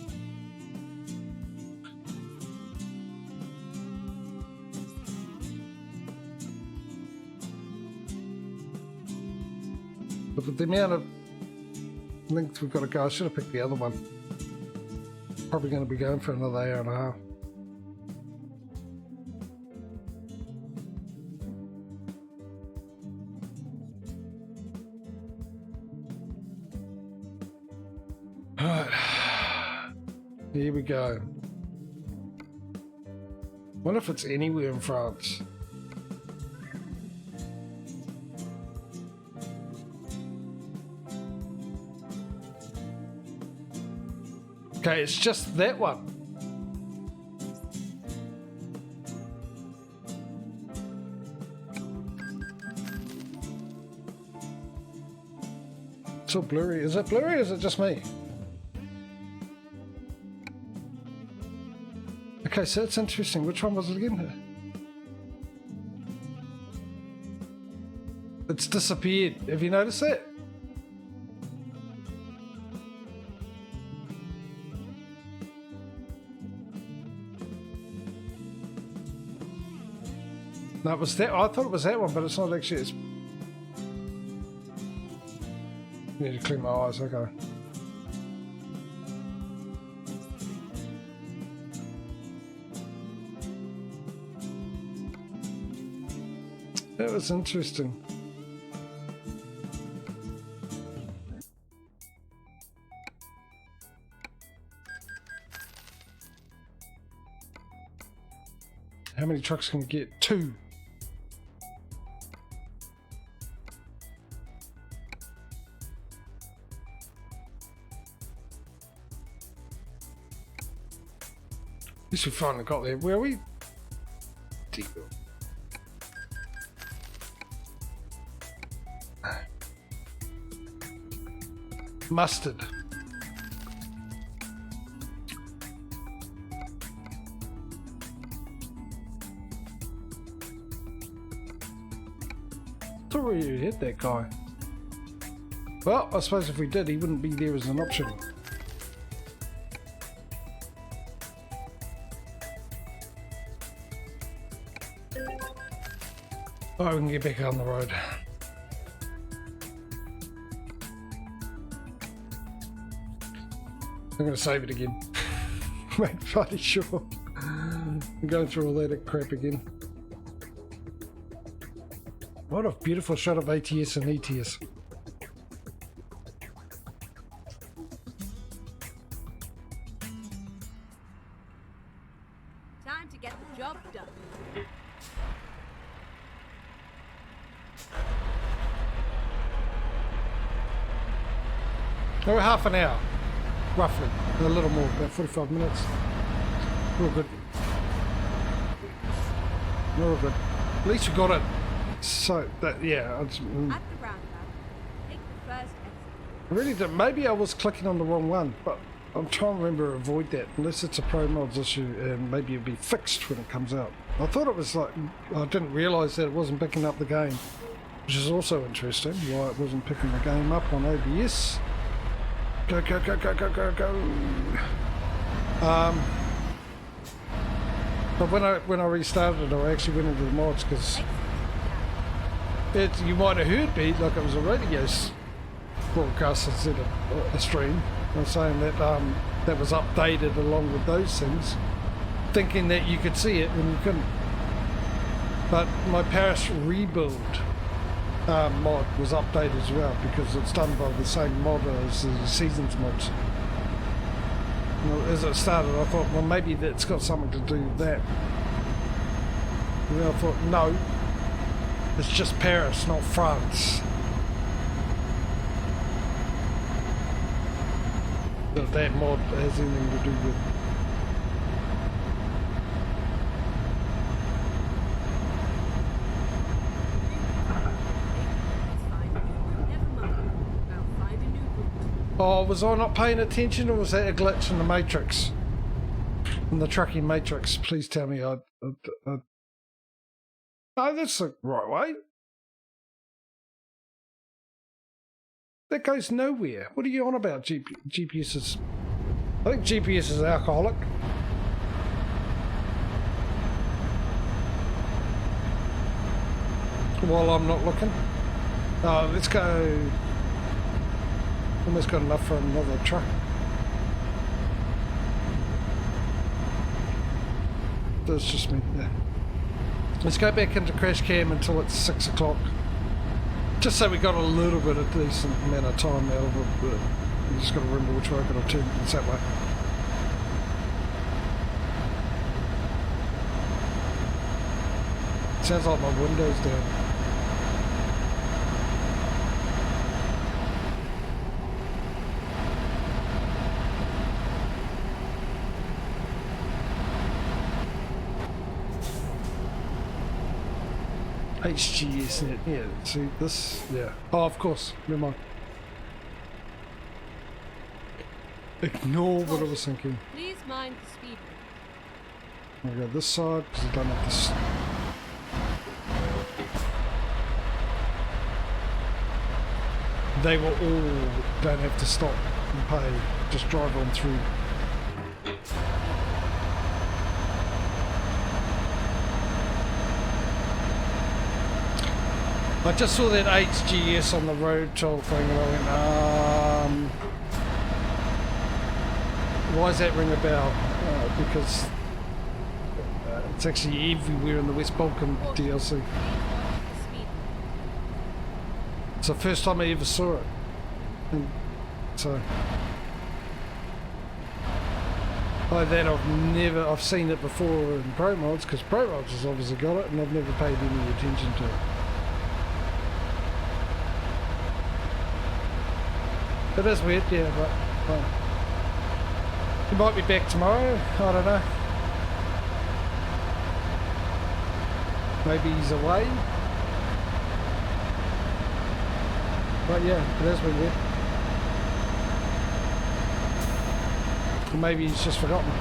But with the amount of length we've got to go, I should have picked the other one. Probably going to be going for another hour and a half. Alright, here we go. Wonder if it's anywhere in France. Okay, it's just that one. It's all blurry. Is it blurry or is it just me? Okay, so it's interesting. Which one was it again? It's disappeared. Have you noticed that? No, it was that. I thought it was that one, but it's not actually. It's... Need to clean my eyes. Okay. That was interesting. How many trucks can we get? 2. At least we finally got there. Where are we? Deagle. Mustard. Thought we hit that guy. Well, I suppose if we did, he wouldn't be there as an option. Oh, we can get back on the road. I'm going to save it again. Make bloody sure. I'm going through all that crap again. What a beautiful shot of ATS and ETS. Time to get the job done. Oh, half an hour, roughly, a little more, about 45 minutes. We're all good. We're all good. At least we got it. So that, yeah. At the roundabout, take the first exit. I really did. Maybe I was clicking on the wrong one, but I'm trying to remember to avoid that. Unless it's a Pro Mods issue, and maybe it'll be fixed when it comes out. I thought it was like, I didn't realise that it wasn't picking up the game, which is also interesting. Why it wasn't picking the game up on OBS. Go, go, go, go, go, go, go. But when I restarted it, I actually went into the mods because you might have heard me like it was a radio broadcast instead of a stream. I was saying that that was updated along with those things, thinking that you could see it when you couldn't. But my Paris rebuild mod was updated as well because it's done by the same mod as the Seasons mods. Well, as it started, I thought, well, maybe that's got something to do with that. And then I thought, no, it's just Paris, not France. That mod has anything to do with. Oh, was I not paying attention, or was that a glitch in the matrix? In the trucking matrix? Please tell me I... No, that's the right way. That goes nowhere. What are you on about, GPS is... I think GPS is alcoholic. While I'm not looking. Let's go... Almost got enough for another truck. That's just me, yeah. Let's go back into crash cam until it's 6 o'clock. Just so we got a little bit of decent amount of time out of it. But you just got to remember which way I've got to turn. It's that way. Sounds like my window's down. HGS net, yeah, see this, yeah. Oh, of course, never mind. Ignore what I was thinking. Please mind the speed. I'll go this side because I don't have this. They will all don't have to stop and pay, just drive on through. I just saw that HGS on the road toll thing and I went, why does that ring a bell? Because it's actually everywhere in the West Balkan DLC. It's the first time I ever saw it. And so... By that I've seen it before in Pro Mods, because Pro Mods has obviously got it and I've never paid any attention to it. It is weird, yeah, but well, he might be back tomorrow, I don't know. Maybe he's away. But yeah, it is weird. Or maybe he's just forgotten.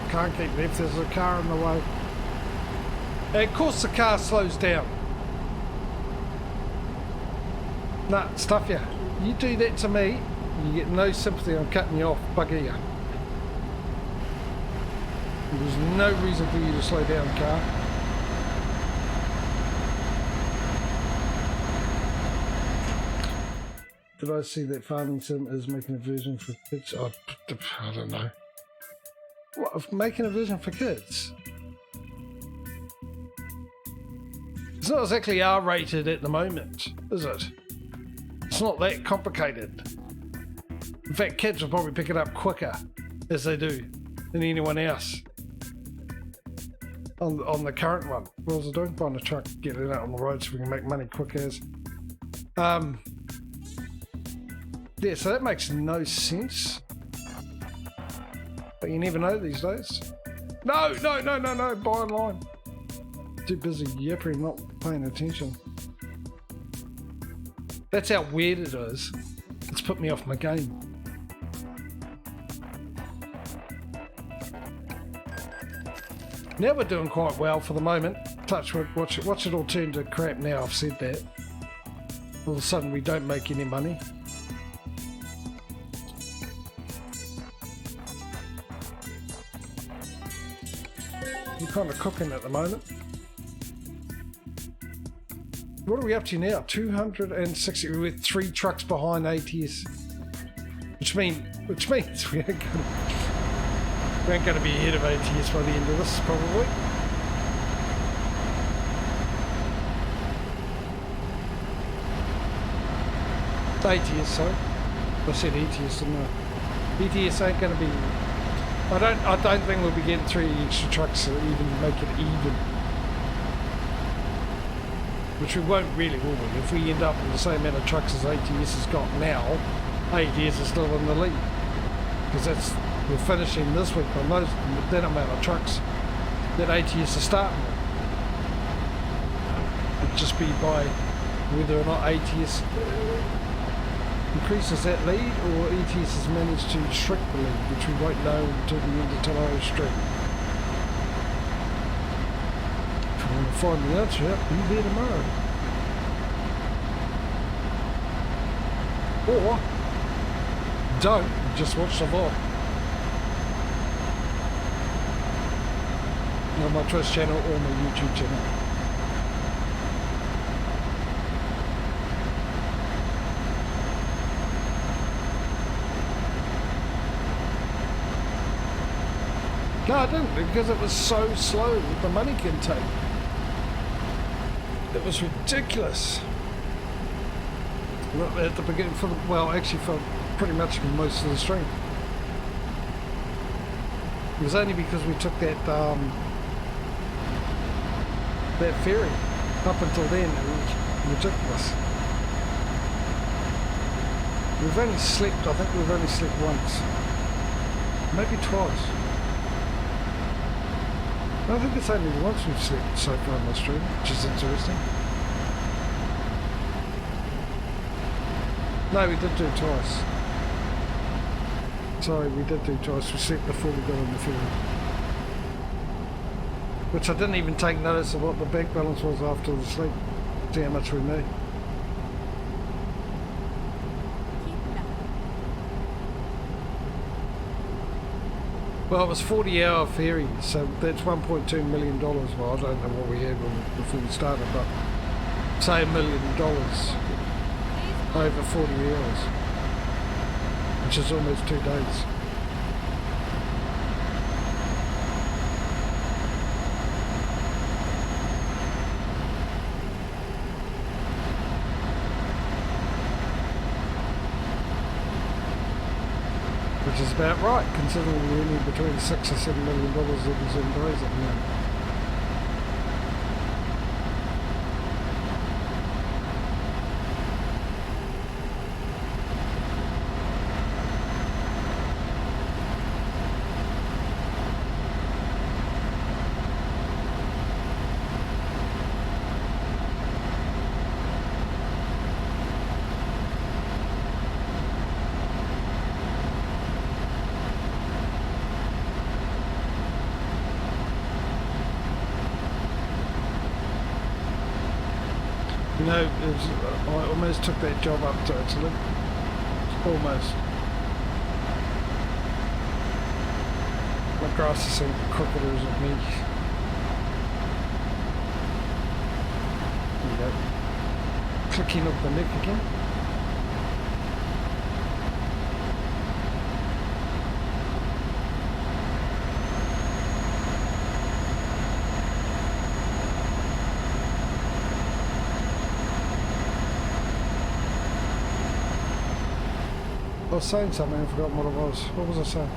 Can't keep left, there's a car in the way. And of course the car slows down. Nah, stuff ya. You do that to me, you get no sympathy on cutting you off, bugger ya. There's no reason for you to slow down, car. Did I see that Farming Sim is making a version for kids? I don't know. What, of making a version for kids? It's not exactly R-rated at the moment, is it? It's not that complicated. In fact, kids will probably pick it up quicker, as they do, than anyone else. On the current one. What was I doing? Buying a truck, getting it out on the road so we can make money quick as. Yeah, so that makes no sense. But you never know these days. No, buy online. Too busy yipping, not paying attention. That's how weird it is. It's put me off my game. Now we're doing quite well for the moment. Touch wood, watch it all turn to crap now I've said that. All of a sudden we don't make any money. We're kind of cooking at the moment. What are we up to now? 260. We're 3 trucks behind ATS, which means we ain't going to be ahead of ATS by the end of this probably. ATS, sorry. I said ETS, didn't I? ETS ain't going to be I don't think we'll be getting 3 extra trucks to even make it even. Which we won't really, will we? If we end up with the same amount of trucks as ATS has got now, ATS is still in the lead. Because we're finishing this week on that amount of trucks that ATS are starting with. It'd just be by whether or not ATS increases that lead or ATS has managed to shrink the lead, which we won't know until the end of tomorrow's stream. If you want to find the answer out, be there tomorrow. Or don't, just watch the vlog. On my Twitch channel or my YouTube channel. No, I didn't, because it was so slow with the money intake. It was ridiculous. At the beginning, actually for pretty much most of the stream. It was only because we took that ferry. Up until then, it was ridiculous. I think we've only slept once. Maybe twice. I think it's only once we've slept so far on the stream, which is interesting. No, we did do it twice. Sorry, we did do it twice. We slept before we got on the ferry. Which I didn't even take notice of what the bank balance was after the sleep. See how much we made. Well, it was 40-hour ferry, so that's $1.2 million. Well, I don't know what we had before we started, but say $1 million over 40 hours, which is almost 2 days. Which is about right, considering we're only between $6 or $7 million every 7 days at the moment. You know, I almost took that job up to Italy. Almost. My grass is seeing cricketers at me. There you go. Clicking up the neck again. I was saying something, I've forgotten what it was. What was I saying?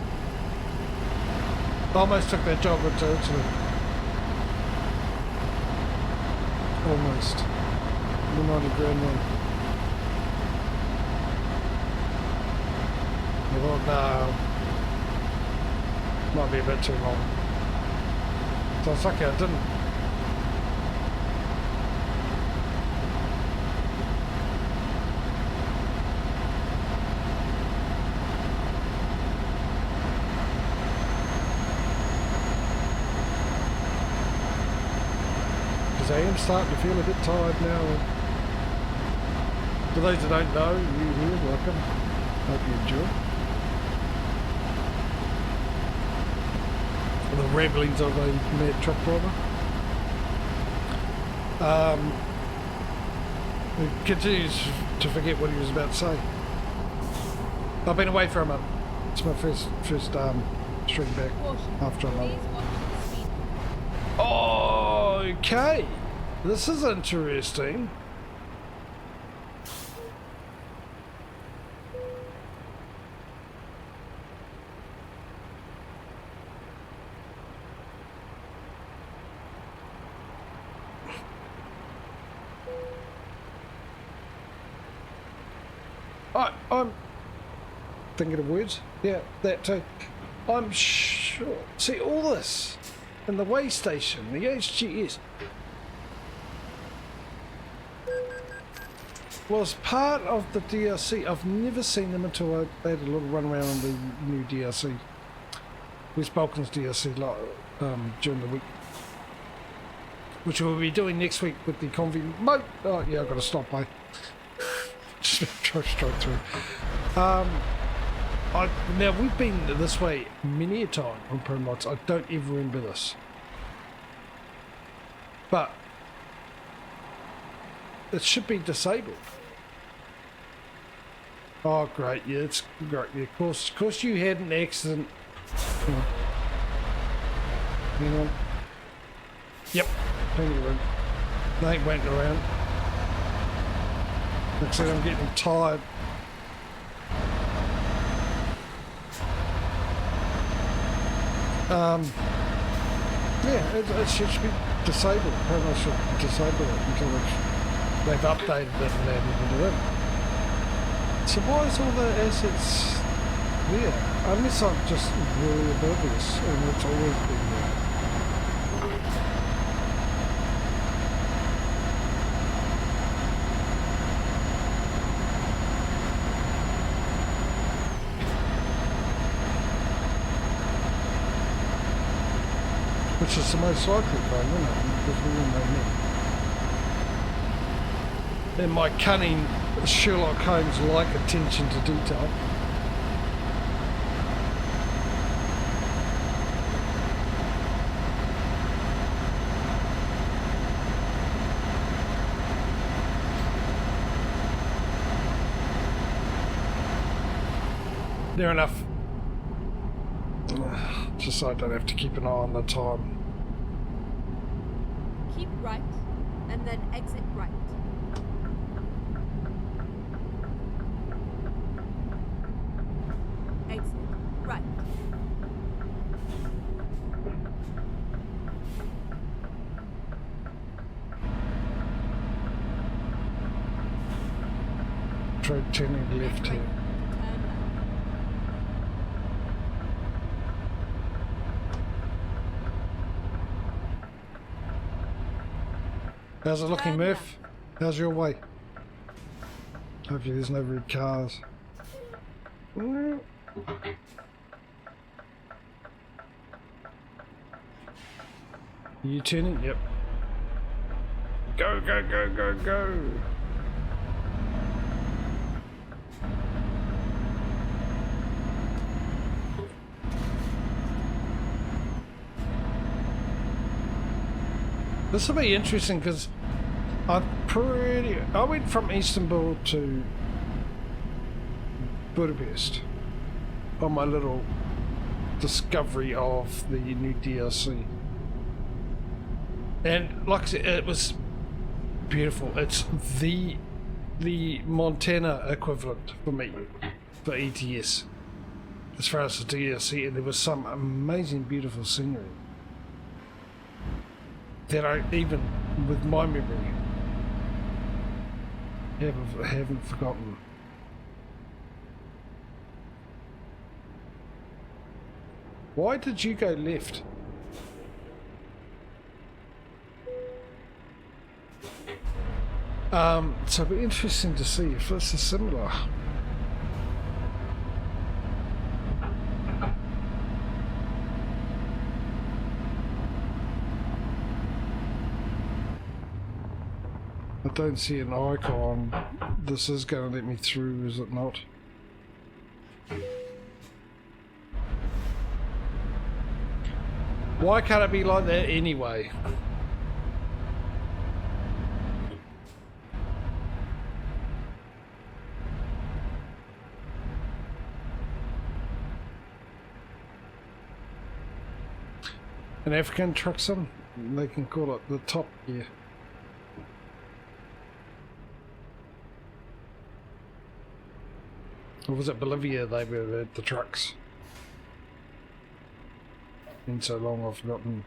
I almost took that job into Italy. Almost. The 90 grand one. I thought, no. Might be a bit too long. So it's lucky I didn't. I am starting to feel a bit tired now. For those that don't know, you here, welcome. Hope you enjoy. The ramblings of a mad truck driver. He continues to forget what he was about to say. I've been away for a month. It's my first stream back after a month. Okay. This is interesting. I'm thinking of words. Yeah, that too. I'm sure. See, all this and the way station, the HGS, was part of the DLC. I've never seen them until I had a little run around on the new DLC, West Balkans DLC, during the week, which we'll be doing next week with the Convy boat. Oh yeah, I've got to stop by. Just try straight through. Now we've been this way many a time on Pro Mods. I don't ever remember this, but it should be disabled. Oh great, yeah, it's great. Yeah, of course you had an accident. Hang on. Yep, plenty of room. They ain't waiting around. Like I said, I'm getting tired. Yeah, it should be disabled. Probably should disable it until they've updated it and added it in. So why is all the assets there? Unless I'm just really oblivious and it's always been there. Which is the most likely one, isn't it? Because we all know me. And my cunning Sherlock Holmes-like attention to detail. Near enough. Just so I don't have to keep an eye on the time. Keep right, and then exit right. Exit right. Try turning left here. How's it looking, Murph? How's your way? Hopefully there's no red cars. You turning? Yep. Go, go, go, go, go! This will be interesting because I went from Istanbul to Budapest on my little discovery of the new DLC, and like I said, it was beautiful. It's the Montana equivalent for me for ETS as far as the DLC, and there was some amazing beautiful scenery that I, even with my memory, haven't forgotten. Why did you go left? So it'll be interesting to see if this is similar. I don't see an icon. This is going to let me through, is it not? Why can't it be like that anyway? An African trucksome? They can call it the Top Gear. Or was it Bolivia they were the trucks? Been so long I've forgotten.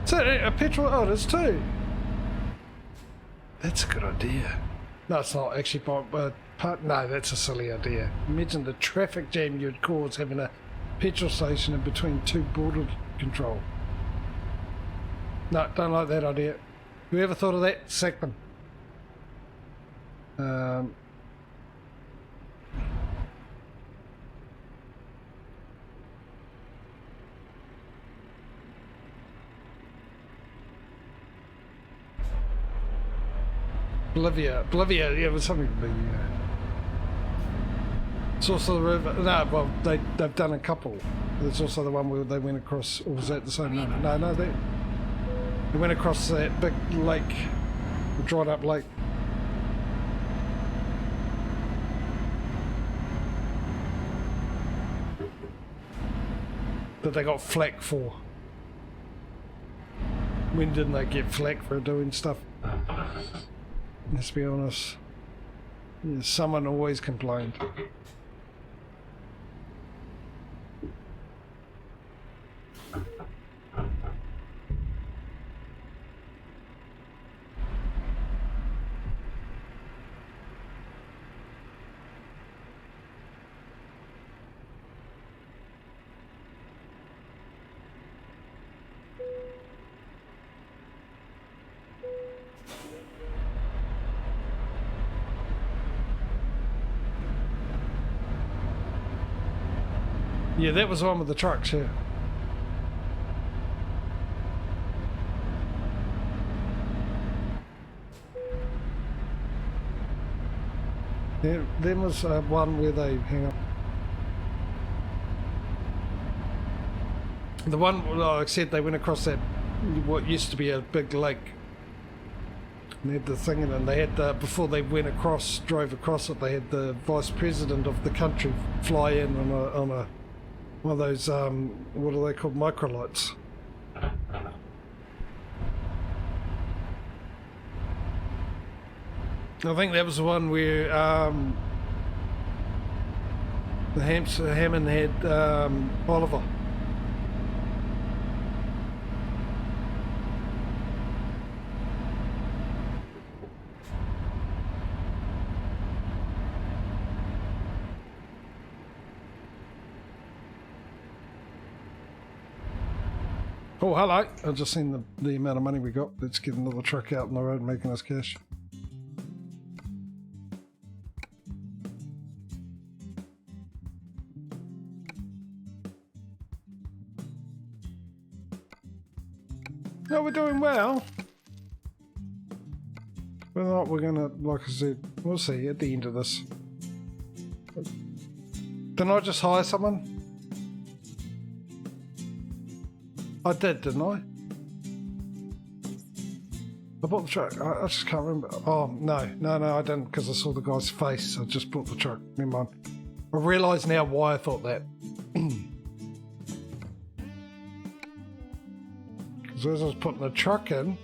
So a petrol, oh, there's two. That's a good idea. No, it's not actually, no, that's a silly idea. Imagine the traffic jam you'd cause having a petrol station in between two border control. No, don't like that idea. Whoever thought of that, sack them. Bolivia, yeah, it was something to be. It's also the river. No, well, they've done a couple. There's also the one where they went across, or was that the same one? No, they went across that big lake, the dried up lake. That they got flack for. When didn't they get flack for doing stuff? Let's be honest. Yeah, someone always complained. Yeah, that was the one with the trucks, yeah. There was one where they hang up. The one, like I said, they went across that, what used to be a big lake. And they had the thing in it, and they had the, before they went across, drove across it, they had the vice president of the country fly in on a one of those, what are they called, microlights. I think that was the one where Hammond had Oliver. Oh, hello. I've just seen the amount of money we got. Let's get another truck out on the road making us cash. No, we're doing well. Whether or not we're gonna, like I said, we'll see at the end of this. Didn't I just hire someone? I did, didn't I? I bought the truck. I just can't remember. Oh, no, I didn't, because I saw the guy's face. I just bought the truck. Never mind. I realise now why I thought that. Because as I was putting the truck in,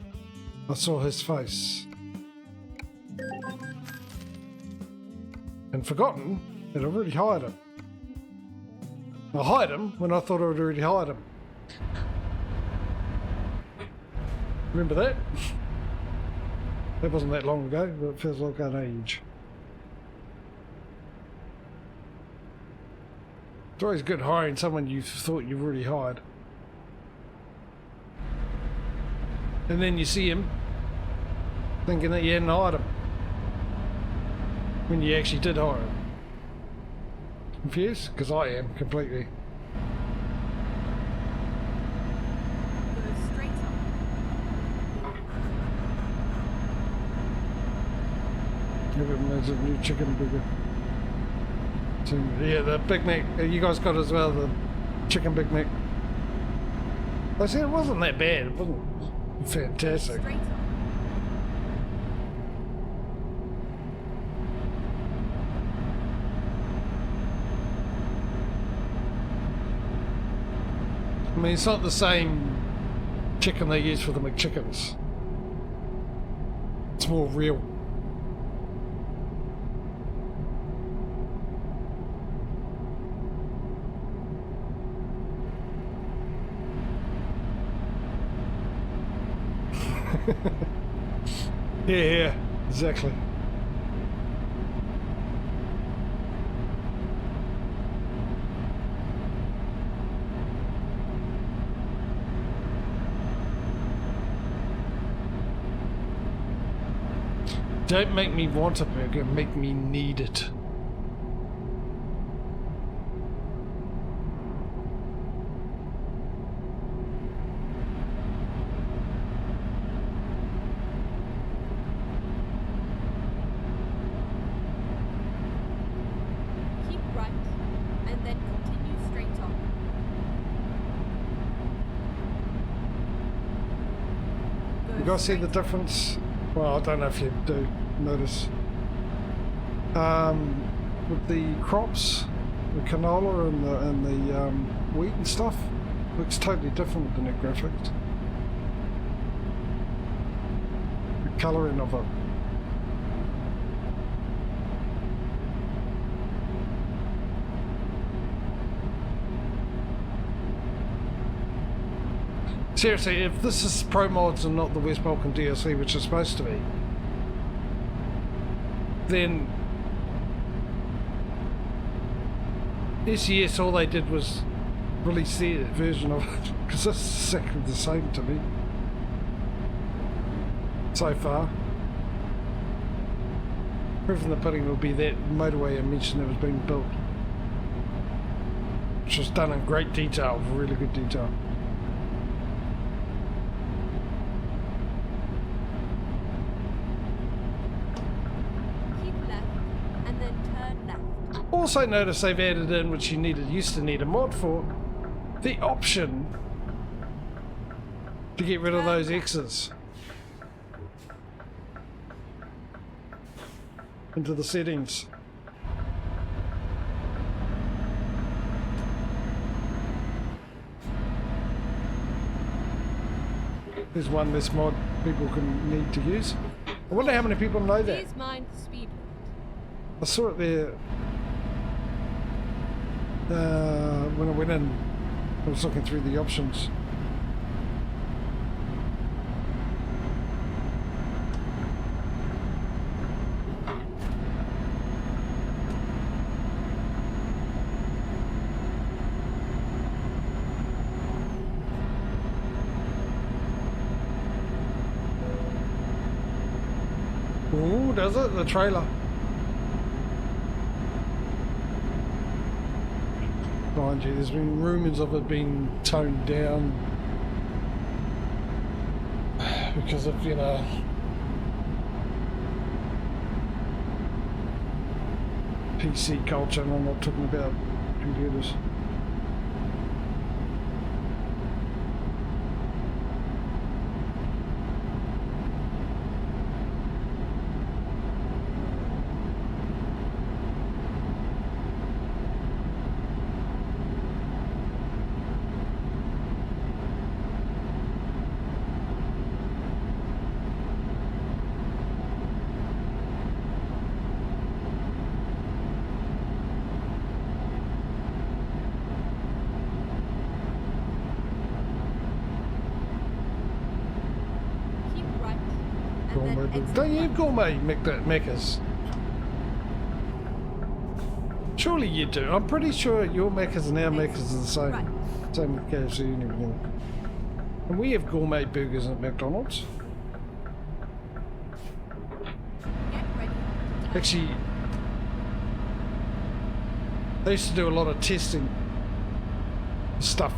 I saw his face. And forgotten that I'd already hired him. I hired him when I thought I'd already hired him. Remember that? That wasn't that long ago, but it feels like an age. It's always good hiring someone you thought you've already hired. And then you see him thinking that you hadn't hired him. When you actually did hire him. Confused? Because I am, completely. There's a new chicken burger. Yeah, the Big Mac. You guys got as well, the chicken Big Mac. I said it wasn't that bad. It wasn't fantastic. I mean, it's not the same chicken they use for the McChickens. It's more real. Yeah, exactly. Don't make me want a burger, make me need it. Keep right and then continue straight on. You guys see the difference? Well, I don't know if you do notice. With the crops, the canola and the wheat and stuff, looks totally different with the new graphics. The colouring of it. Seriously, if this is pro mods and not the West Balkan DLC, which is supposed to be, then SES all they did was release their version of it, because this is exactly the same to me so far. Proof in the pudding will be that motorway I mentioned that was being built, which was done in great detail, really good detail. Also notice they've added in, which used to need a mod for, the option to get rid of those X's into the settings. There's one less mod people can need to use. I wonder how many people know that. Please mind the speed limit. I saw it there. When I went in, I was looking through the options. Ooh, does it? The trailer. Mind you, there's been rumours of it being toned down because of, you know, PC culture, and I'm not talking about computers. Don't you gourmet Meccas? Surely you do. I'm pretty sure your Meccas and our Meccas are the same. Right. Same with KFC and everything. And we have gourmet burgers at McDonald's. Get ready. Actually, they used to do a lot of testing stuff.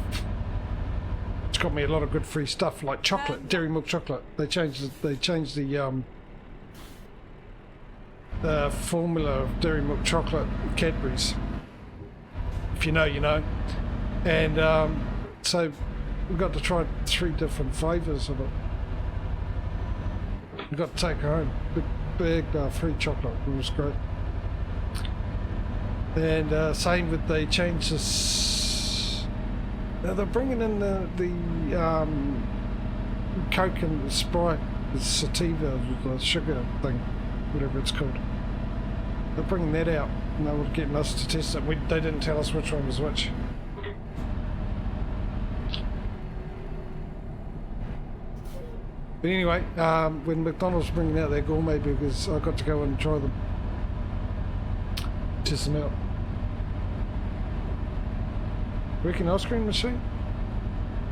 It's got me a lot of good free stuff like chocolate, dairy milk chocolate. They changed the formula of dairy milk chocolate Cadbury's. If you know, you know. And so we got to try 3 different flavours of it. We got to take home big free chocolate. It was great. And same with, they changed this. Now they're bringing in the Coke and the Sprite, the sativa, the sugar thing, whatever it's called. They're bringing that out, and they were getting us to test it. They didn't tell us which one was which. But anyway, when McDonald's were bringing out their gourmet burgers, I got to go and try them. Test them out. Working ice cream machine?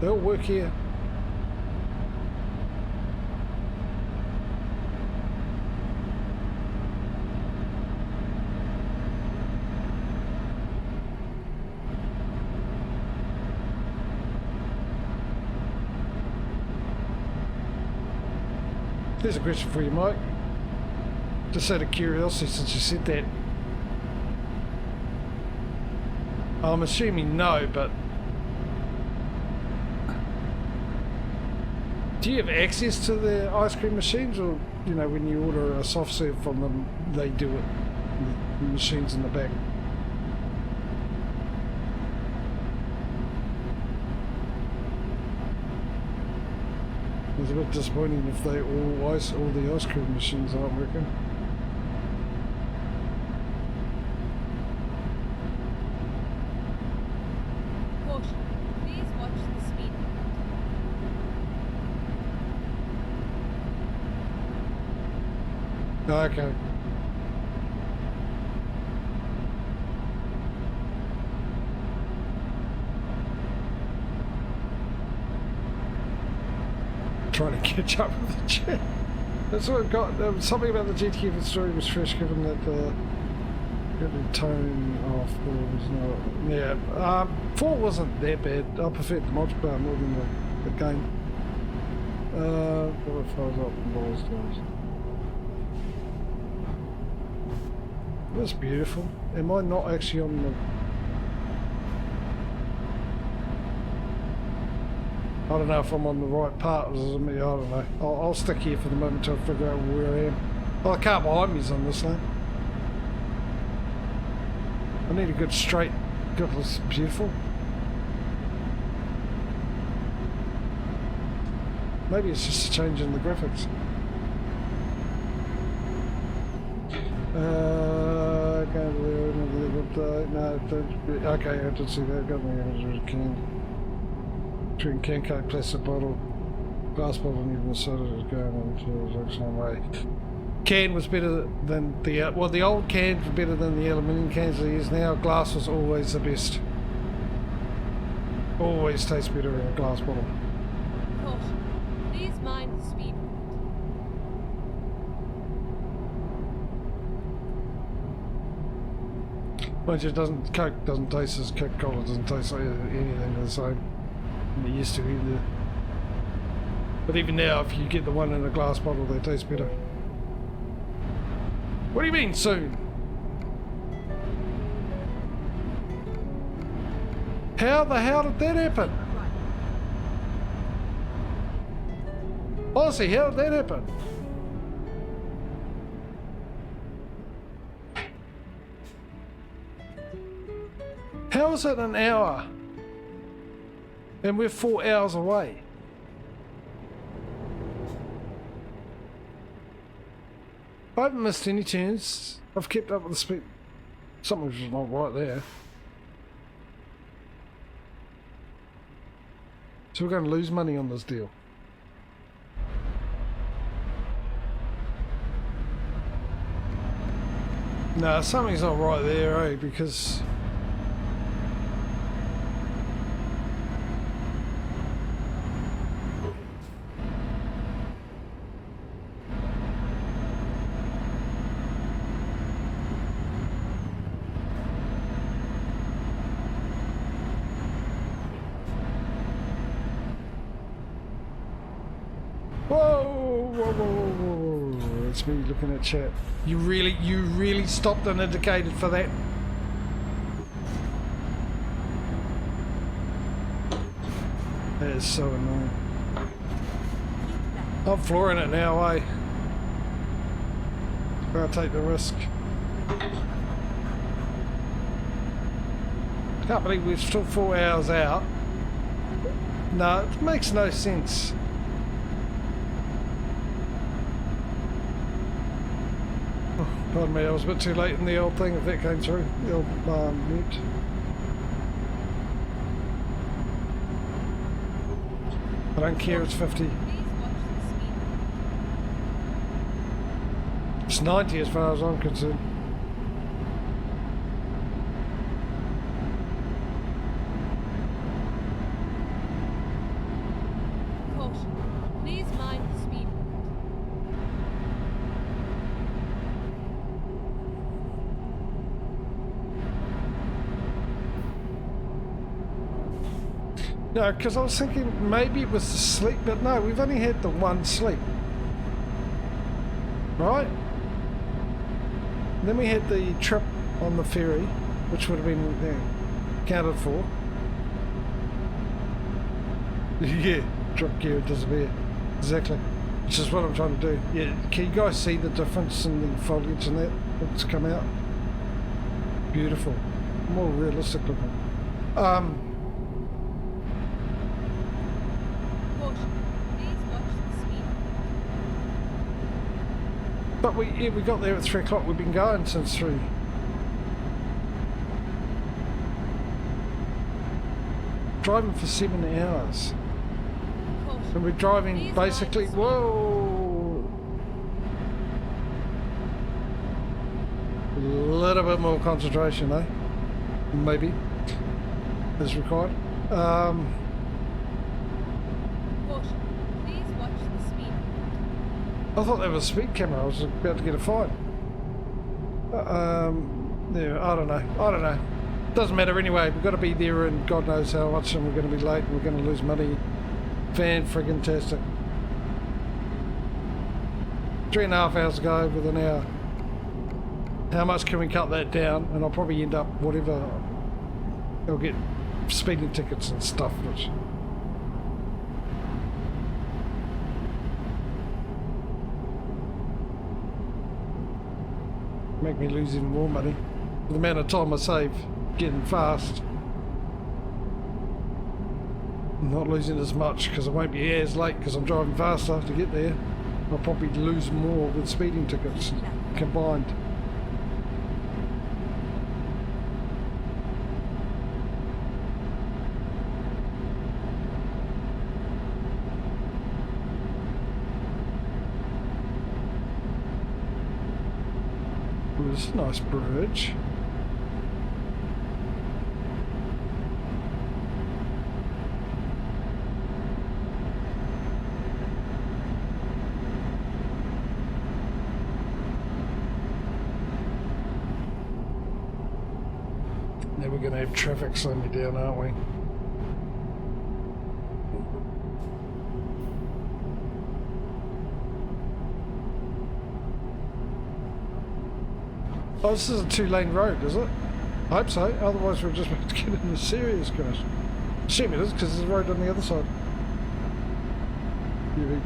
They all work here. Here's a question for you, Mike. Just out of curiosity, since you said that. I'm assuming no, but do you have access to the ice cream machines, or you know, when you order a soft serve from them, they do it? The machines in the back. It's a bit disappointing if they all the ice cream machines aren't working. Caution. Please watch the speed limit. Okay. Trying to catch up with the chat. That's what I got. Something about the GTF story was fresh, given that the tone of was not. Yeah, 4 wasn't that bad. I preferred the multiplayer more than the game. What if I was up in balls down? That's beautiful. Am I not actually on the? I don't know if I'm on the right part. I don't know. I'll stick here for the moment till I figure out where I am. Oh, the car behind me's on this lane. I need a good straight. God, that's beautiful. Maybe it's just a change in the graphics. No, don't. Okay, I did see that. Got me can. Drink can Coke, plastic bottle, glass bottle, and even the soda is going into the same way. Can was better than the well, the old cans were better than the aluminium cans they use now. Glass was always the best. Always tastes better in a glass bottle. Caution. Please mind the speed limit. Mind you, Coke doesn't taste as Coca-Cola doesn't taste like anything the same. It used to either. But even now, if you get the one in a glass bottle, they taste better. What do you mean soon? How the hell did that happen? Honestly, how did that happen? How is it an hour? And we're 4 hours away. I haven't missed any turns. I've kept up with the speed. Something's not right there. So we're going to lose money on this deal. Nah, something's not right there, eh? Because whoa, it's me looking at chat. You really stopped and indicated for that? That is so annoying. I'm flooring it now, eh? I'll take the risk. Can't believe we're still 4 hours out. No, it makes no sense. Pardon me, I was a bit too late in the old thing if that came through. The old mute. I don't care, it's 50. Please watch the speed limit. It's 90 as far as I'm concerned. Caution. Please mind the speed limit. No, because I was thinking maybe it was the sleep, but no, we've only had the one sleep. Right? Then we had the trip on the ferry, which would have been accounted for. Yeah, drop gear and disappear. Exactly. Which is what I'm trying to do. Yeah, can you guys see the difference in the foliage and that that's come out? Beautiful. More realistic looking. Caution. Please watch the speed limit. But we got there at 3 o'clock. We've been going since 3. Driving for 7 hours. Caution. And we're driving Please basically, mind the speed whoa! A little bit more concentration, eh? Maybe. Is required. Caution. Please watch the speed limit. I thought that was a speed camera. I was about to get a fine. Yeah, I don't know. Doesn't matter anyway. We've got to be there and God knows how much, and we're going to be late and we're going to lose money. Fan-friggin-tastic. 3.5 hours to go with an hour. How much can we cut that down? And I'll probably end up whatever. I'll get speeding tickets and stuff, which. Make me lose even more money. The amount of time I save getting fast. I'm not losing as much because I won't be as late because I'm driving faster to get there. I'll probably lose more with speeding tickets combined. Ooh, this is a nice bridge. Now we're going to have traffic slow me down, aren't we? Oh, this is a 2-lane road, is it? I hope so, otherwise we're just about to get in a serious crash. Assume it is, because there's a road on the other side.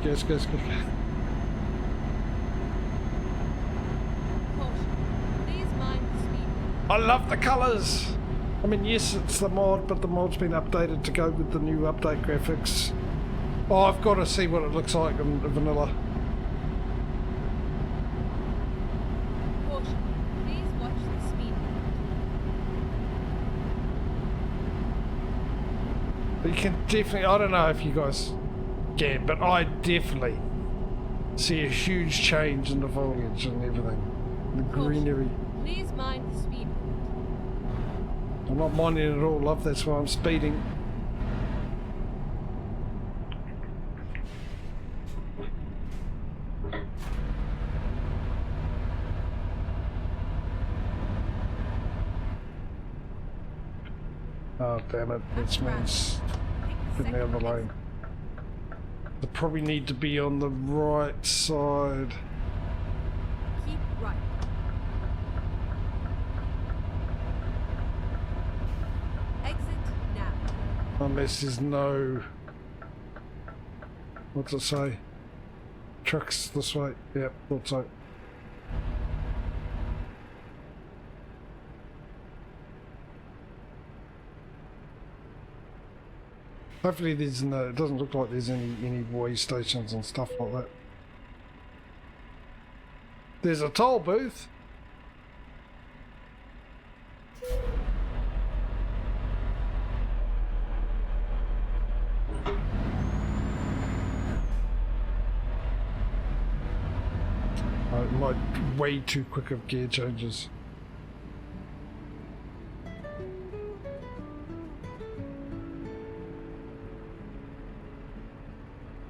Gas. Caution. Please mind the speed limit. I love the colours! I mean, yes, it's the mod, but the mod's been updated to go with the new update graphics. Oh, I've got to see what it looks like in vanilla. Caution. Please watch the speed limit. But you can definitely, I don't know if you guys can, but I definitely see a huge change in the foliage and everything. The greenery. Please mind the speed limit. I'm not minding it at all, love, that's why I'm speeding. Oh damn it, this means getting out of the lane. I probably need to be on the right side. Keep right. Exit now. Unless there's no... What's it say? Trucks this way. Yep, thought so. Hopefully there's no, it doesn't look like there's any way stations and stuff like that. There's a toll booth. It might way too quick of gear changes.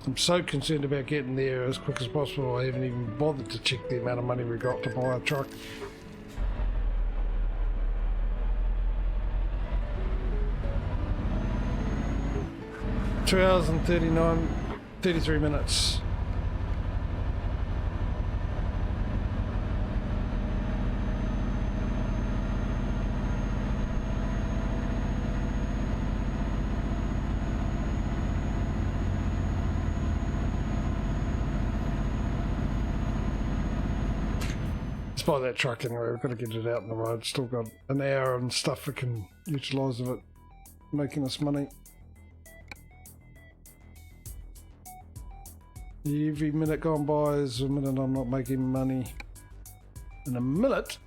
I'm so concerned about getting there as quick as possible, I haven't even bothered to check the amount of money we got to buy a truck. Two hours and 33 minutes. Let's buy that truck anyway, we've got to get it out on the road. Still got an hour and stuff we can utilise of it, making us money. Every minute gone by is a minute I'm not making money. In a minute,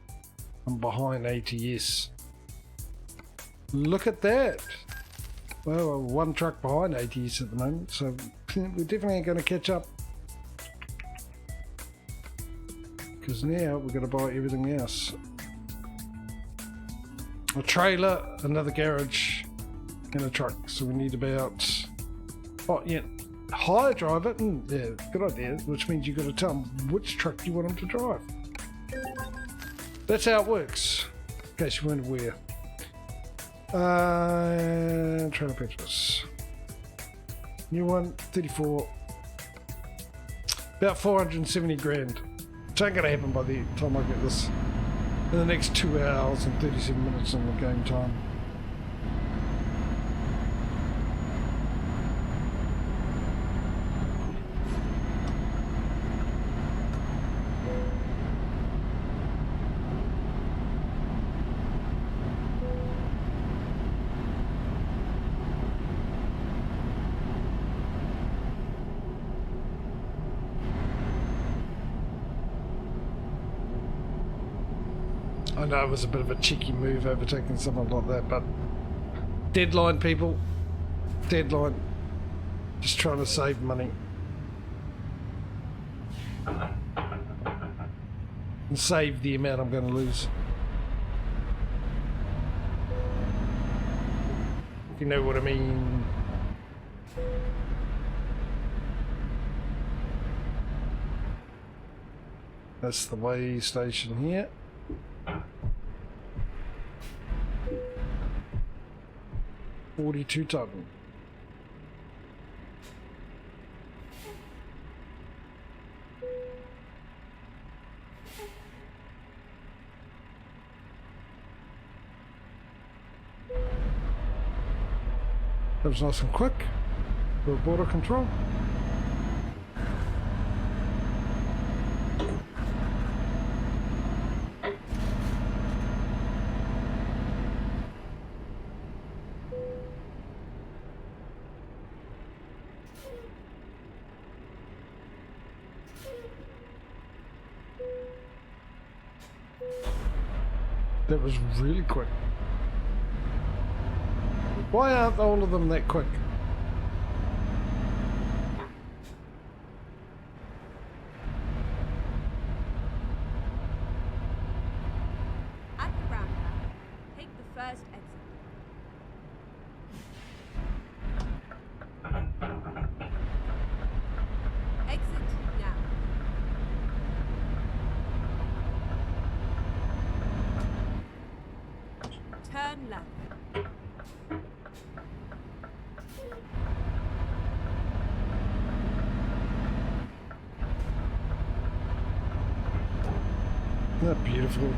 I'm behind ATS. Look at that! Well, we're one truck behind ATS at the moment, so we're definitely going to catch up. Because now we're going to buy everything else. A trailer, another garage, and a truck. So we need about... Oh, yeah. Hire driver, yeah, good idea, which means you've got to tell them which truck you want them to drive. That's how it works, in case you weren't aware. Trailer purchase. New one, 34. About 470 grand. It ain't gonna happen by the time I get this. In the next 2 hours and 37 minutes on the game time. I know it was a bit of a cheeky move overtaking someone like that, but deadline, people. Deadline. Just trying to save money. And save the amount I'm going to lose. If you know what I mean. That's the way station here. $42 ton. That was nice and quick for border control. That was really quick. Why aren't all of them that quick? At the roundabout, take the first exit. Exit now. Turn left. Isn't that beautiful?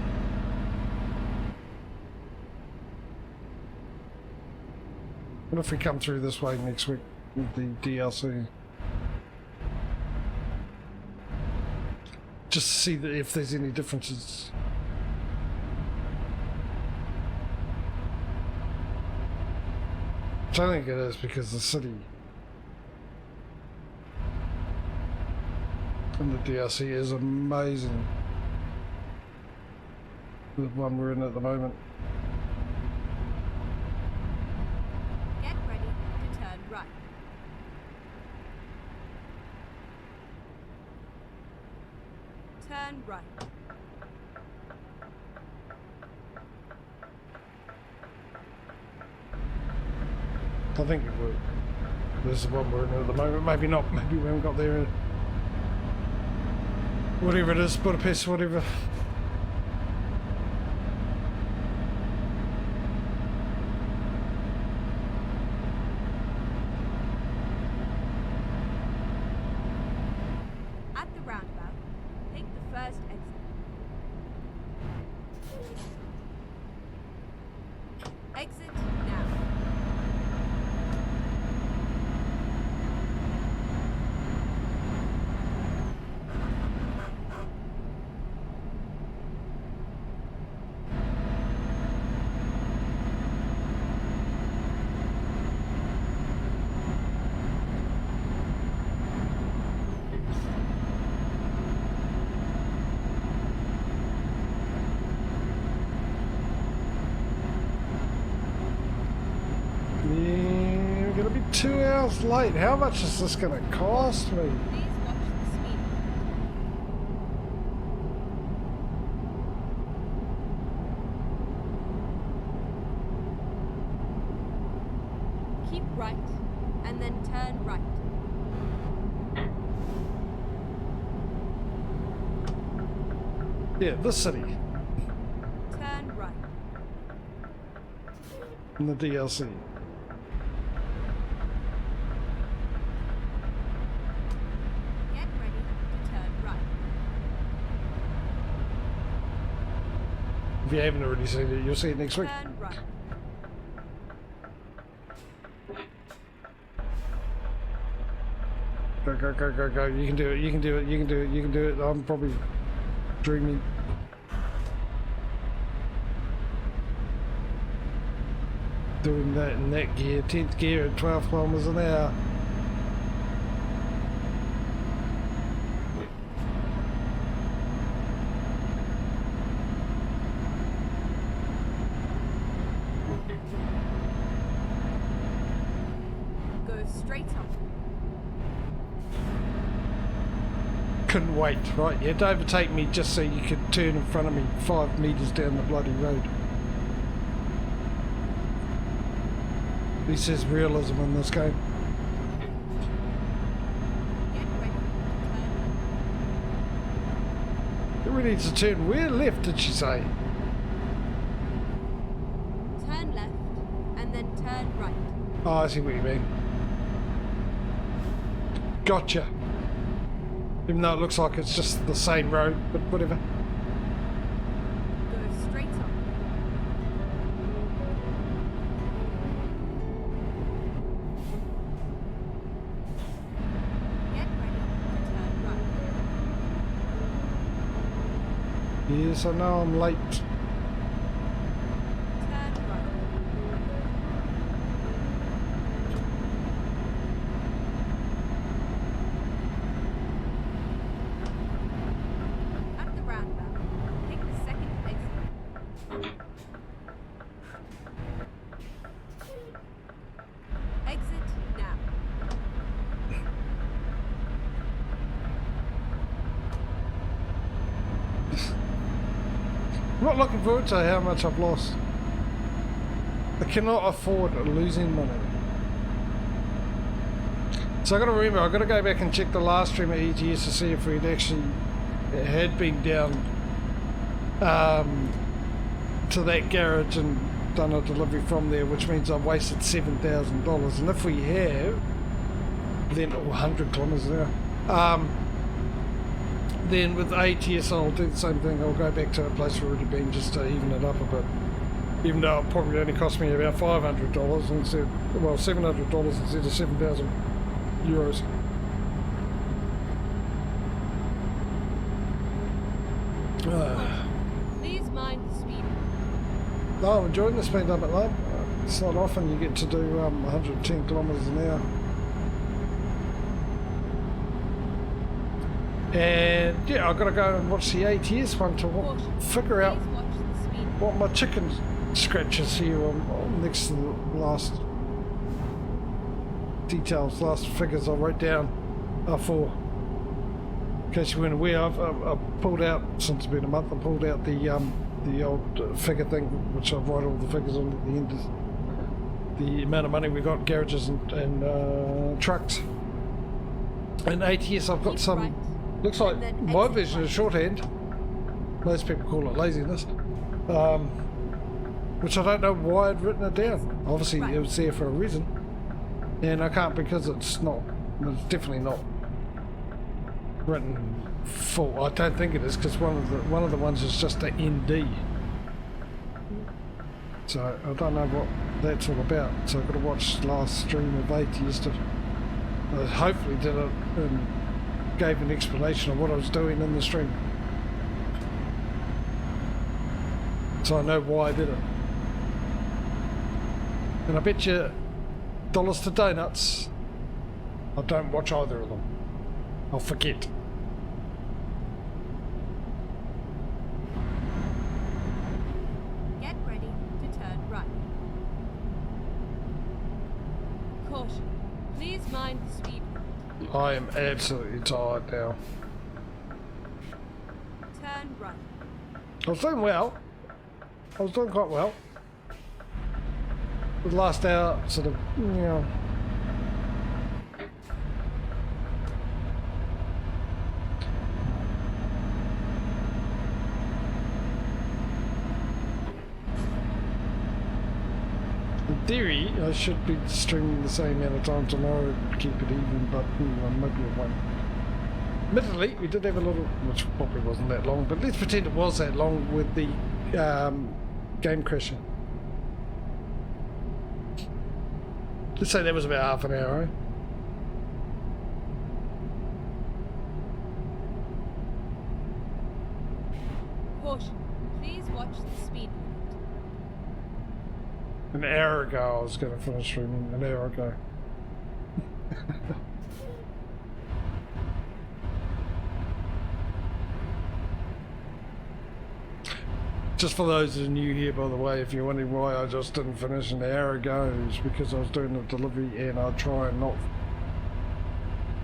What if we come through this way next week with the DLC? Just to see if there's any differences. I don't think it is, because the city and the DLC is amazing. The one we're in at the moment. Get ready to turn right. Turn right. I think it would. This is the one we're in at the moment. Maybe not. Maybe we haven't got there. Whatever it is, Budapest, whatever. At the roundabout, take the first exit. Exit now. Yeah, we're gonna be 2 hours late. How much is this gonna cost me? Please watch the speed. Keep right, and then turn right. Yeah, this city. Turn right. In the DLC. Get ready to turn right. If you haven't already seen it, you'll see it next week. Turn right. Go, go, go, go, go. You can do it, you can do it, you can do it, you can do it. I'm probably dreaming. Doing that in that gear, 10th gear at 12 kilometers an hour. Go straight up. Couldn't wait, right? You had to overtake me just so you could turn in front of me 5 meters down the bloody road. This is realism in this game. Get ready to turn. It really needs to turn where left, did she say? Turn left, and then turn right. Oh, I see what you mean. Gotcha. Even though it looks like it's just the same road, but whatever. Go straight up. Get ready to turn right. Yes, I know I'm late. Turn right. At the roundabout, take the second exit. Exit now. I'm not looking forward to how much I've lost. I cannot afford losing money. So I got to remember, I got to go back and check the last stream at ETS to see if we'd actually had been down to that garage and done a delivery from there, which means I've wasted $7,000. And if we have, then 100 kilometers an hour. Then with ATS I'll do the same thing. I'll go back to a place where it had been just to even it up a bit. Even though it probably only cost me about $500 instead, well, $700 instead of 7,000 euros. Please mind the speed. No, I'm enjoying the speed limit, love. It's not often you get to do 110 kilometers an hour. And yeah, I've got to go and watch the ATS one to figure out Please watch the speed. what my chicken scratches here on next to the last details, last figures I wrote down are for. In case you weren't aware, I've pulled out, since it's been a month, I pulled out the old figure thing, which I write all the figures on at the end the amount of money we got in garages and trucks. And ATS, I've got Keep some. right, Looks like and then my exit version is right. shorthand. Most people call it laziness. Which I don't know why I'd written it down. Obviously, Right. it was there for a reason, and I can't because it's not. It's definitely not written full. I don't think it is because one of the ones is just a ND. So I don't know what that's all about. So I've got to watch last stream of ATS to hopefully did it and gave an explanation of what I was doing in the stream. So I know why I did it. And I bet you dollars to donuts, I don't watch either of them. I'll forget. Get ready to turn right. Caution. Please mind the speed limit. I am absolutely tired now. Turn right. I was doing well. I was doing quite well. The last hour, sort of, you know. In theory, I should be streaming the same amount of time tomorrow to keep it even, but maybe it won't. Admittedly, we did have a little, which probably wasn't that long, but let's pretend it was that long with the game crashing. Let's say that was about half an hour, eh? Caution. Please watch the speed limit. An hour ago I was going to finish streaming, an hour ago. Just for those who are new here, by the way, if you're wondering why I just didn't finish an hour ago, it's because I was doing a delivery and I try and not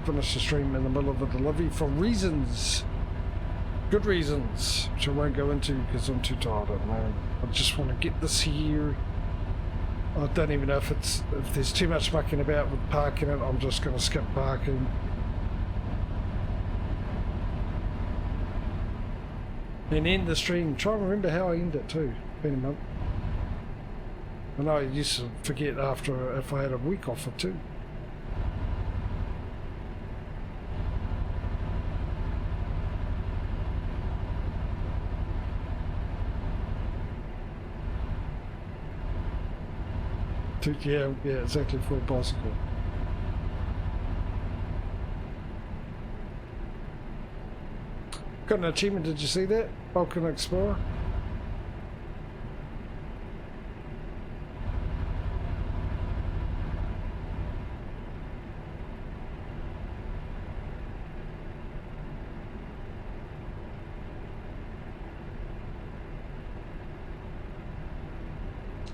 finish the stream in the middle of a delivery for reasons, good reasons, which I won't go into because I'm too tired at the moment. I just want to get this here. I don't even know if there's too much mucking about with parking it. I'm just going to skip parking. And end the stream. Try and remember how I end it too. Been a month. I know I used to forget after if I had a week off or two. Yeah, exactly, for a bicycle. Got an achievement, did you see that? Balkan Explorer.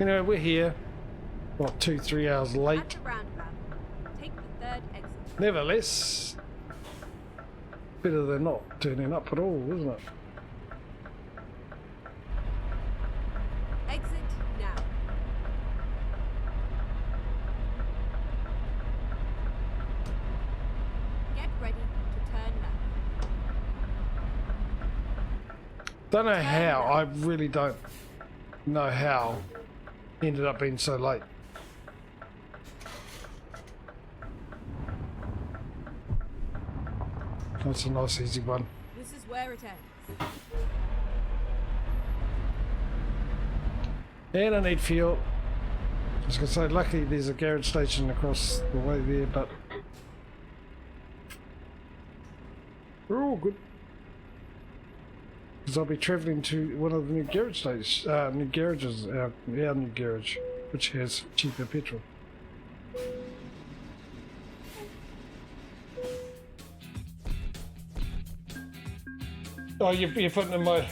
Anyway, we're here. What, 2-3 hours At late. the roundabout, take the third exit. Nevertheless, better than not turning up at all, isn't it? Exit now. Get ready to turn left. Don't know how, I really don't know how ended up being so late. That's a nice easy one. This is where it ends. And I need fuel. I was going to say, luckily there's a garage station across the way there, but we're all good. Because I'll be travelling to one of the new garage stations, new garages, our new garage, which has cheaper petrol. Oh, you're putting in my...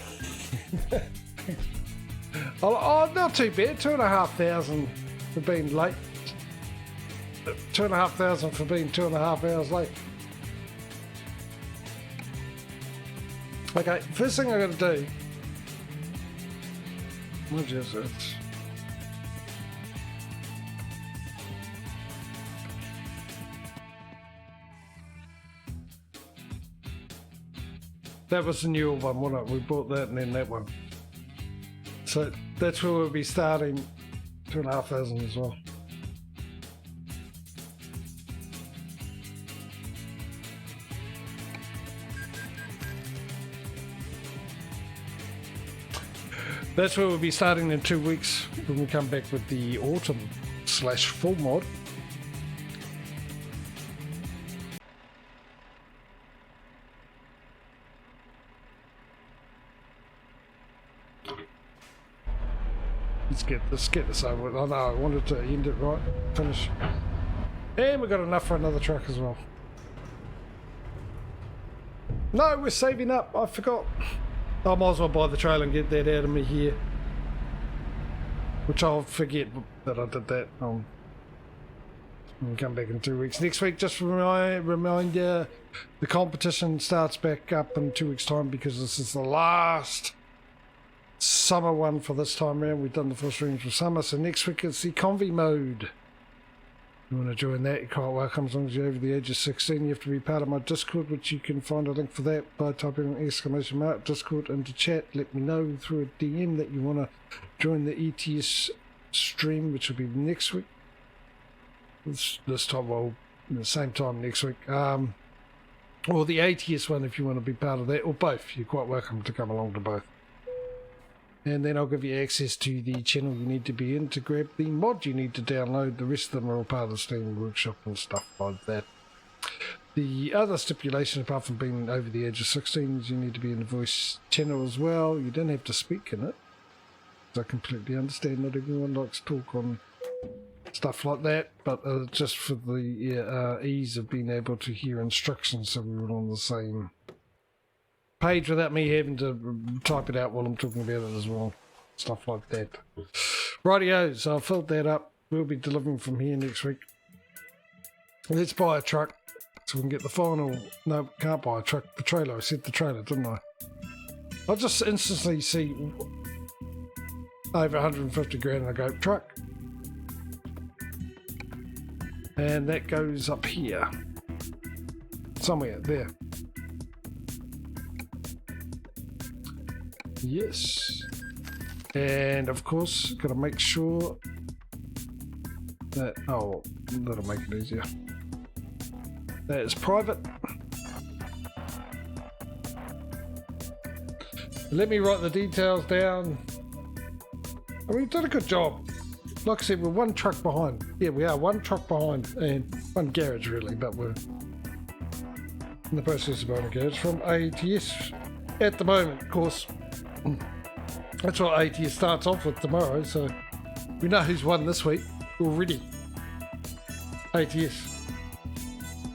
oh, not too bad. 2,500 for being late. 2,500 for being 2.5 hours late. Okay, first thing I got to do. What is it? That was the newer one, wasn't it? We bought that and then that one. So that's where we'll be starting 2,500 as well. That's where we'll be starting in 2 weeks when we come back with the autumn/full mod. Let's get this over with. I know I wanted to end it right, finish. And we got enough for another truck as well. No, we're saving up, I forgot. I might as well buy the trailer and get that out of me here. Which I'll forget that I did that. We'll come back in 2 weeks. Next week, just remind you, the competition starts back up in 2 weeks' time because this is the last summer one for this time around. We've done the full streams for summer, so next week it's the Convy mode. If you want to join that, you're quite welcome. As long as you're over the age of 16, you have to be part of my Discord, which you can find a link for that by typing an ! Discord into chat. Let me know through a DM that you want to join the ETS stream, which will be next week. This time, well, the same time next week. Or the ATS one if you want to be part of that, or both. You're quite welcome to come along to both. And then I'll give you access to the channel you need to be in to grab the mod you need to download. The rest of them are all part of the Steam Workshop and stuff like that. The other stipulation, apart from being over the age of 16, is you need to be in the voice channel as well. You don't have to speak in it. I completely understand not everyone likes to talk on stuff like that, but just for the ease of being able to hear instructions so we're all on the same page without me having to type it out while I'm talking about it as well. Stuff like that. Rightio, so I've filled that up. We'll be delivering from here next week. Let's buy a truck so we can get the final... No, can't buy a truck. The trailer. I said the trailer, didn't I? I'll just instantly see over 150 grand and I go, truck. And that goes up here. Somewhere, there. Yes, and of course got to make sure that, oh, that'll make it easier, that is private. Let me write the details down. We've done a good job. Like I said, we're one truck behind. Yeah, we are one truck behind and one garage really, but we're in the process of buying a garage from ATS at the moment, of course. That's what ATS starts off with tomorrow, so we know who's won this week already. ATS.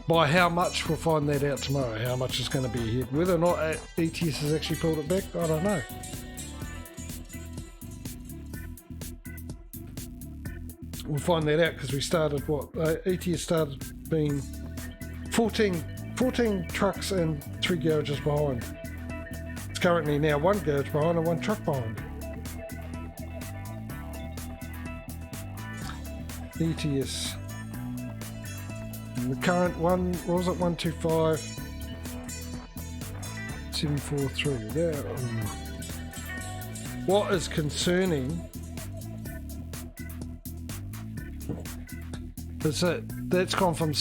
By how much, we'll find that out tomorrow, how much is going to be ahead. Whether or not ATS has actually pulled it back, I don't know. We'll find that out because we started, ATS started being 14 trucks and 3 garages behind. Currently now 1 garage behind and 1 truck behind. ETS. And the current one, what was it, 125 743. There. What is concerning is that that's gone from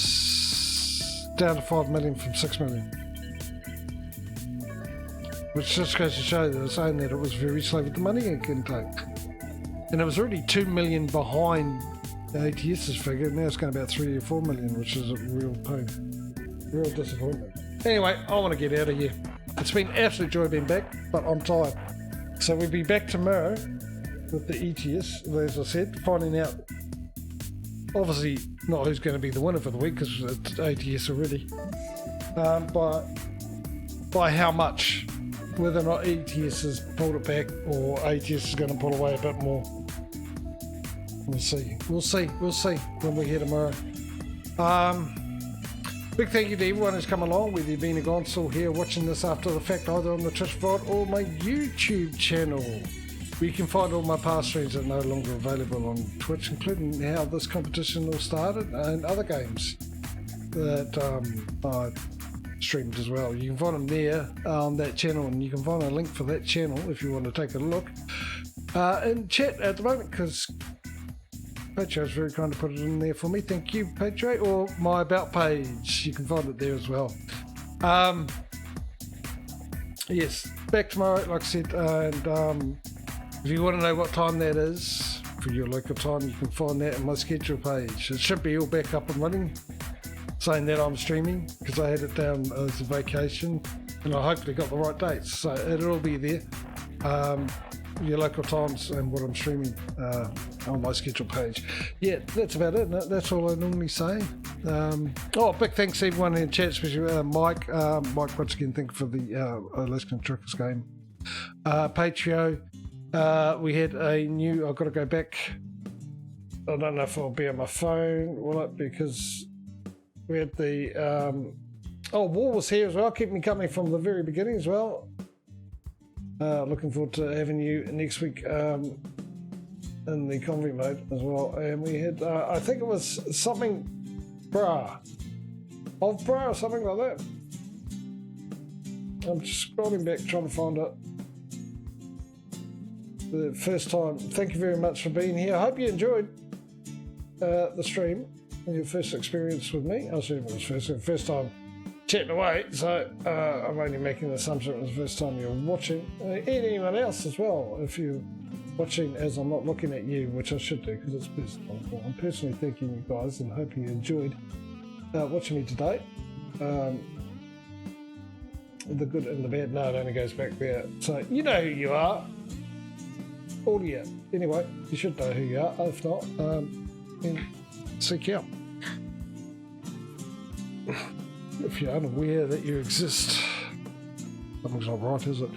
down to 5 million from 6 million. Which just goes to show that they're saying that it was very slow with the money intake. And it was already 2 million behind the ATS's figure, now it's going about 3 or 4 million, which is a real pain. Real disappointment. Anyway, I want to get out of here. It's been absolute joy being back, but I'm tired. So we'll be back tomorrow with the ETS, as I said, finding out, obviously not who's going to be the winner for the week, because it's ATS already, but by how much. Whether or not ETS has pulled it back or ATS is going to pull away a bit more. We'll see. We'll see when we're here tomorrow. Big thank you to everyone who's come along, whether you've been a gone still here watching this after the fact, either on the Twitch VOD or my YouTube channel, where you can find all my past streams that are no longer available on Twitch, including how this competition all started and other games that I streamed as well. You can find them there on that channel, and you can find a link for that channel if you want to take a look in chat at the moment, because Patreon's very kind to put it in there for me. Thank you, Patreon. Or my about page, you can find it there as well. Yes, back tomorrow, like I said, and if you want to know what time that is for your local time, you can find that on my schedule page. It should be all back up and running, saying that I'm streaming, because I had it down as a vacation, and I hopefully got the right dates, so it'll all be there. Your local times and what I'm streaming on my schedule page. Yeah, that's about it. That's all I normally say. Big thanks to everyone in chat, especially Mike. Mike, once again, thank you for the Alaskan Truckers game. Patreon, we had a new, I've got to go back. I don't know if I'll be on my phone, will it? Because we had the, War was here as well, keeping me company from the very beginning as well. Looking forward to having you next week in the convict mode as well. And we had, I think it was something bra or something like that. I'm just scrolling back trying to find it. The first time. Thank you very much for being here. I hope you enjoyed the stream and your first experience with me. I assume it was first time chatting away, so I'm only making the assumption it was the first time you're watching. And anyone else as well, if you're watching as I'm not looking at you, which I should do because it's personal. I'm personally thanking you guys and hope you enjoyed watching me today. The good and the bad, no, it only goes back there. So you know who you are. All of you. Anyway, you should know who you are. If not, seek out. If you're unaware that you exist, something's not right, is it?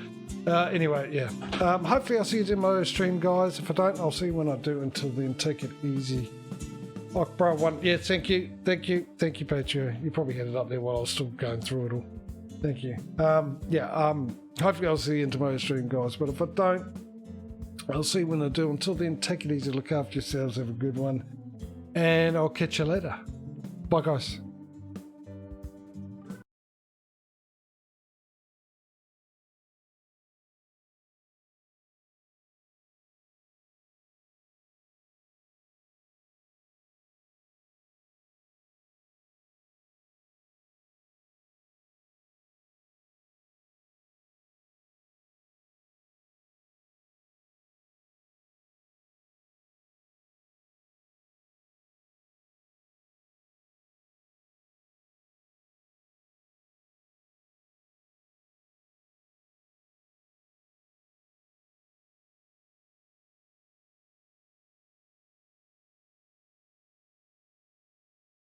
Anyway, yeah. Hopefully I'll see you in my stream, guys. If I don't, I'll see you when I do. Until then, take it easy. Oh, bro, one. Yeah, thank you, Patreon. You probably had it up there while I was still going through it all. Thank you. Hopefully I'll see you in tomorrow's stream, guys. But if I don't, I'll see you when I do. Until then, take it easy. Look after yourselves. Have a good one. And I'll catch you later. Bye, guys.